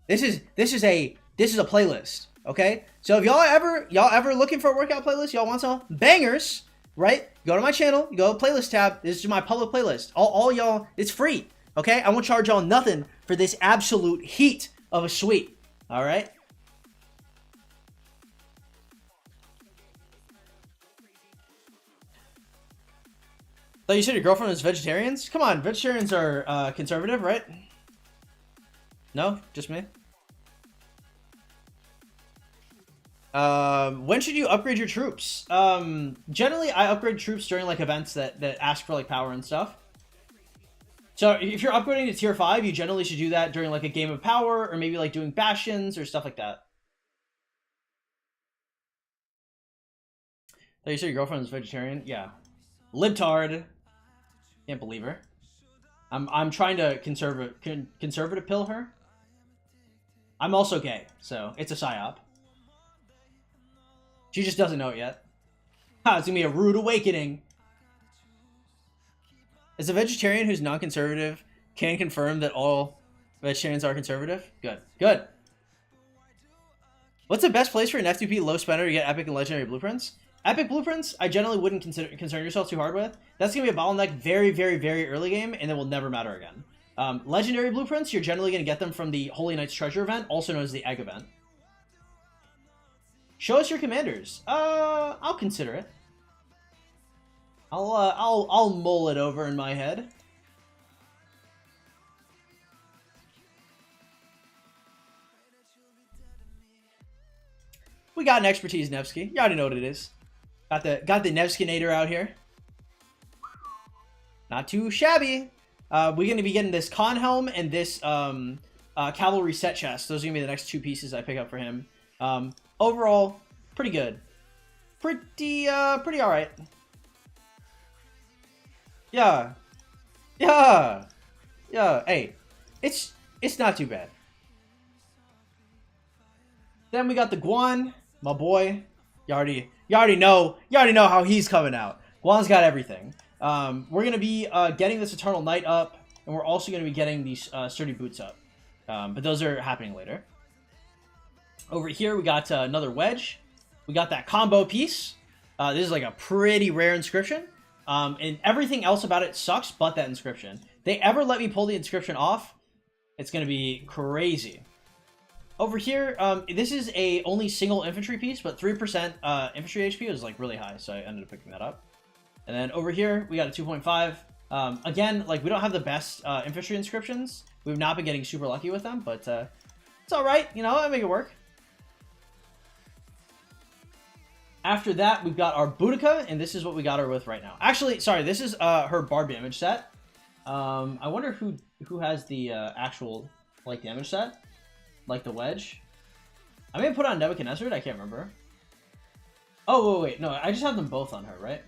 This is a playlist. Okay, so if y'all ever looking for a workout playlist, y'all want some bangers, right? Go to my channel, you go to playlist tab. This is my public playlist. All y'all, it's free. Okay, I won't charge y'all nothing for this absolute heat of a suite. All right. So you said your girlfriend is vegetarians? Come on, vegetarians are conservative, right? No, just me. When should you upgrade your troops? Generally I upgrade troops during like events that ask for like power and stuff. So if you're upgrading to tier 5, you generally should do that during like a game of power, or maybe like doing bastions or stuff like that. So you said your girlfriend is vegetarian? Yeah. Libtard. Can't believe her. I'm trying to conservative pill her. I'm also gay, so it's a psyop. She just doesn't know it yet. It's gonna be a rude awakening. As a vegetarian who's non-conservative, can confirm that all vegetarians are conservative. Good. Good. What's the best place for an F2P low spender to get epic and legendary blueprints? Epic blueprints, I generally wouldn't concern yourself too hard with. That's going to be a bottleneck very, very, very early game, and it will never matter again. Legendary blueprints, you're generally going to get them from the Holy Knight's Treasure event, also known as the Egg event. Show us your commanders. I'll consider it. I'll mull it over in my head. We got an expertise Nevsky. You already know what it is. Got the Nevskinator out here. Not too shabby. We're gonna be getting this Con Helm and this Cavalry set chest. Those are gonna be the next two pieces I pick up for him. Overall, pretty good. Pretty alright. Yeah. Hey, it's not too bad. Then we got the Guan, my boy. You already know how he's coming out. Guan's got everything. We're gonna be getting this Eternal Knight up, and we're also gonna be getting these sturdy boots up. But those are happening later. Over here we got another wedge. We got that combo piece. This is like a pretty rare inscription. And everything else about it sucks, but that inscription. They ever let me pull the inscription off, it's gonna be crazy. Over here, this is a only single infantry piece, but 3% infantry HP is like really high, so I ended up picking that up. And then over here, we got a 2.5. Again, like we don't have the best infantry inscriptions. We've not been getting super lucky with them, but it's all right. You know, I make it work. After that, we've got our Boudica, and this is what we got her with right now. Actually, sorry, this is her barb damage set. I wonder who has the actual like damage set. Like the wedge. I may put on Nebuchadnezzar, I can't remember. Oh, wait, no, I just have them both on her, right?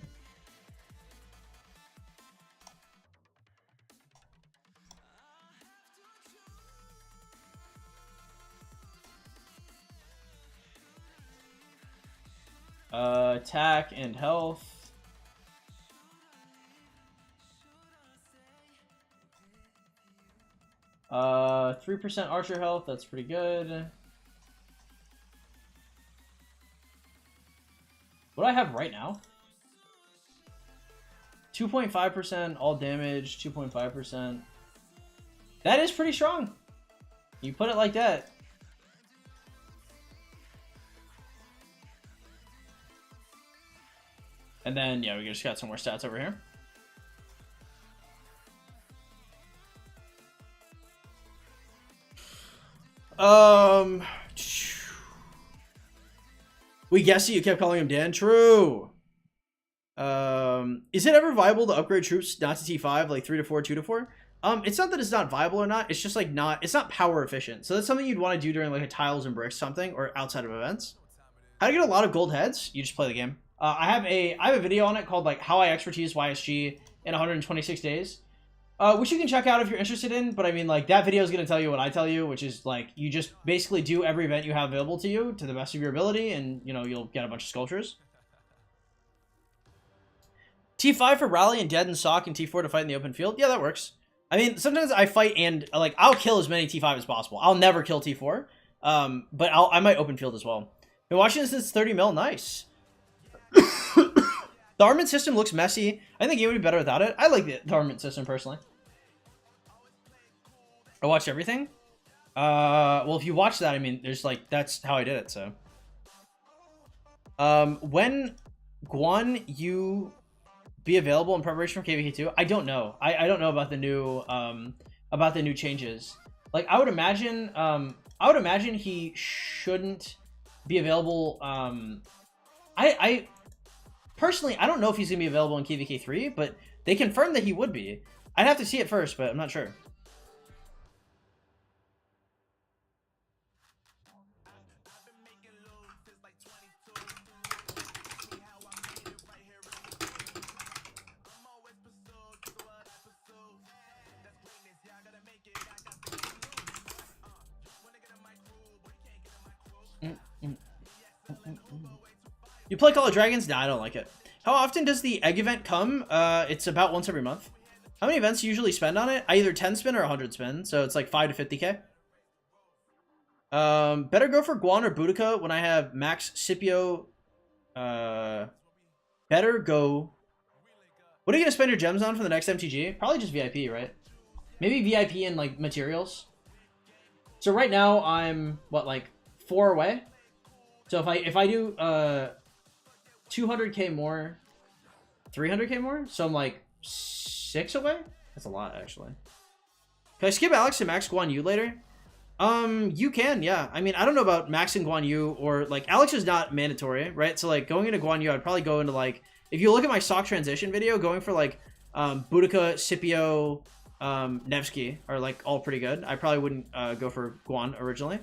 Attack and health. Uh, 3% archer health, that's pretty good. What do I have right now? 2.5% all damage, 2.5%. That is pretty strong. You put it like that. And then, yeah, we just got some more stats over here. We guessed it, you kept calling him Dan. True. Is it ever viable to upgrade troops not to T5, like 3 to 4, 2 to 4? It's not that it's not viable or not, it's just like it's not power efficient. So that's something you'd want to do during like a tiles and bricks something, or outside of events. How to get a lot of gold heads? You just play the game. I have a video on it called like how I expertise YSG in 126 days. Which you can check out if you're interested in, but I mean, like, that video is going to tell you what I tell you, which is, like, you just basically do every event you have available to you to the best of your ability, and, you know, you'll get a bunch of sculptures. T5 for rally and dead and sock, and T4 to fight in the open field? Yeah, that works. I mean, sometimes I fight and, like, I'll kill as many T5 as possible. I'll never kill T4, but I might open field as well. Been watching this since 30 mil, nice. The armament system looks messy. I think it would be better without it. I like the armament system, personally. I watched everything. Well, if you watch that, I mean, there's like, that's how I did it, so. When Guan, you be available in preparation for KVK 2? I don't know. I don't know about the new changes. Like, I would imagine he shouldn't be available. I personally, I don't know if he's gonna be available in KVK 3, but they confirmed that he would be. I'd have to see it first, but I'm not sure. You play Call of Dragons? Nah, I don't like it. How often does the egg event come? It's about once every month. How many events do you usually spend on it? I either 10 spin or 100 spin, so it's like 5 to 50k. Better go for Guan or Boudica when I have Max Scipio better go. What are you gonna spend your gems on for the next MTG? Probably just VIP, right? Maybe VIP and like materials. So right now I'm what, like 4 away. So if I do 200k more, 300k more, so I'm like 6 away. That's a lot actually. Can I skip Alex to max Guan Yu later? You can, yeah. I mean, I don't know about maxing Guan Yu, or like Alex is not mandatory, right? So like going into Guan Yu, I'd probably go into like, if you look at my stock transition video, going for like Boudica, Scipio, Nevsky are like all pretty good. I probably wouldn't go for Guan originally.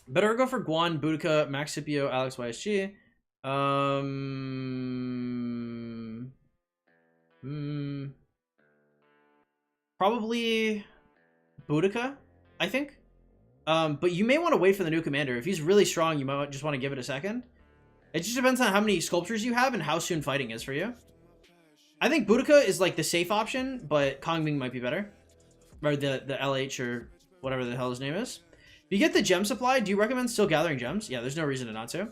Better go for Guan, Boudica, Max Scipio, Alex YSG. Probably Boudica, I think. But you may want to wait for the new commander. If he's really strong, you might just want to give it a second. It just depends on how many sculptures you have and how soon fighting is for you. I think Boudica is like the safe option, but Kongbing might be better. Or the LH or whatever the hell his name is. If you get the gem supply, do you recommend still gathering gems? Yeah, there's no reason to not to.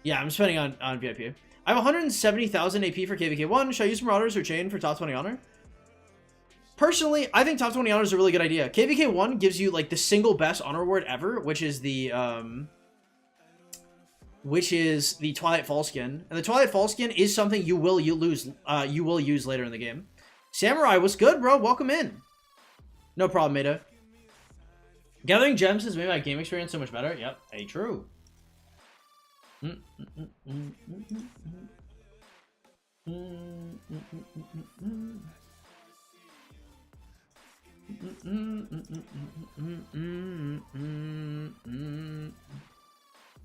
Yeah, I'm spending on VIP. I have 170,000 AP for KVK 1. Should I use Marauders or Chain for top 20 honor? Personally, I think top 20 honor is a really good idea. KVK 1 gives you like the single best honor reward ever, which is the Twilight Fall skin. And the Twilight Fall skin is something you will use later in the game. Samurai, what's good, bro? Welcome in. No problem, Meta. Gathering gems has made my game experience so much better. Yep, hey, true.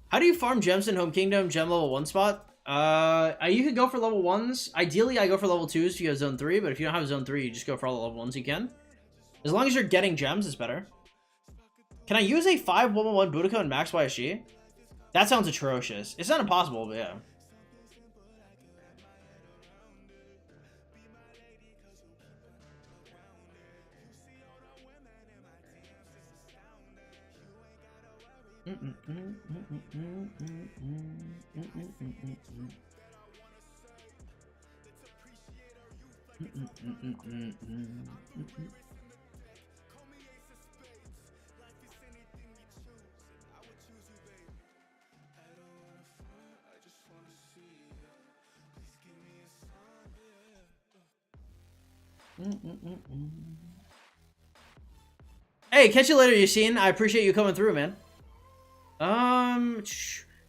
How do you farm gems in Home Kingdom gem level 1 spot? You could go for level 1s. Ideally, I go for level 2s if you have zone 3, but if you don't have zone 3, you just go for all the level 1s you can. As long as you're getting gems, it's better. Can I use a 5-1-1 Boudica and max YSG? That sounds atrocious. It's not impossible, but yeah. Hey, catch you later, Yassine. I appreciate you coming through, man.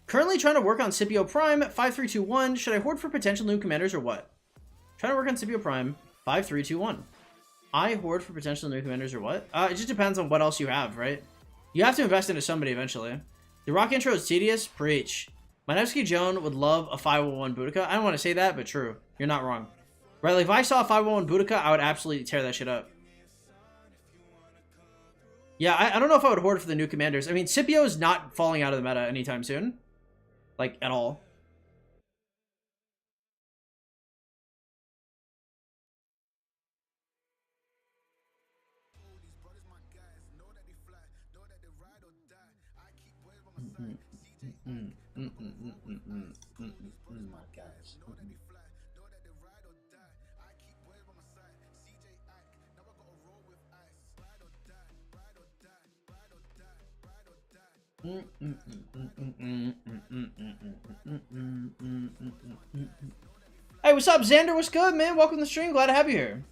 Currently trying to work on Scipio Prime, 5321. Should I hoard for potential new commanders or what? Trying to work on Scipio Prime, 5321. I hoard for potential new commanders or what? It just depends on what else you have, right? You have to invest into somebody eventually. The rock intro is tedious. Preach. My Nevsky Joan would love a 501 Boudica. I don't want to say that, but true. You're not wrong. Right, like if I saw a 501 Boudica, I would absolutely tear that shit up. Yeah, I don't know if I would hoard for the new commanders. I mean, Scipio is not falling out of the meta anytime soon. Like, at all. Hey, what's up, Xander? What's good, man? Welcome to the stream. Glad to have you here.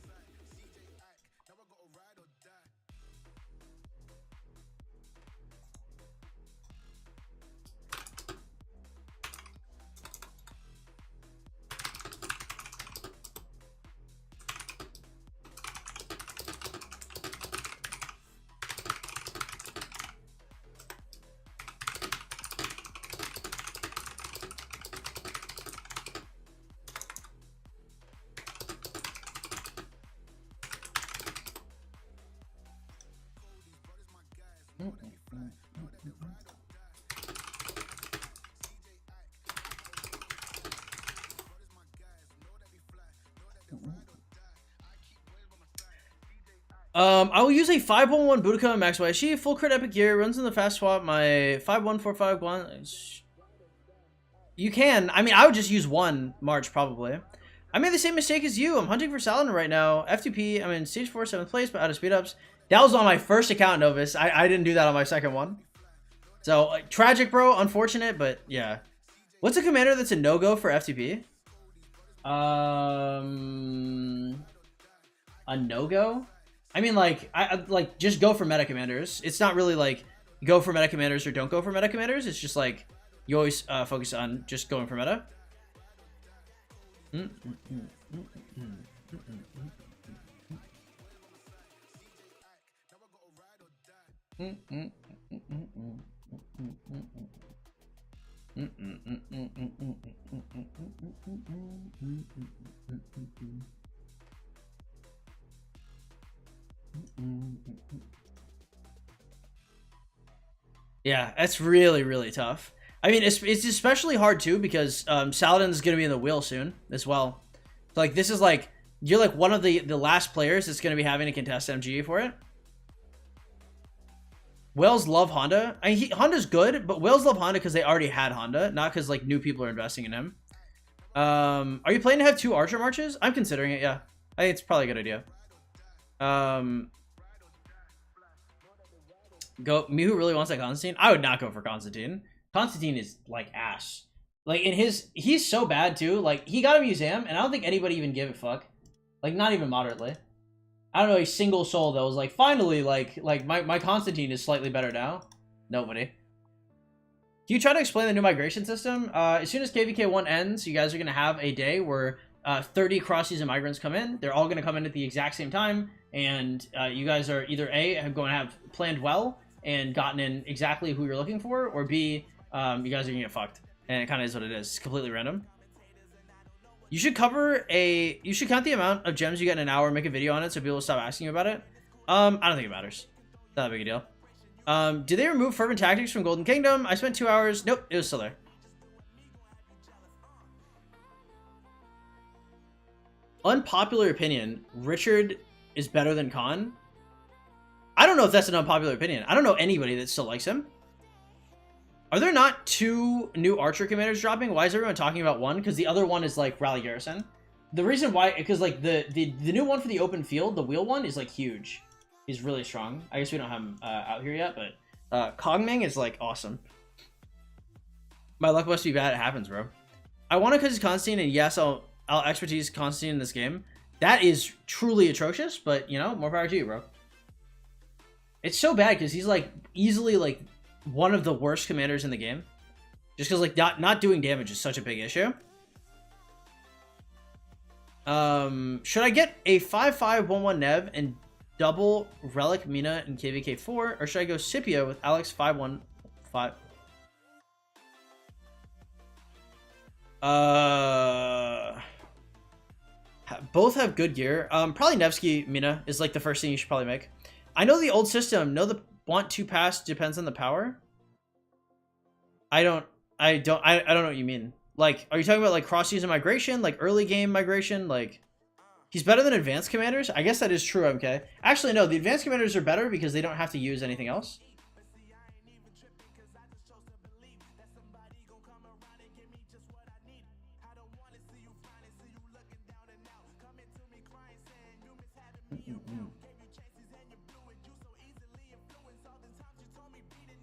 I will use a 511 Boudica Max YSG, full crit epic gear, runs in the fast swap, my 5145 Guan. You can. I mean, I would just use one March, probably. I made the same mistake as you. I'm hunting for Saladin right now. F2P, I'm in stage 4, 7th place, but out of speed ups. That was on my first account, Novus. I didn't do that on my second one. So, tragic, bro. Unfortunate, but yeah. What's a commander that's a no-go for FTP? A no-go? I mean, like, like, just go for meta commanders. It's not really, like, go for meta commanders or don't go for meta commanders. It's just, like, you always focus on just going for meta. Yeah, that's really, really tough. I mean, it's especially hard too because Saladin's gonna be in the wheel soon as well. So, like, this is like you're like one of the last players that's gonna be having to contest MGE for it. Whales love Honda. I mean, Honda's good, but whales love Honda because they already had Honda, not because like new people are investing in him. Are you planning to have 2 Archer marches? I'm considering it. Yeah, I think it's probably a good idea. Go Mihu really wants that Constantine. I would not go for Constantine. Constantine is like ass. Like he's so bad too. Like he got a museum, and I don't think anybody even gave a fuck. Like not even moderately. I don't know a single soul that was like, finally, like my Constantine is slightly better now. Nobody. Can you try to explain the new migration system? As soon as KVK 1 ends, you guys are gonna have a day where 30 cross-season migrants come in. They're all gonna come in at the exact same time, and you guys are either A, going to have planned well and gotten in exactly who you're looking for, or B, you guys are gonna get fucked. And it kind of is what it is. It's completely random. You should you should count the amount of gems you get in an hour and make a video on it so people will stop asking you about it. I don't think it matters. Not that big a deal. Did they remove Fervent Tactics from Golden Kingdom? I spent 2 hours. Nope, it was still there. Unpopular opinion. Richard is better than Khan. I don't know if that's an unpopular opinion. I don't know anybody that still likes him. Are there not 2 new Archer commanders dropping? Why is everyone talking about one? Because the other one is like Rally Garrison. The reason why, because like the new one for the open field, the wheel one is like huge. He's really strong. I guess we don't have him out here yet, but Kongming is like awesome. My luck must be bad. It happens, bro. I want to because he's Constantine, and yes, I'll expertise Constantine in this game. That is truly atrocious, but you know, more power to you, bro. It's so bad because he's like easily like one of the worst commanders in the game, just because like not doing damage is such a big issue. Should I get a 5-5-1-1 Nev and double Relic Mina and KVK 4, or should I go Scipio with Alex 5-1-5? Both have good gear. Probably Nevsky Mina is like the first thing you should probably make. I know the old system. No, the want to pass depends on the power. I don't know what you mean. Like, are you talking about like cross-season migration, like early game migration? Like, he's better than advanced commanders? I guess that is true, MK. Actually, no, the advanced commanders are better because they don't have to use anything else.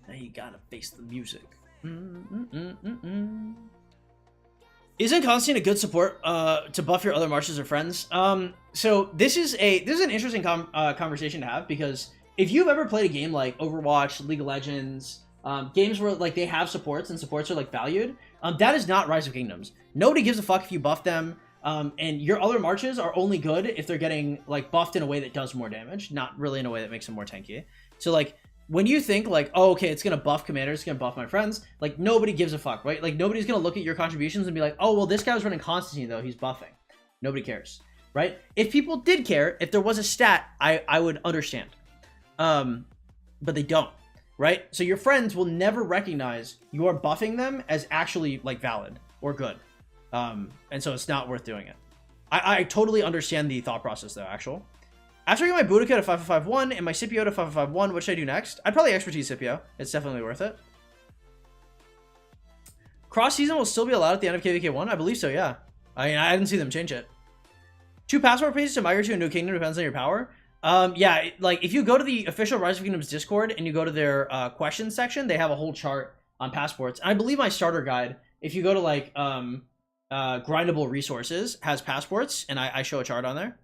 Now you gotta face the music. Isn't Constantine a good support to buff your other marches or friends? So this is an interesting conversation to have, because if you've ever played a game like Overwatch, League of Legends, games where like they have supports and supports are like valued, that is not Rise of Kingdoms. Nobody gives a fuck if you buff them, and your other marches are only good if they're getting like buffed in a way that does more damage, not really in a way that makes them more tanky. So like, when you think like, oh, okay, it's going to buff commanders, it's going to buff my friends, like nobody gives a fuck, right? Like nobody's going to look at your contributions and be like, oh, well, this guy was running Constantine though, he's buffing. Nobody cares, right? If people did care, if there was a stat, I would understand. But they don't, right? So your friends will never recognize you are buffing them as actually like valid or good. And so it's not worth doing it. I totally understand the thought process though, actual. After I get my Boudica to 5-5-1 and my Scipio to 5-5-1, what should I do next? I'd probably expertise Scipio. It's definitely worth it. Cross season will still be allowed at the end of KVK 1? I believe so, yeah. I mean, I didn't see them change it. 2 passport pages to migrate to a new kingdom depends on your power. Yeah, like if you go to the official Rise of Kingdoms Discord and you go to their questions section, they have a whole chart on passports. I believe my starter guide, if you go to like grindable resources, has passports, and I show a chart on there.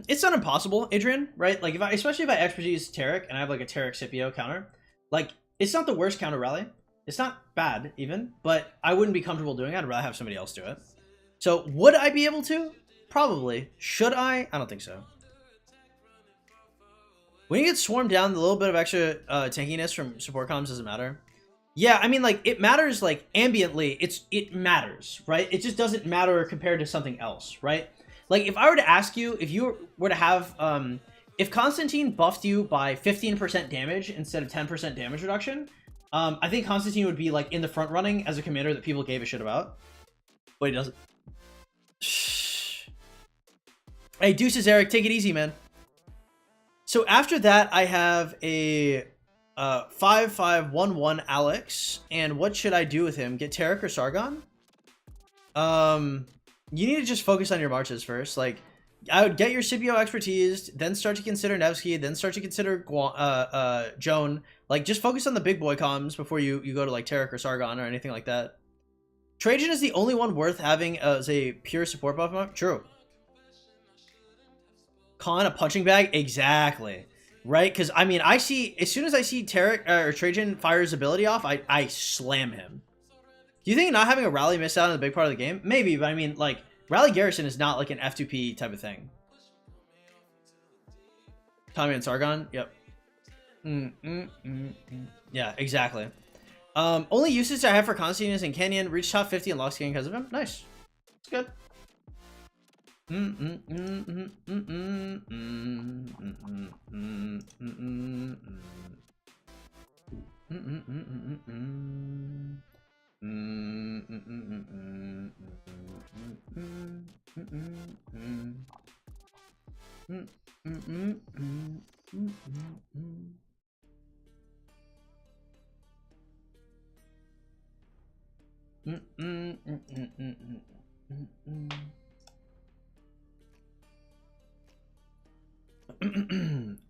It's not impossible, Adrian, right? Like especially if I expertise Taric and I have like a Taric Scipio counter, like it's not the worst counter rally. It's not bad even, but I wouldn't be comfortable doing it. I'd rather have somebody else do it. So would I be able to? Probably. Should I? I don't think so. When you get swarmed down, the little bit of extra tankiness from support comms doesn't matter. Yeah, I mean, like, it matters, like, ambiently. It matters, right? It just doesn't matter compared to something else, right? Like, if I were to ask you, if you were to have, if Constantine buffed you by 15% damage instead of 10% damage reduction, I think Constantine would be, like, in the front running as a commander that people gave a shit about. But he doesn't. Hey, Deuces, Eric, take it easy, man. So after that, I have a 5-5-1-1 Alex, and what should I do with him? Get Taric or Sargon? You need to just focus on your marches first. Like, I would get your Scipio expertise, then start to consider Nevsky, then start to consider Joan. Like, just focus on the big boy comms before you go to like Taric or Sargon or anything like that. Trajan is the only one worth having as a pure support buff. True. Con a punching bag? Exactly. Right? Because, I mean, I see, as soon as I see Taric or Trajan fire his ability off, I slam him. Do you think not having a rally miss out on the big part of the game? Maybe, but I mean, like, rally Garrison is not like an F2P type of thing. Tommy and Sargon? Yep. Yeah, exactly. Only usage I have for Constantine is in Canyon. Reached top 50 and lost game because of him. Nice. It's good.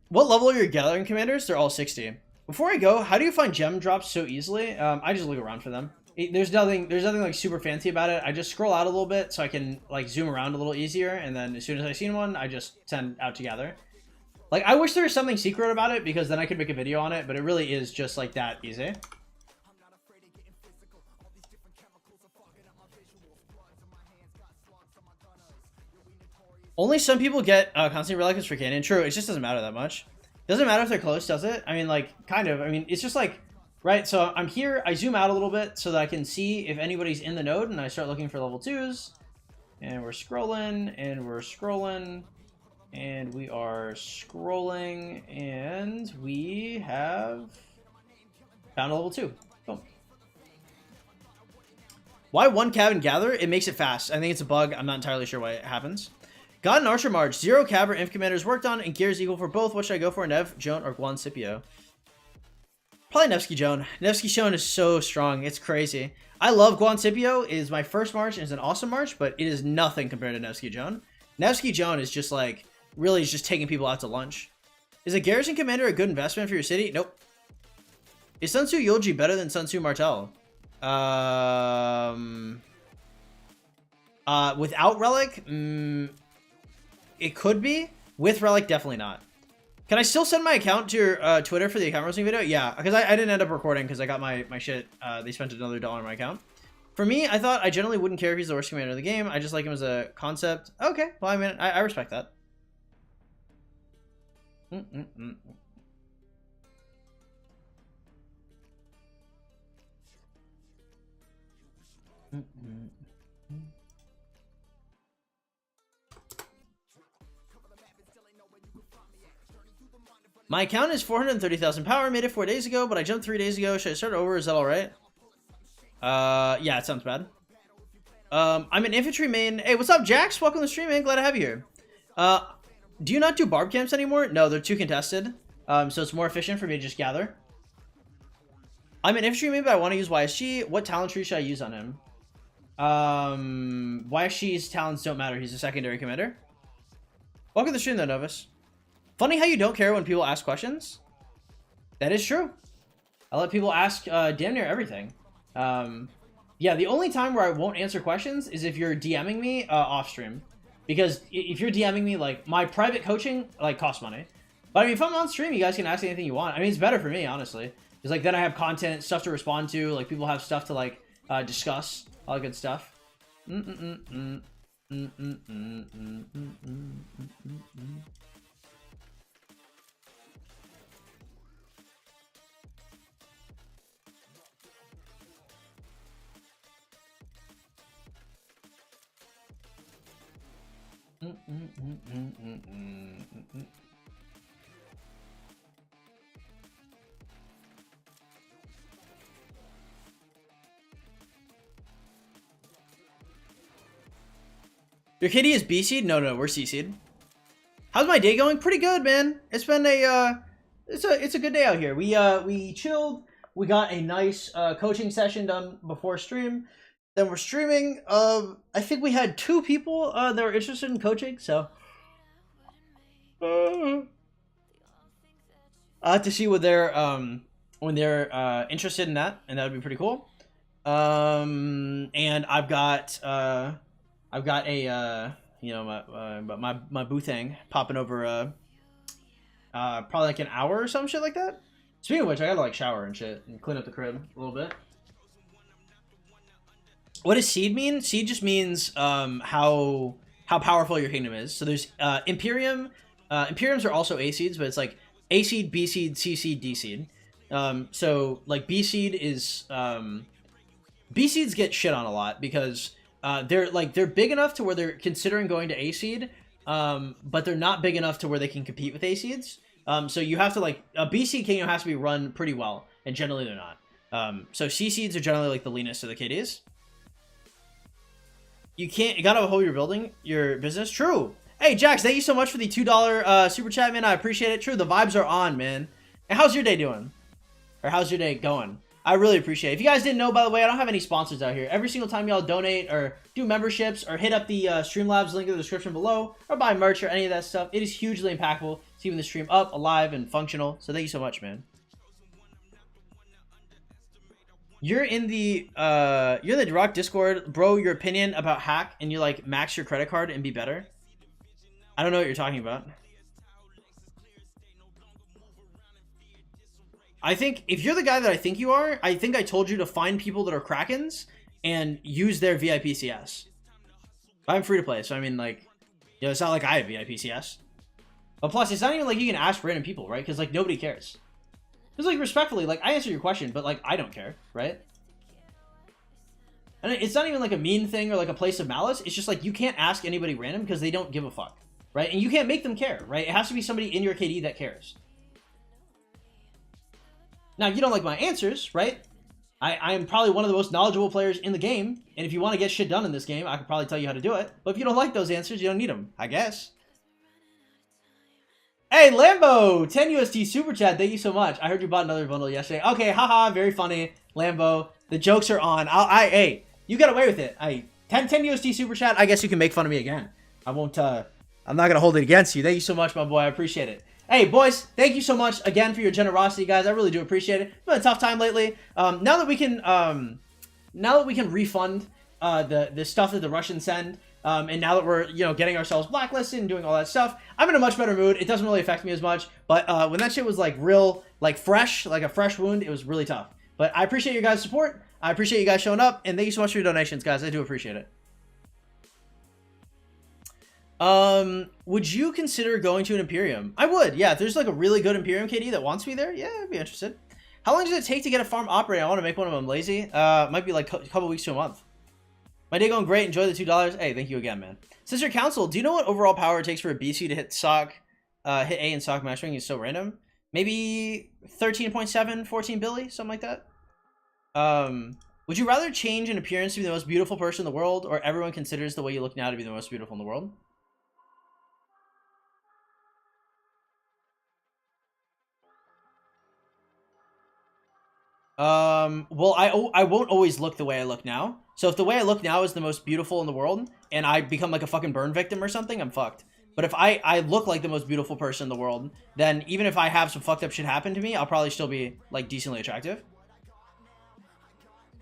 What level are your gathering commanders? They're all 60. Before I go, how do you find gem drops so easily? I just look around for them. There's nothing like super fancy about it. I just scroll out a little bit so I can like zoom around a little easier, and then as soon as I see one, I just send out to gather. Like, I wish there was something secret about it, because then I could make a video on it, but it really is just like that easy. Only some people get constant relics for Canyon. True, it just doesn't matter that much. Doesn't matter if they're close, does it? I mean, like, kind of. I mean, it's just like, right, so I'm here, I zoom out a little bit so that I can see if anybody's in the node, and I start looking for level 2s. And we're scrolling, and we're scrolling, and we are scrolling, and we have found a level 2. Boom. Why one cav and gather? It makes it fast. I think it's a bug. I'm not entirely sure why it happens. Got an Archer March. 0 cav or inf commanders worked on, and gears equal for both. What should I go for? Nev, Joan, or Guan Scipio? Probably Nevsky Joan. Nevsky Joan is so strong. It's crazy. I love Guan Scipio. It is my first march, and it's an awesome march, but it is nothing compared to Nevsky Joan. Nevsky Joan is just like, really is just taking people out to lunch. Is a Garrison commander a good investment for your city? Nope. Is Sun Tzu Yolji better than Sun Tzu Martel? Without Relic? It could be. With Relic, definitely not. Can I still send my account to your Twitter for the account roasting video? Yeah, because I didn't end up recording because I got my shit. They spent another $1 on my account. For me, I thought I generally wouldn't care if he's the worst commander of the game. I just like him as a concept. Okay, well, I mean, I respect that. My account is 430,000 power. Made it 4 days ago, but I jumped 3 days ago. Should I start over? Is that all right? Yeah, it sounds bad. I'm an infantry main. Hey, what's up, Jax? Welcome to the stream, man. Glad to have you here. Do you not do barb camps anymore? No, they're too contested. So it's more efficient for me to just gather. I'm an infantry maybe, but I want to use YSG. What talent tree should I use on him? YSG's talents don't matter. He's a secondary commander. Welcome to the stream though, Novus. Funny how you don't care when people ask questions. That is true. I let people ask damn near everything. Yeah, the only time where I won't answer questions is if you're DMing me off stream. Because if you're DMing me, like, my private coaching, like, costs money. But, I mean, if I'm on stream, you guys can ask anything you want. I mean, it's better for me, honestly. Because, like, then I have content, stuff to respond to. Like, people have stuff to, like, discuss. All that good stuff. Your KD is B seed? No, we're C seed. How's my day going? Pretty good, man. It's been a it's a good day out here. We chilled. We got a nice coaching session done before stream. Then we're streaming. I think we had 2 people that were interested in coaching, so I have to see what they're when they're interested in that, and that would be pretty cool. And I've got a you know, my boothang popping over probably like an hour or some shit like that. Speaking of which, I gotta like shower and shit and clean up the crib a little bit. What does seed mean? Seed just means how powerful your kingdom is. So there's Imperium. Imperiums are also A seeds, but it's like A seed, B seed, C seed, D seed. So like B seed is B seeds get shit on a lot because they're big enough to where they're considering going to A seed, but they're not big enough to where they can compete with A seeds. So you have to like a B seed kingdom has to be run pretty well, and generally they're not. So C seeds are generally like the leanest of the KDs. You gotta hold your business. True. Hey Jax, thank you so much for the $2 super chat, man. I appreciate it. True, the vibes are on, man. And how's your day doing? Or how's your day going? I really appreciate it. If you guys didn't know, by the way, I don't have any sponsors out here. Every single time y'all donate or do memberships or hit up the Streamlabs link in the description below or buy merch or any of that stuff, it is hugely impactful to keeping the stream up, alive, and functional. So thank you so much, man. You're in the Rock Discord, bro. Your opinion about hack and you like max your credit card and be better. I don't know what you're talking about. I think if you're the guy that I think you are, I think I told you to find people that are Krakens and use their VIP CS. I'm free to play, so I mean, like, you know, it's not like I have VIP CS. But plus, it's not even like you can ask random people, right? Because like nobody cares. Because like respectfully, like I answer your question, but like I don't care, right? And it's not even like a mean thing or like a place of malice. It's just like you can't ask anybody random because they don't give a fuck, right? And you can't make them care, right? It has to be somebody in your KD that cares. Now, you don't like my answers, right? I am probably one of the most knowledgeable players in the game, and if you want to get shit done in this game, I could probably tell you how to do it. But if you don't like those answers, you don't need them, I guess. Hey, Lambo! 10 USD super chat, thank you so much. I heard you bought another bundle yesterday. Okay, haha, very funny. Lambo, the jokes are on. Hey, you got away with it. 10 USD super chat, I guess you can make fun of me again. I won't, I'm not going to hold it against you. Thank you so much, my boy, I appreciate it. Hey, boys, thank you so much again for your generosity, guys. I really do appreciate it. It's been a tough time lately. Now that we can refund the stuff that the Russians send, and now that we're, you know, getting ourselves blacklisted and doing all that stuff, I'm in a much better mood. It doesn't really affect me as much, but when that shit was like real, like fresh, like a fresh wound, it was really tough. But I appreciate your guys' support. I appreciate you guys showing up, and thank you so much for your donations, guys. I do appreciate it. Would you consider going to an Imperium? I would, yeah. If there's like a really good Imperium KD that wants me there, yeah, I'd be interested. How long does it take to get a farm operating? I want to make one of them lazy. Might be like a couple weeks to a month. My day going great. Enjoy the $2. Hey, thank you again, man. Sister Council, do you know what overall power it takes for a BC to hit SOC, hit A and SOC mastering? Is so random. Maybe 13.7, 14 billy, something like that. Would you rather change in appearance to be the most beautiful person in the world, or everyone considers the way you look now to be the most beautiful in the world? Well, I won't always look the way I look now. So if the way I look now is the most beautiful in the world, and I become like a fucking burn victim or something, I'm fucked. But if I look like the most beautiful person in the world, then even if I have some fucked up shit happen to me, I'll probably still be like decently attractive.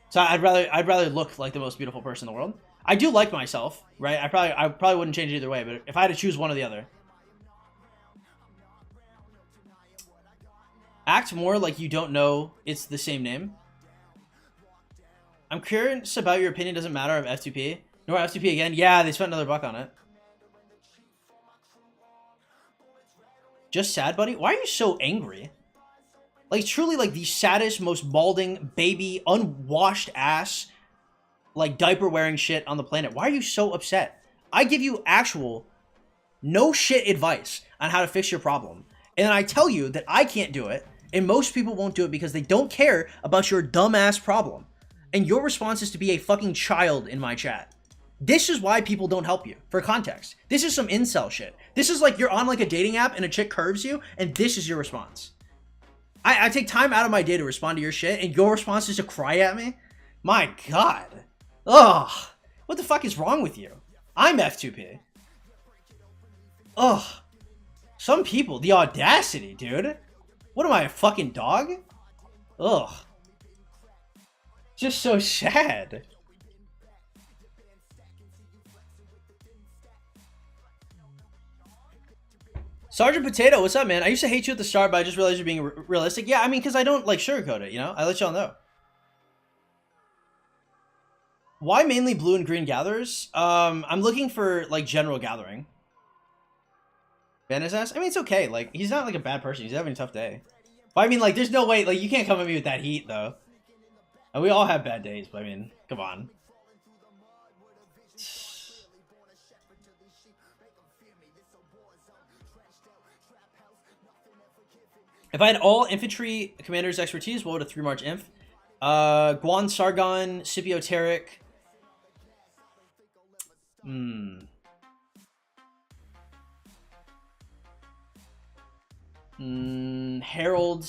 So I'd rather look like the most beautiful person in the world. I do like myself, right? I probably wouldn't change it either way, but if I had to choose one or the other. Act more like you don't know it's the same name. I'm curious about your opinion. Doesn't matter of F2P. Nor F2P again. Yeah, they spent another buck on it. Just sad, buddy? Why are you so angry? Like, truly, like, the saddest, most balding, baby, unwashed ass, like, diaper-wearing shit on the planet. Why are you so upset? I give you actual, no shit advice on how to fix your problem. And then I tell you that I can't do it, and most people won't do it because they don't care about your dumbass problem. And your response is to be a fucking child in my chat. This is why people don't help you. For context, this is some incel shit. This is like you're on like a dating app and a chick curves you, and this is your response. I take time out of my day to respond to your shit, and your response is to cry at me? My god. Ugh. What the fuck is wrong with you? I'm F2P. Ugh. Some people, the audacity, dude. What am I, a fucking dog? Ugh. Just so sad. Sergeant Potato, what's up, man? I used to hate you at the start, but I just realized you're being realistic. Yeah, I mean, because I don't, like, sugarcoat it, you know? I let y'all know. Why mainly blue and green gatherers? I'm looking for, like, general gathering. Ban his ass? I mean, it's okay. Like, he's not, like, a bad person. He's having a tough day. But, I mean, like, there's no way. Like, you can't come at me with that heat, though. And we all have bad days, but, I mean, come on. If I had all infantry commander's expertise, what would a 3-March inf? Guan Sargon, Scipio Tarek. Harold.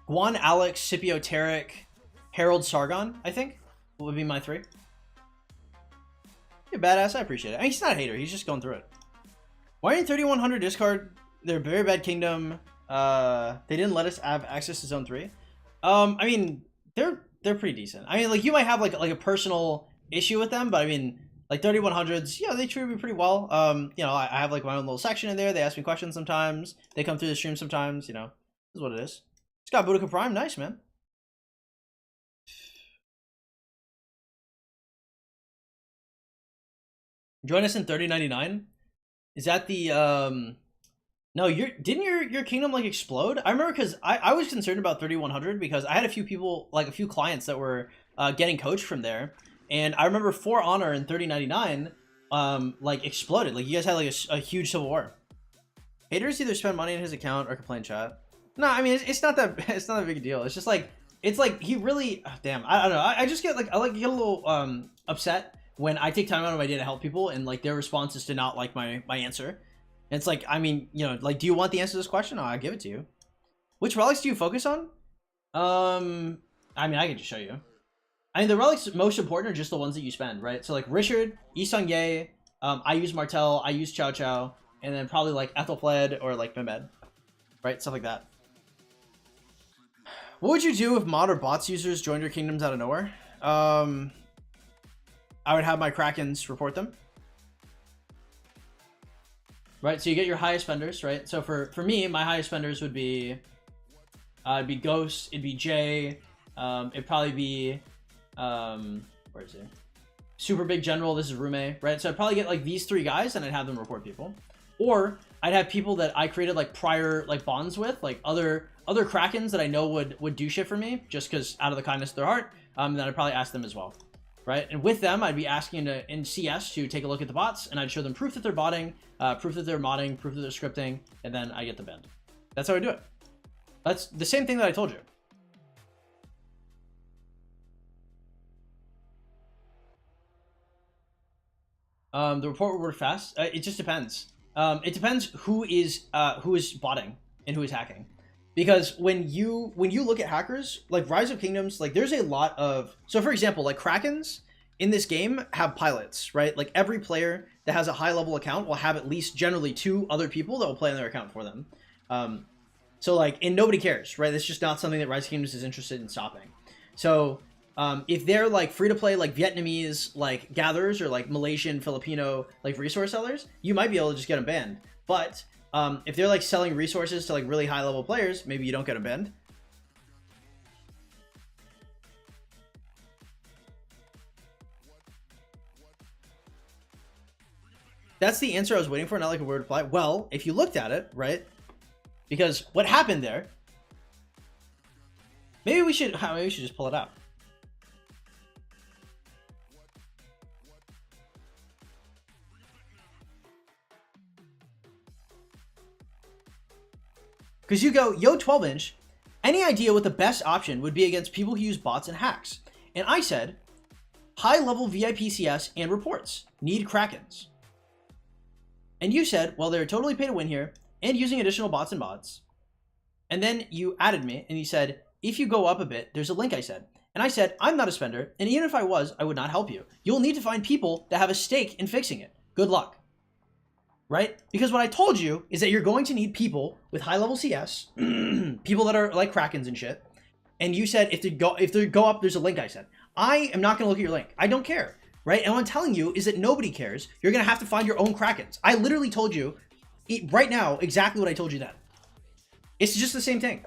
Guan Alex, Scipio Tarek, Harold Sargon, I think. What would be my 3? You're badass, I appreciate it. I mean, he's not a hater, he's just going through it. Why in 3100 discard? They're very bad kingdom. They didn't let us have access to zone 3. I mean, they're pretty decent. I mean, like, you might have like a personal issue with them, but I mean, like 3100s, yeah, they treat me pretty well. You know, I have like my own little section in there. They ask me questions sometimes. They come through the stream sometimes, you know. This is what it is. Scott Boudica Prime, nice, man. Join us in 3099. Is that the no, didn't your kingdom like explode? I remember because I was concerned about 3100 because I had a few people, like a few clients that were getting coached from there, and I remember For Honor in 3099 like exploded. Like, you guys had like a huge civil war. Haters either spend money in his account or complain chat. No, I mean, it's not that it's not a big deal. It's just like he really damn. I don't know. I just get like get a little upset when I take time out of my day to help people and like their response is to not like my answer. And it's like, I mean, you know, like, do you want the answer to this question? I'll give it to you. Which relics do you focus on? I mean, I can just show you. I mean, the relics most important are just the ones that you spend, right? So like Richard, Yi Sung Ye, I use Martel, I use Chow Chow, and then probably like Ethelfled or like Mehmed, right? Stuff like that. What would you do if mod or bots users joined your kingdoms out of nowhere? I would have my Krakens report them. Right, so you get your highest spenders, right? So for me, my highest spenders would be, it'd be Ghost, it'd be Jay, it'd probably be, where is it? Super Big General, this is Rume, right? So I'd probably get like these 3 guys and I'd have them report people. Or I'd have people that I created like prior like bonds with, like other Krakens that I know would do shit for me just because out of the kindness of their heart, and then I'd probably ask them as well. Right, and with them, I'd be asking in CS to take a look at the bots, and I'd show them proof that they're botting, proof that they're modding, proof that they're scripting, and then I get the bend. That's how I do it. That's the same thing that I told you. The report will work fast. It just depends. It depends who is botting and who is hacking. Because when you look at hackers, like Rise of Kingdoms, like there's a lot of, so for example, like Krakens in this game have pilots, right? Like every player that has a high level account will have at least generally 2 other people that will play on their account for them. So like, and nobody cares, right? It's just not something that Rise of Kingdoms is interested in stopping. So if they're like free to play, like Vietnamese, like gatherers, or like Malaysian, Filipino, like resource sellers, you might be able to just get them banned. But if they're like selling resources to like really high level players, maybe you don't get them banned. That's the answer I was waiting for, not like a word reply. Well, if you looked at it, right? Because what happened there, maybe we should just pull it out. Because you go, yo, 12-inch, any idea what the best option would be against people who use bots and hacks? And I said, high-level VIP CS and reports. Need Krakens. And you said, well, they're totally pay to win here, and using additional bots and mods. And then you added me, and you said, if you go up a bit, there's a link, I said. And I said, I'm not a spender, and even if I was, I would not help you. You'll need to find people that have a stake in fixing it. Good luck. Right? Because what I told you is that you're going to need people with high-level CS, people that are like Krakens and shit. And you said, if they go up, there's a link, I said. I am not going to look at your link. I don't care. Right? And what I'm telling you is that nobody cares. You're going to have to find your own Krakens. I literally told you right now exactly what I told you then. It's just the same thing.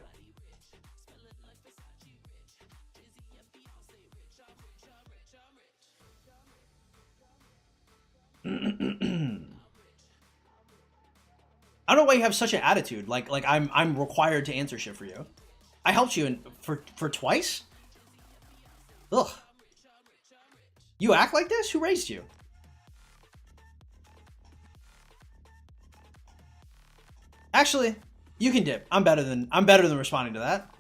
I don't know why you have such an attitude. Like I'm required to answer shit for you. I helped you for twice? Ugh. You act like this? Who raised you? Actually, you can dip. I'm better than responding to that.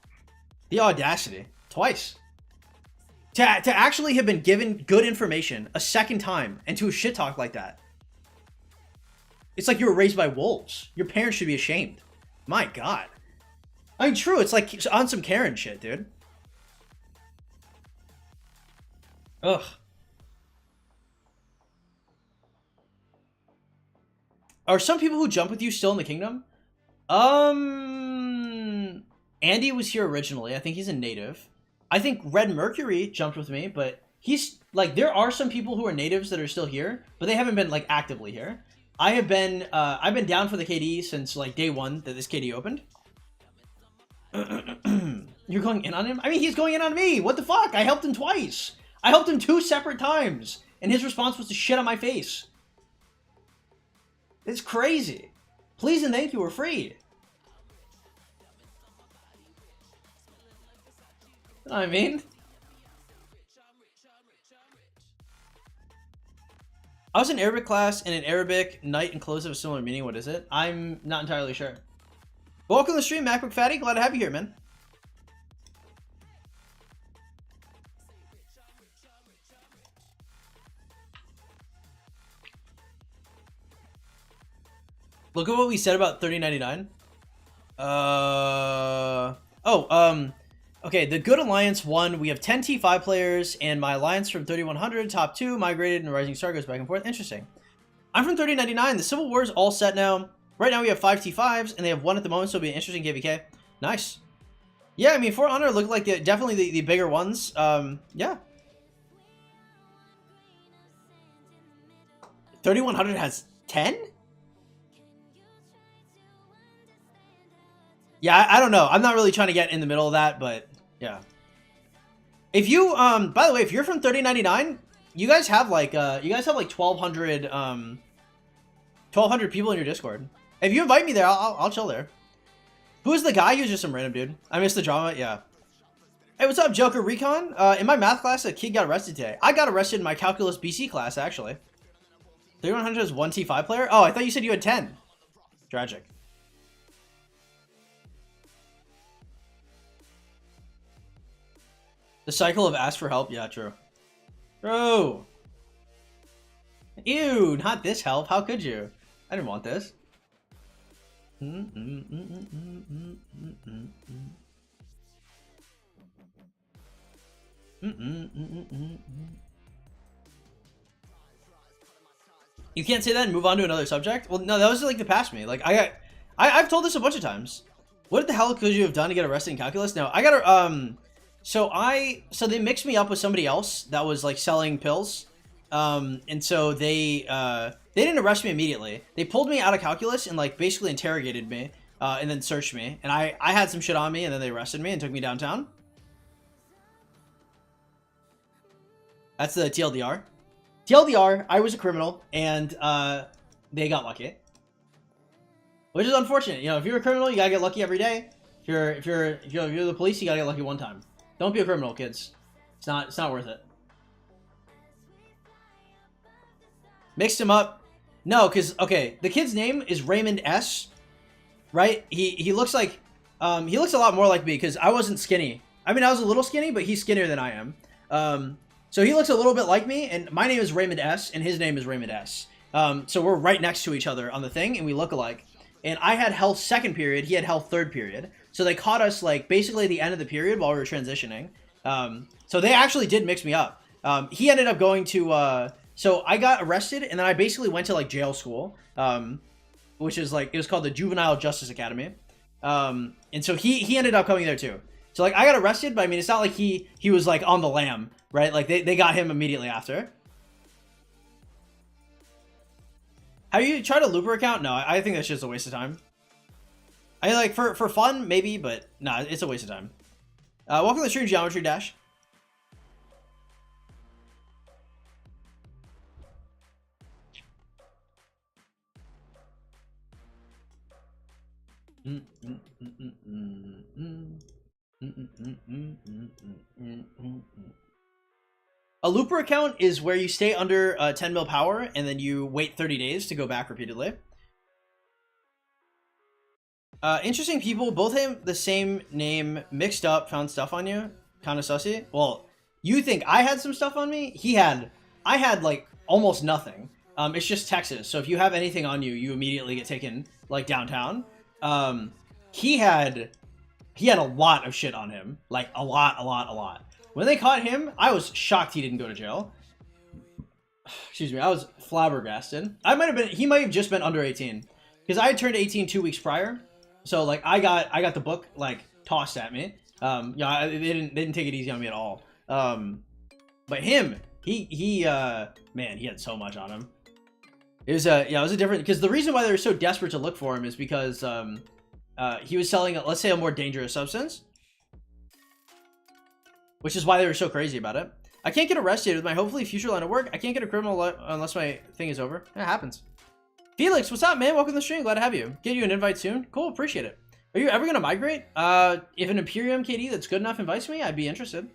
The audacity. Twice. To actually have been given good information a second time and to shit talk like that. It's like you were raised by wolves. Your parents should be ashamed. My God. I mean, true. It's like on some Karen shit, dude. Ugh. Are some people who jump with you still in the kingdom? Andy was here originally. I think he's a native. I think Red Mercury jumped with me, but he's like, there are some people who are natives that are still here, but they haven't been like actively here. I've been down for the KD since like day 1 that this KD opened. You're going in on him? I mean, he's going in on me. What the fuck? I helped him twice. I helped him 2 separate times, and his response was to shit on my face. It's crazy. Please and thank you are free. You know what I mean? I was in Arabic class, and in Arabic, night and close have a similar meaning. What is it? I'm not entirely sure. Welcome to the stream, MacBook Fatty. Glad to have you here, man. Look at what we said about 3099. Okay, the Good Alliance won. We have 10 T5 players, and my alliance from 3100, top 2, migrated, and Rising Star goes back and forth. Interesting. I'm from 3099. The Civil War is all set now. Right now we have 5 T5s, and they have 1 at the moment, so it'll be an interesting KVK. Nice. Yeah, I mean, For Honor look like definitely the bigger ones. Yeah. 3100 has 10? Yeah, I don't know. I'm not really trying to get in the middle of that, but yeah. If you, by the way, if you're from 3099, you guys have like 1,200, 1,200 people in your Discord. If you invite me there, I'll chill there. Who is the guy? Who's just some random dude. I missed the drama. Yeah. Hey, what's up, Joker Recon? In my math class, a kid got arrested today. I got arrested in my calculus BC class, actually. 3100 is 1 T5 player? Oh, I thought you said you had 10. Tragic. The cycle of ask for help? Yeah, true. Bro. Ew, not this help. How could you? I didn't want this. You can't say that and move on to another subject? Well, no, that was like the past me. Like I've told this a bunch of times. What the hell could you have done to get arrested in calculus? No, I got so they mixed me up with somebody else that was like selling pills. And so they didn't arrest me immediately. They pulled me out of calculus and like basically interrogated me, and then searched me. And I had some shit on me, and then they arrested me and took me downtown. That's the TLDR. TLDR, I was a criminal, and they got lucky. Which is unfortunate. You know, if you're a criminal, you gotta get lucky every day. If you're the police, you gotta get lucky one time. Don't be a criminal, kids. It's not worth it. Mixed him up. No, because, okay, the kid's name is Raymond S. Right? He looks like, he looks a lot more like me, because I wasn't skinny. I mean, I was a little skinny, but he's skinnier than I am. So he looks a little bit like me, and my name is Raymond S, and his name is Raymond S. So we're right next to each other on the thing, and we look alike. And I had health second period, he had health third period. So they caught us, like, basically at the end of the period while we were transitioning. So they actually did mix me up. He ended up going to, so I got arrested, and then I basically went to, like, jail school, which is, like, it was called the Juvenile Justice Academy. And so he ended up coming there, too. So, like, I got arrested, but, I mean, it's not like he was, like, on the lam, right? Like, they got him immediately after. Have you tried a looper account? No, I think that's just a waste of time. I mean, like, for fun, maybe, but nah, it's a waste of time. Welcome to the stream, Geometry Dash. A looper account is where you stay under 10 mil power and then you wait 30 days to go back repeatedly. Interesting people, both have the same name, mixed up, found stuff on you. Kind of sussy. Well, you think I had some stuff on me? I had like almost nothing. It's just Texas, so if you have anything on you, you immediately get taken like downtown. He had a lot of shit on him, like a lot. When they caught him, I was shocked he didn't go to jail. Excuse me, I was flabbergasted. He might have just been under 18, because I had turned 18 2 weeks prior. So like I got the book like tossed at me. Yeah, they didn't take it easy on me at all. But him, he man, he had so much on him. It was it was a different, because the reason why they were so desperate to look for him is because he was selling, let's say, a more dangerous substance, which is why they were so crazy about it. I can't get arrested with my hopefully future line of work. I can't get a criminal unless my thing is over. It happens. Felix, what's up, man? Welcome to the stream. Glad to have you. Get you an invite soon. Cool, appreciate it. Are you ever going to migrate? If an Imperium KD that's good enough invites me, I'd be interested.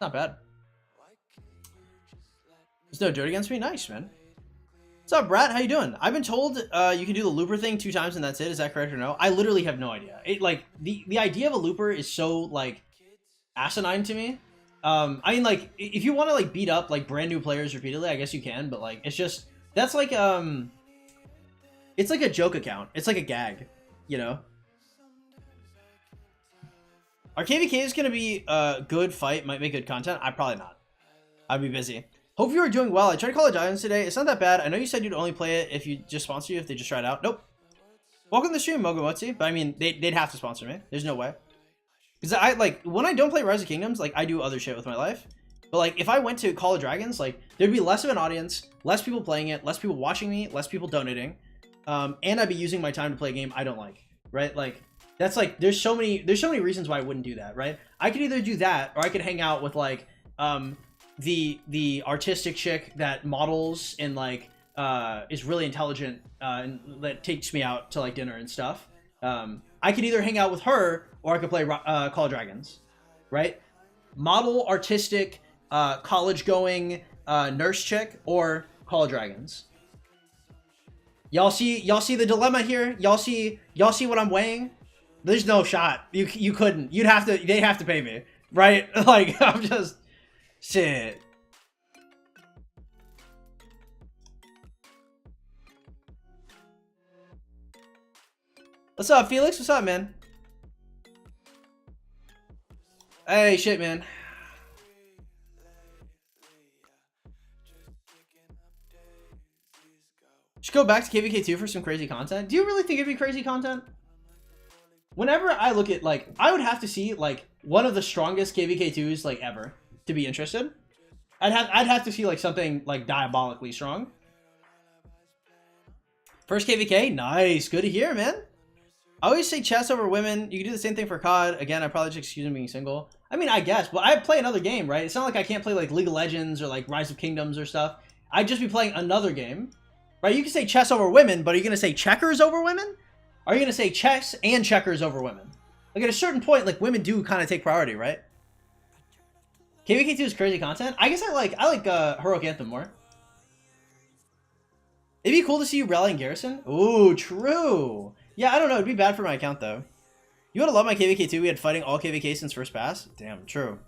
Not bad. There's no dirt against me? Nice, man. What's up, Brat? How you doing? I've been told you can do the looper thing 2 times and that's it. Is that correct or no? I literally have no idea. It like the idea of a looper is so like asinine to me. I mean, like, if you want to like beat up like brand new players repeatedly, I guess you can, but like it's just, that's like it's like a joke account. It's like a gag, you know? Our KVK is gonna be a good fight, might make good content. Probably not. I'd be busy. Hope you are doing well. I tried to call Giants today. It's not that bad. I know you said you'd only play it if you just sponsor you, if they just try it out. Nope. Welcome to the stream, Mogomotsi. But I mean, they'd have to sponsor me. There's no way. Because I, like, when I don't play Rise of Kingdoms, like, I do other shit with my life. But, like, if I went to Call of Dragons, like, there'd be less of an audience, less people playing it, less people watching me, less people donating. And I'd be using my time to play a game I don't like, right? Like, that's, like, there's so many reasons why I wouldn't do that, right? I could either do that, or I could hang out with, like, the artistic chick that models and like is really intelligent and that takes me out to like dinner and stuff. I could either hang out with her or I could play Call of Dragons, right? Model, artistic, college going nurse chick, or Call of Dragons. Y'all see the dilemma here? Y'all see what I'm weighing? There's no shot. You couldn't. They'd have to pay me, right? Like, I'm just shit. What's up, Felix? What's up, man? Hey, shit, man. Should go back to KVK 2 for some crazy content. Do you really think it'd be crazy content? Whenever I look at, like, I would have to see, like, one of the strongest KVK 2s, like, ever to be interested. I'd have to see, like, something, like, diabolically strong. First KVK? Nice. Good to hear, man. I always say chess over women. You can do the same thing for COD. Again, I probably just excuse me being single. I mean, I guess. But I play another game, right? It's not like I can't play, like, League of Legends or, like, Rise of Kingdoms or stuff. I'd just be playing another game. Right? You can say chess over women, but are you going to say checkers over women? Are you going to say chess and checkers over women? Like, at a certain point, like, women do kind of take priority, right? KVK2 is crazy content. I guess I like Heroic Anthem more. It'd be cool to see you rallying Garrison. Ooh, true. Yeah, I don't know. It'd be bad for my account, though. You would have loved my KVK2. We had fighting all KVK since first pass. Damn, true.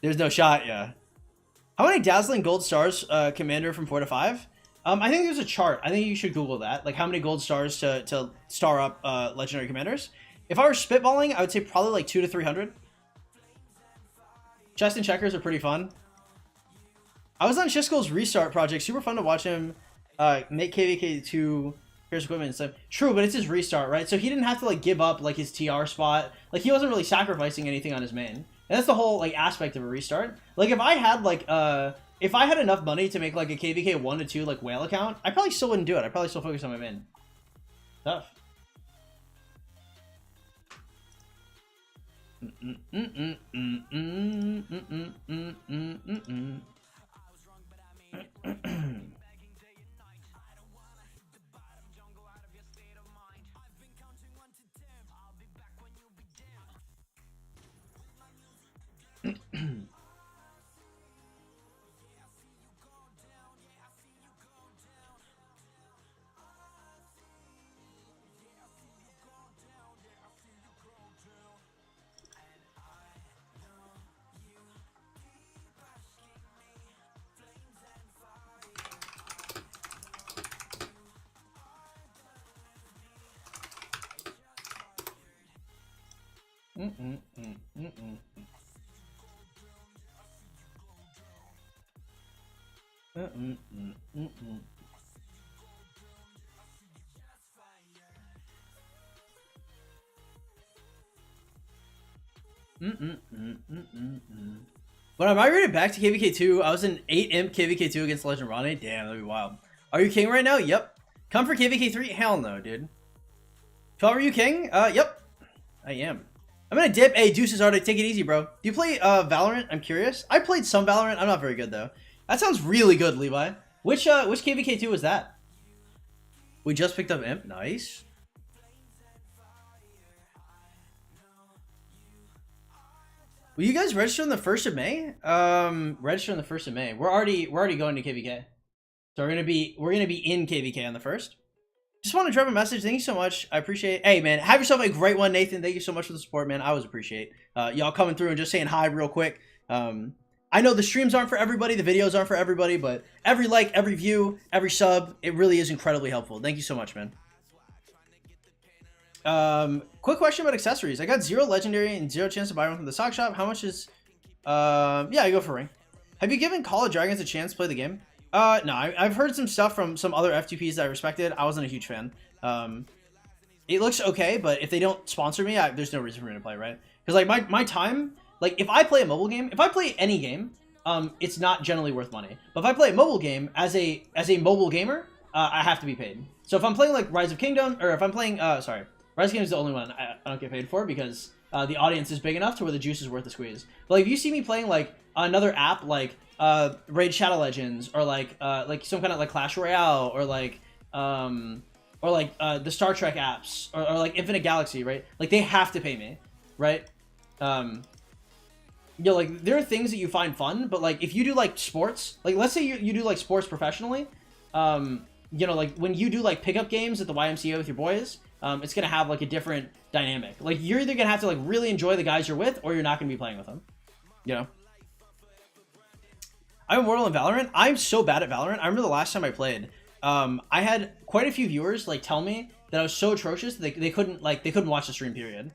There's no shot, yeah. How many dazzling gold stars, Commander, from 4 to 5? I think there's a chart. I think you should Google that. Like, how many gold stars to star up legendary commanders. If I were spitballing, I would say probably like 200 to 300. Chess and checkers are pretty fun. I was on Shiskel's restart project. Super fun to watch him make KVK2 here's equipment and stuff. True, but it's his restart, right? So he didn't have to like give up like his TR spot. Like, he wasn't really sacrificing anything on his main. And that's the whole like aspect of a restart. Like, if I had like if I had enough money to make like a KVK 1 to 2 like whale account, I probably still wouldn't do it. I'd probably still focus on my main. Tough. When I migrated back to KVK2, I was in 8 imp KVK2 against Legend Ronnie. Damn, that'd be wild. Are you king right now? Yep. Come for KVK3? Hell no, dude. 12, are you king? Yep. I am. I'm gonna dip. Hey, Deuces Arctic, take it easy, bro. Do you play Valorant? I'm curious. I played some Valorant. I'm not very good, though. That sounds really good, Levi. Which KVK2 was that? We just picked up imp. Nice. Will you guys register on the 1st of May? Register on the 1st of May. We're already going to KVK. So we're gonna be in KVK on the 1st. Just want to drop a message. Thank you so much. I appreciate it. Hey, man, have yourself a great one, Nathan. Thank you so much for the support, man. I always appreciate y'all coming through and just saying hi real quick. I know the streams aren't for everybody, the videos aren't for everybody, but every like, every view, every sub, it really is incredibly helpful. Thank you so much, man. Quick question about accessories. I got 0 legendary and 0 chance to buy one from the sock shop. How much is yeah, I go for ring. Have you given Call of Dragons a chance to play the game? No, I've heard some stuff from some other F2Ps that I respected. I wasn't a huge fan. It looks okay, but if they don't sponsor me, there's no reason for me to play, right? Because like my time, like if I play a mobile game, if I play any game, it's not generally worth money. But if I play a mobile game as a mobile gamer, I have to be paid. So if I'm playing like Rise of Kingdom, or if I'm playing, Rise of Kingdom is the only one I don't get paid for because the audience is big enough to where the juice is worth the squeeze. But like if you see me playing like another app like Raid Shadow Legends or like some kind of like Clash Royale or like the Star Trek apps or like Infinite Galaxy, right? Like they have to pay me, right? You know, like there are things that you find fun, but like if you do like sports, like let's say you do like sports professionally, you know, like when you do like pickup games at the YMCA with your boys, it's gonna have like a different dynamic. Like you're either gonna have to like really enjoy the guys you're with, or you're not gonna be playing with them. You know. I'm immortal in Valorant. I'm so bad at Valorant. I remember the last time I played, I had quite a few viewers like tell me that I was so atrocious that they couldn't watch the stream, period.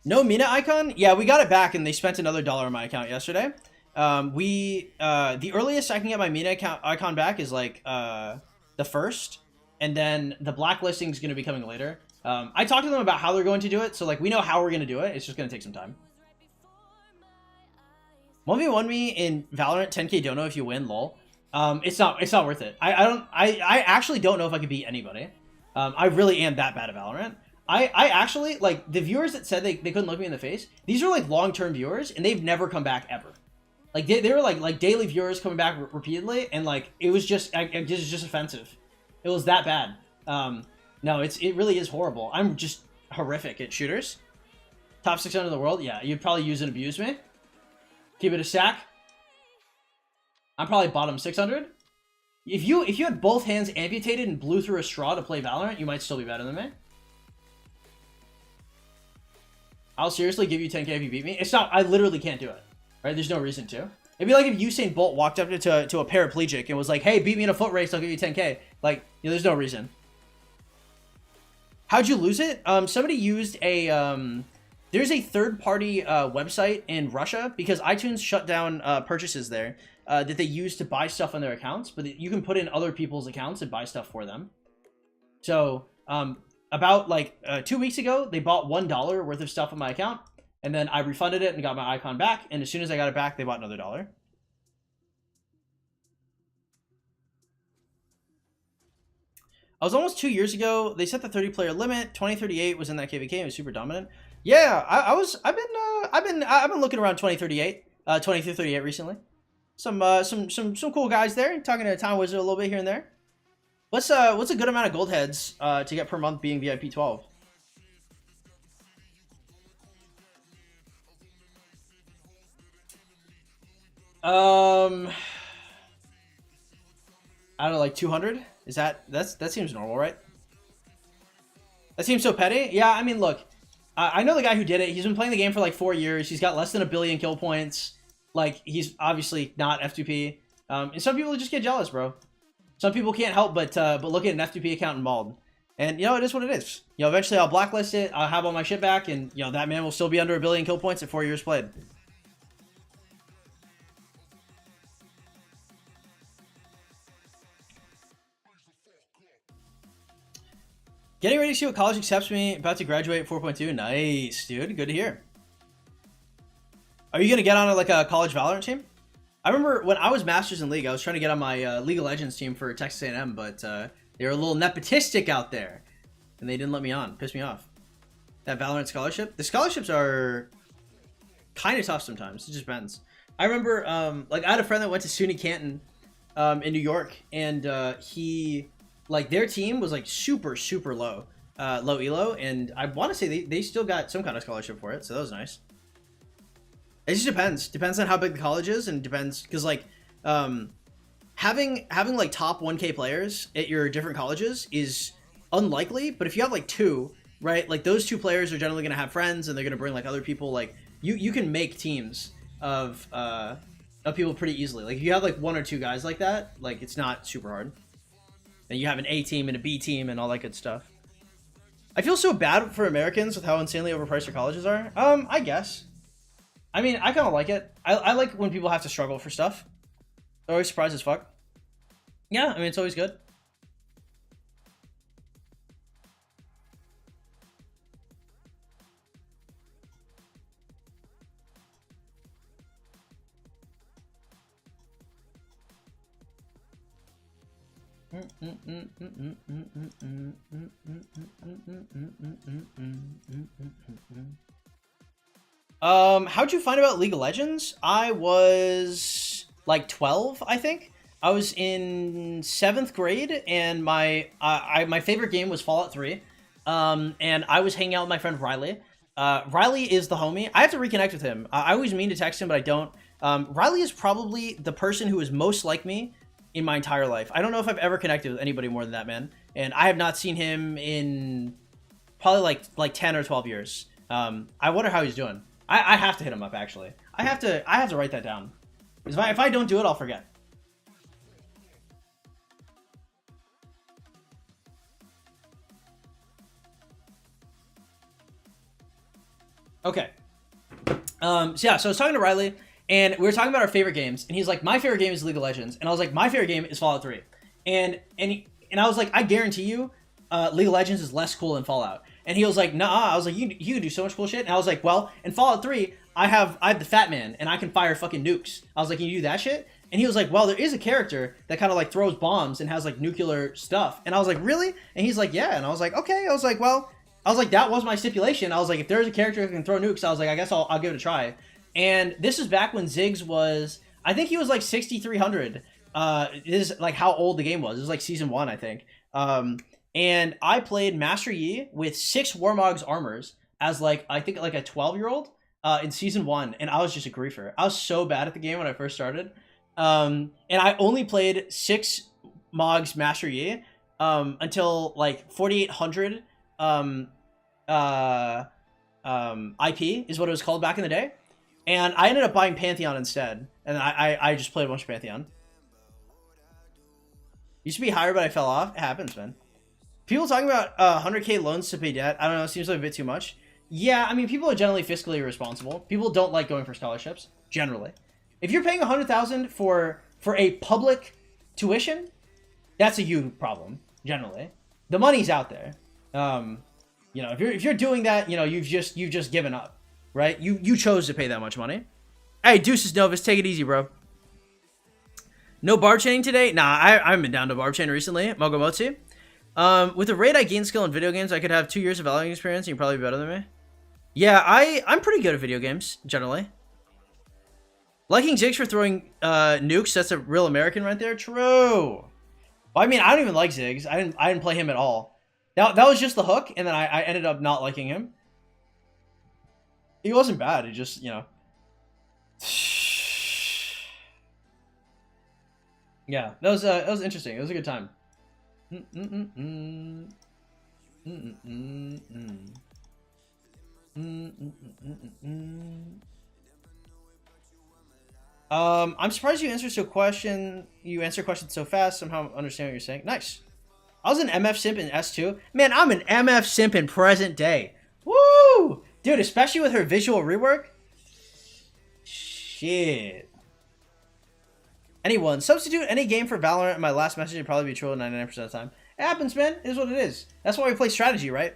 No Mina icon? Yeah, we got it back and they spent another $1 on my account yesterday. The earliest I can get my Mina icon back is like the 1st, and then the blacklisting is going to be coming later. I talked to them about how they're going to do it, so like we know how we're going to do it. It's just going to take some time. 1v1 me in Valorant 10k don't know if you win, lol. It's not worth it. I actually don't know if I could beat anybody. I really am that bad at Valorant. I actually, like, the viewers that said they couldn't look me in the face, these are, like, long-term viewers, and they've never come back ever. Like, they were, like daily viewers coming back repeatedly, and, like, it was just offensive. It was that bad. No, it really is horrible. I'm just horrific at shooters. Top 600 in the world? Yeah, you'd probably use and abuse me. Keep it a stack. I'm probably bottom 600. If you had both hands amputated and blew through a straw to play Valorant, you might still be better than me. I'll seriously give you 10k if you beat me. It's not, I literally can't do it, right? There's no reason to. It'd be like if Usain Bolt walked up to a paraplegic and was like, hey, beat me in a foot race, I'll give you 10k. Like, you know, there's no reason. How'd you lose it? Somebody used a, there's a third-party website in Russia because iTunes shut down purchases there that they use to buy stuff on their accounts, but you can put in other people's accounts and buy stuff for them. So, about like 2 weeks ago, they bought $1 worth of stuff on my account, and then I refunded it and got my icon back, and as soon as I got it back, they bought another $1. I was almost 2 years ago. They set the 30-player limit. 2038 was in that KVK. It was super dominant. Yeah, I've been looking around 2038, 2038 recently. Some cool guys there. Talking to Town Wizard a little bit here and there. What's a good amount of gold heads to get per month being VIP 12? I don't know, like 200? Is that seems normal, right? That seems so petty. Yeah, I mean, look, I know the guy who did it. He's been playing the game for like 4 years. He's got less than 1 billion kill points. Like, he's obviously not F2P. And some people just get jealous, bro. Some people can't help but look at an F2P account and mauled. And, you know, it is what it is. You know, eventually I'll blacklist it, I'll have all my shit back, and, you know, that man will still be under 1 billion kill points at 4 years played. Getting ready to see what college accepts me. About to graduate 4.2. Nice, dude. Good to hear. Are you going to get on like a college Valorant team? I remember when I was Masters in League, I was trying to get on my League of Legends team for Texas A&M, but they were a little nepotistic out there, and they didn't let me on. Pissed me off. That Valorant scholarship? The scholarships are kind of tough sometimes. It just depends. I remember, like, I had a friend that went to SUNY Canton in New York, and he, like, their team was, like, super low, low elo, and I want to say they still got some kind of scholarship for it, so that was nice. It just depends. Depends on how big the college is, and depends because like having like top 1K players at your different colleges is unlikely. But if you have like 2, right, like those 2 players are generally going to have friends, and they're going to bring like other people. Like you can make teams of people pretty easily. Like if you have like 1 or 2 guys like that, like it's not super hard. And you have an A team and a B team and all that good stuff. I feel so bad for Americans with how insanely overpriced their colleges are. I guess. I mean, I kind of like it. I like when people have to struggle for stuff. They're always surprised as fuck. Yeah, I mean, it's always good. How'd you find about League of Legends? I was like 12, I think. I was in 7th grade, and my favorite game was Fallout 3. And I was hanging out with my friend Riley. Riley is the homie. I have to reconnect with him. I always mean to text him, but I don't. Riley is probably the person who is most like me in my entire life. I don't know if I've ever connected with anybody more than that man. And I have not seen him in probably like 10 or 12 years. I wonder how he's doing. I have to hit him up, actually. I have to write that down. Because if I don't do it, I'll forget. Okay. So yeah, so I was talking to Riley, and we were talking about our favorite games, and he's like, my favorite game is League of Legends, and I was like, my favorite game is Fallout 3, and I was like, I guarantee you, League of Legends is less cool than Fallout, and he was like, nah. I was like, you can do so much cool shit, and I was like, well, in Fallout 3, I have the Fat Man, and I can fire fucking nukes. I was like, can you do that shit? And he was like, well, there is a character that kind of like throws bombs and has like nuclear stuff, and I was like, really? And he's like, yeah, and I was like, okay. I was like, well. I was like, that was my stipulation. I was like, if there's a character who can throw nukes, I was like, I guess I'll give it a try. And this is back when Ziggs was, I think he was like 6,300. This is like how old the game was. It was like season 1, I think. And I played Master Yi with 6 Warmog's armors as like, I think like a 12-year-old in season 1. And I was just a griefer. I was so bad at the game when I first started. And I only played 6 Mogs Master Yi until like 4,800 IP is what it was called back in the day, and I ended up buying Pantheon instead, and I just played a bunch of Pantheon. Used to be higher, but I fell off. It happens, man. People talking about 100k loans to pay debt. I don't know. It seems like a bit too much. Yeah, I mean, people are generally fiscally irresponsible. People don't like going for scholarships generally. If you're paying 100,000 for a public tuition, that's a you problem generally. The money's out there. You know, if you're doing that, you know, you've just given up, right? You chose to pay that much money. Hey, Deuces Novus, take it easy, bro. No barb chaining today? Nah, I haven't been down to barb chain recently. Mogomotsi. With the rate I gain skill in video games, I could have 2 years of valuing experience, and you're probably better than me. Yeah, I'm pretty good at video games, generally. Liking Ziggs for throwing nukes, that's a real American right there. True. Well, I mean, I don't even like Ziggs. I didn't play him at all. That was just the hook, and then I ended up not liking him. He wasn't bad. He just, you know. Yeah, that was interesting. It was a good time. I'm surprised you answered question. You answer questions so fast. Somehow understand what you're saying. Nice. I was an MF simp in S2. Man, I'm an MF simp in present day. Woo! Dude, especially with her visual rework. Shit. Anyone, substitute any game for Valorant. My last message would probably be true 99% of the time. It happens, man. It is what it is. That's why we play strategy, right?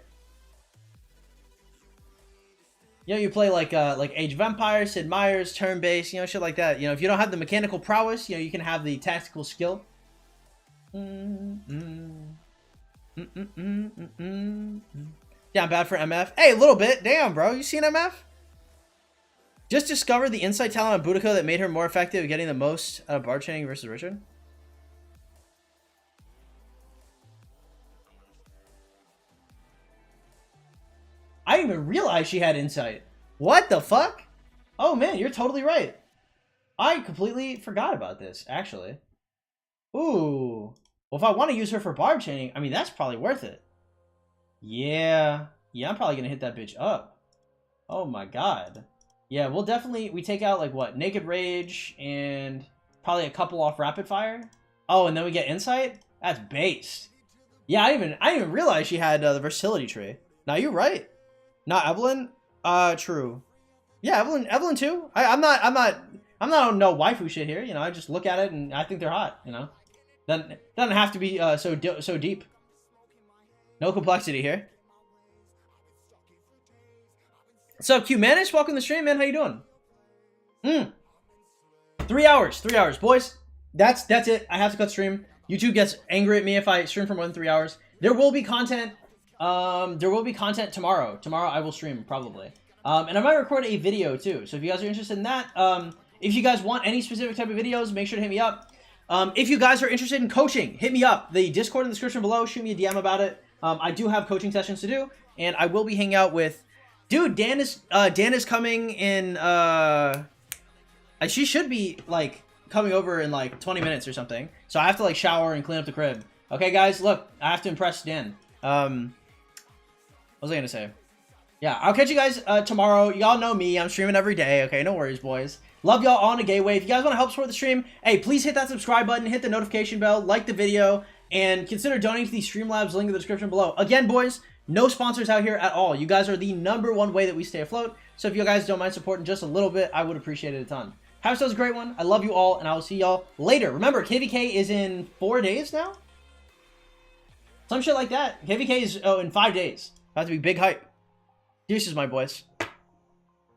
You know, you play like Age of Empires, Sid Meier's, turn-based, you know, shit like that. You know, if you don't have the mechanical prowess, you know, you can have the tactical skill. Yeah, I'm bad for MF. Hey, a little bit. Damn, bro. You seen MF? Just discovered the insight talent on Boudica that made her more effective at getting the most out of bar chaining versus Richard. I didn't even realize she had insight. What the fuck? Oh, man, you're totally right. I completely forgot about this, actually. Ooh. Well, if I want to use her for barb chaining, I mean, that's probably worth it. Yeah. Yeah, I'm probably going to hit that bitch up. Oh, my God. Yeah, we'll definitely... We take out, like, what? Naked Rage and probably a couple off Rapid Fire. Oh, and then we get Insight? That's based. Yeah, I didn't even realize she had the versatility tree. Now, you're right. Not Evelyn? True. Yeah, Evelyn too. I'm not on no waifu shit here. You know, I just look at it and I think they're hot. You know, doesn't have to be so deep. No complexity here. What's up, Q Manish? Welcome to the stream, man. How you doing? 3 hours, boys. That's it. I have to cut stream. YouTube gets angry at me if I stream for more than 3 hours. There will be content. There will be content tomorrow. Tomorrow I will stream probably. And I might record a video too. So if you guys are interested in that, if you guys want any specific type of videos, make sure to hit me up. If you guys are interested in coaching, hit me up. The Discord in the description below. Shoot me a DM about it. I do have coaching sessions to do, and I will be hanging out with, dude. Dan is coming in. She should be like coming over in like 20 minutes or something. So I have to like shower and clean up the crib. Okay, guys, look, I have to impress Dan. What was I gonna say? Yeah, I'll catch you guys tomorrow. Y'all know me. I'm streaming every day. Okay, no worries, boys. Love y'all on a gateway. If you guys want to help support the stream, hey, please hit that subscribe button, hit the notification bell, like the video, and consider donating to the Streamlabs link in the description below. Again, boys, no sponsors out here at all. You guys are the #1 way that we stay afloat. So if you guys don't mind supporting just a little bit, I would appreciate it a ton. Have yourselves a great one. I love you all, and I will see y'all later. Remember, KVK is in 4 days now? Some shit like that. KVK is in 5 days. About to be big hype. Deuces, my boys.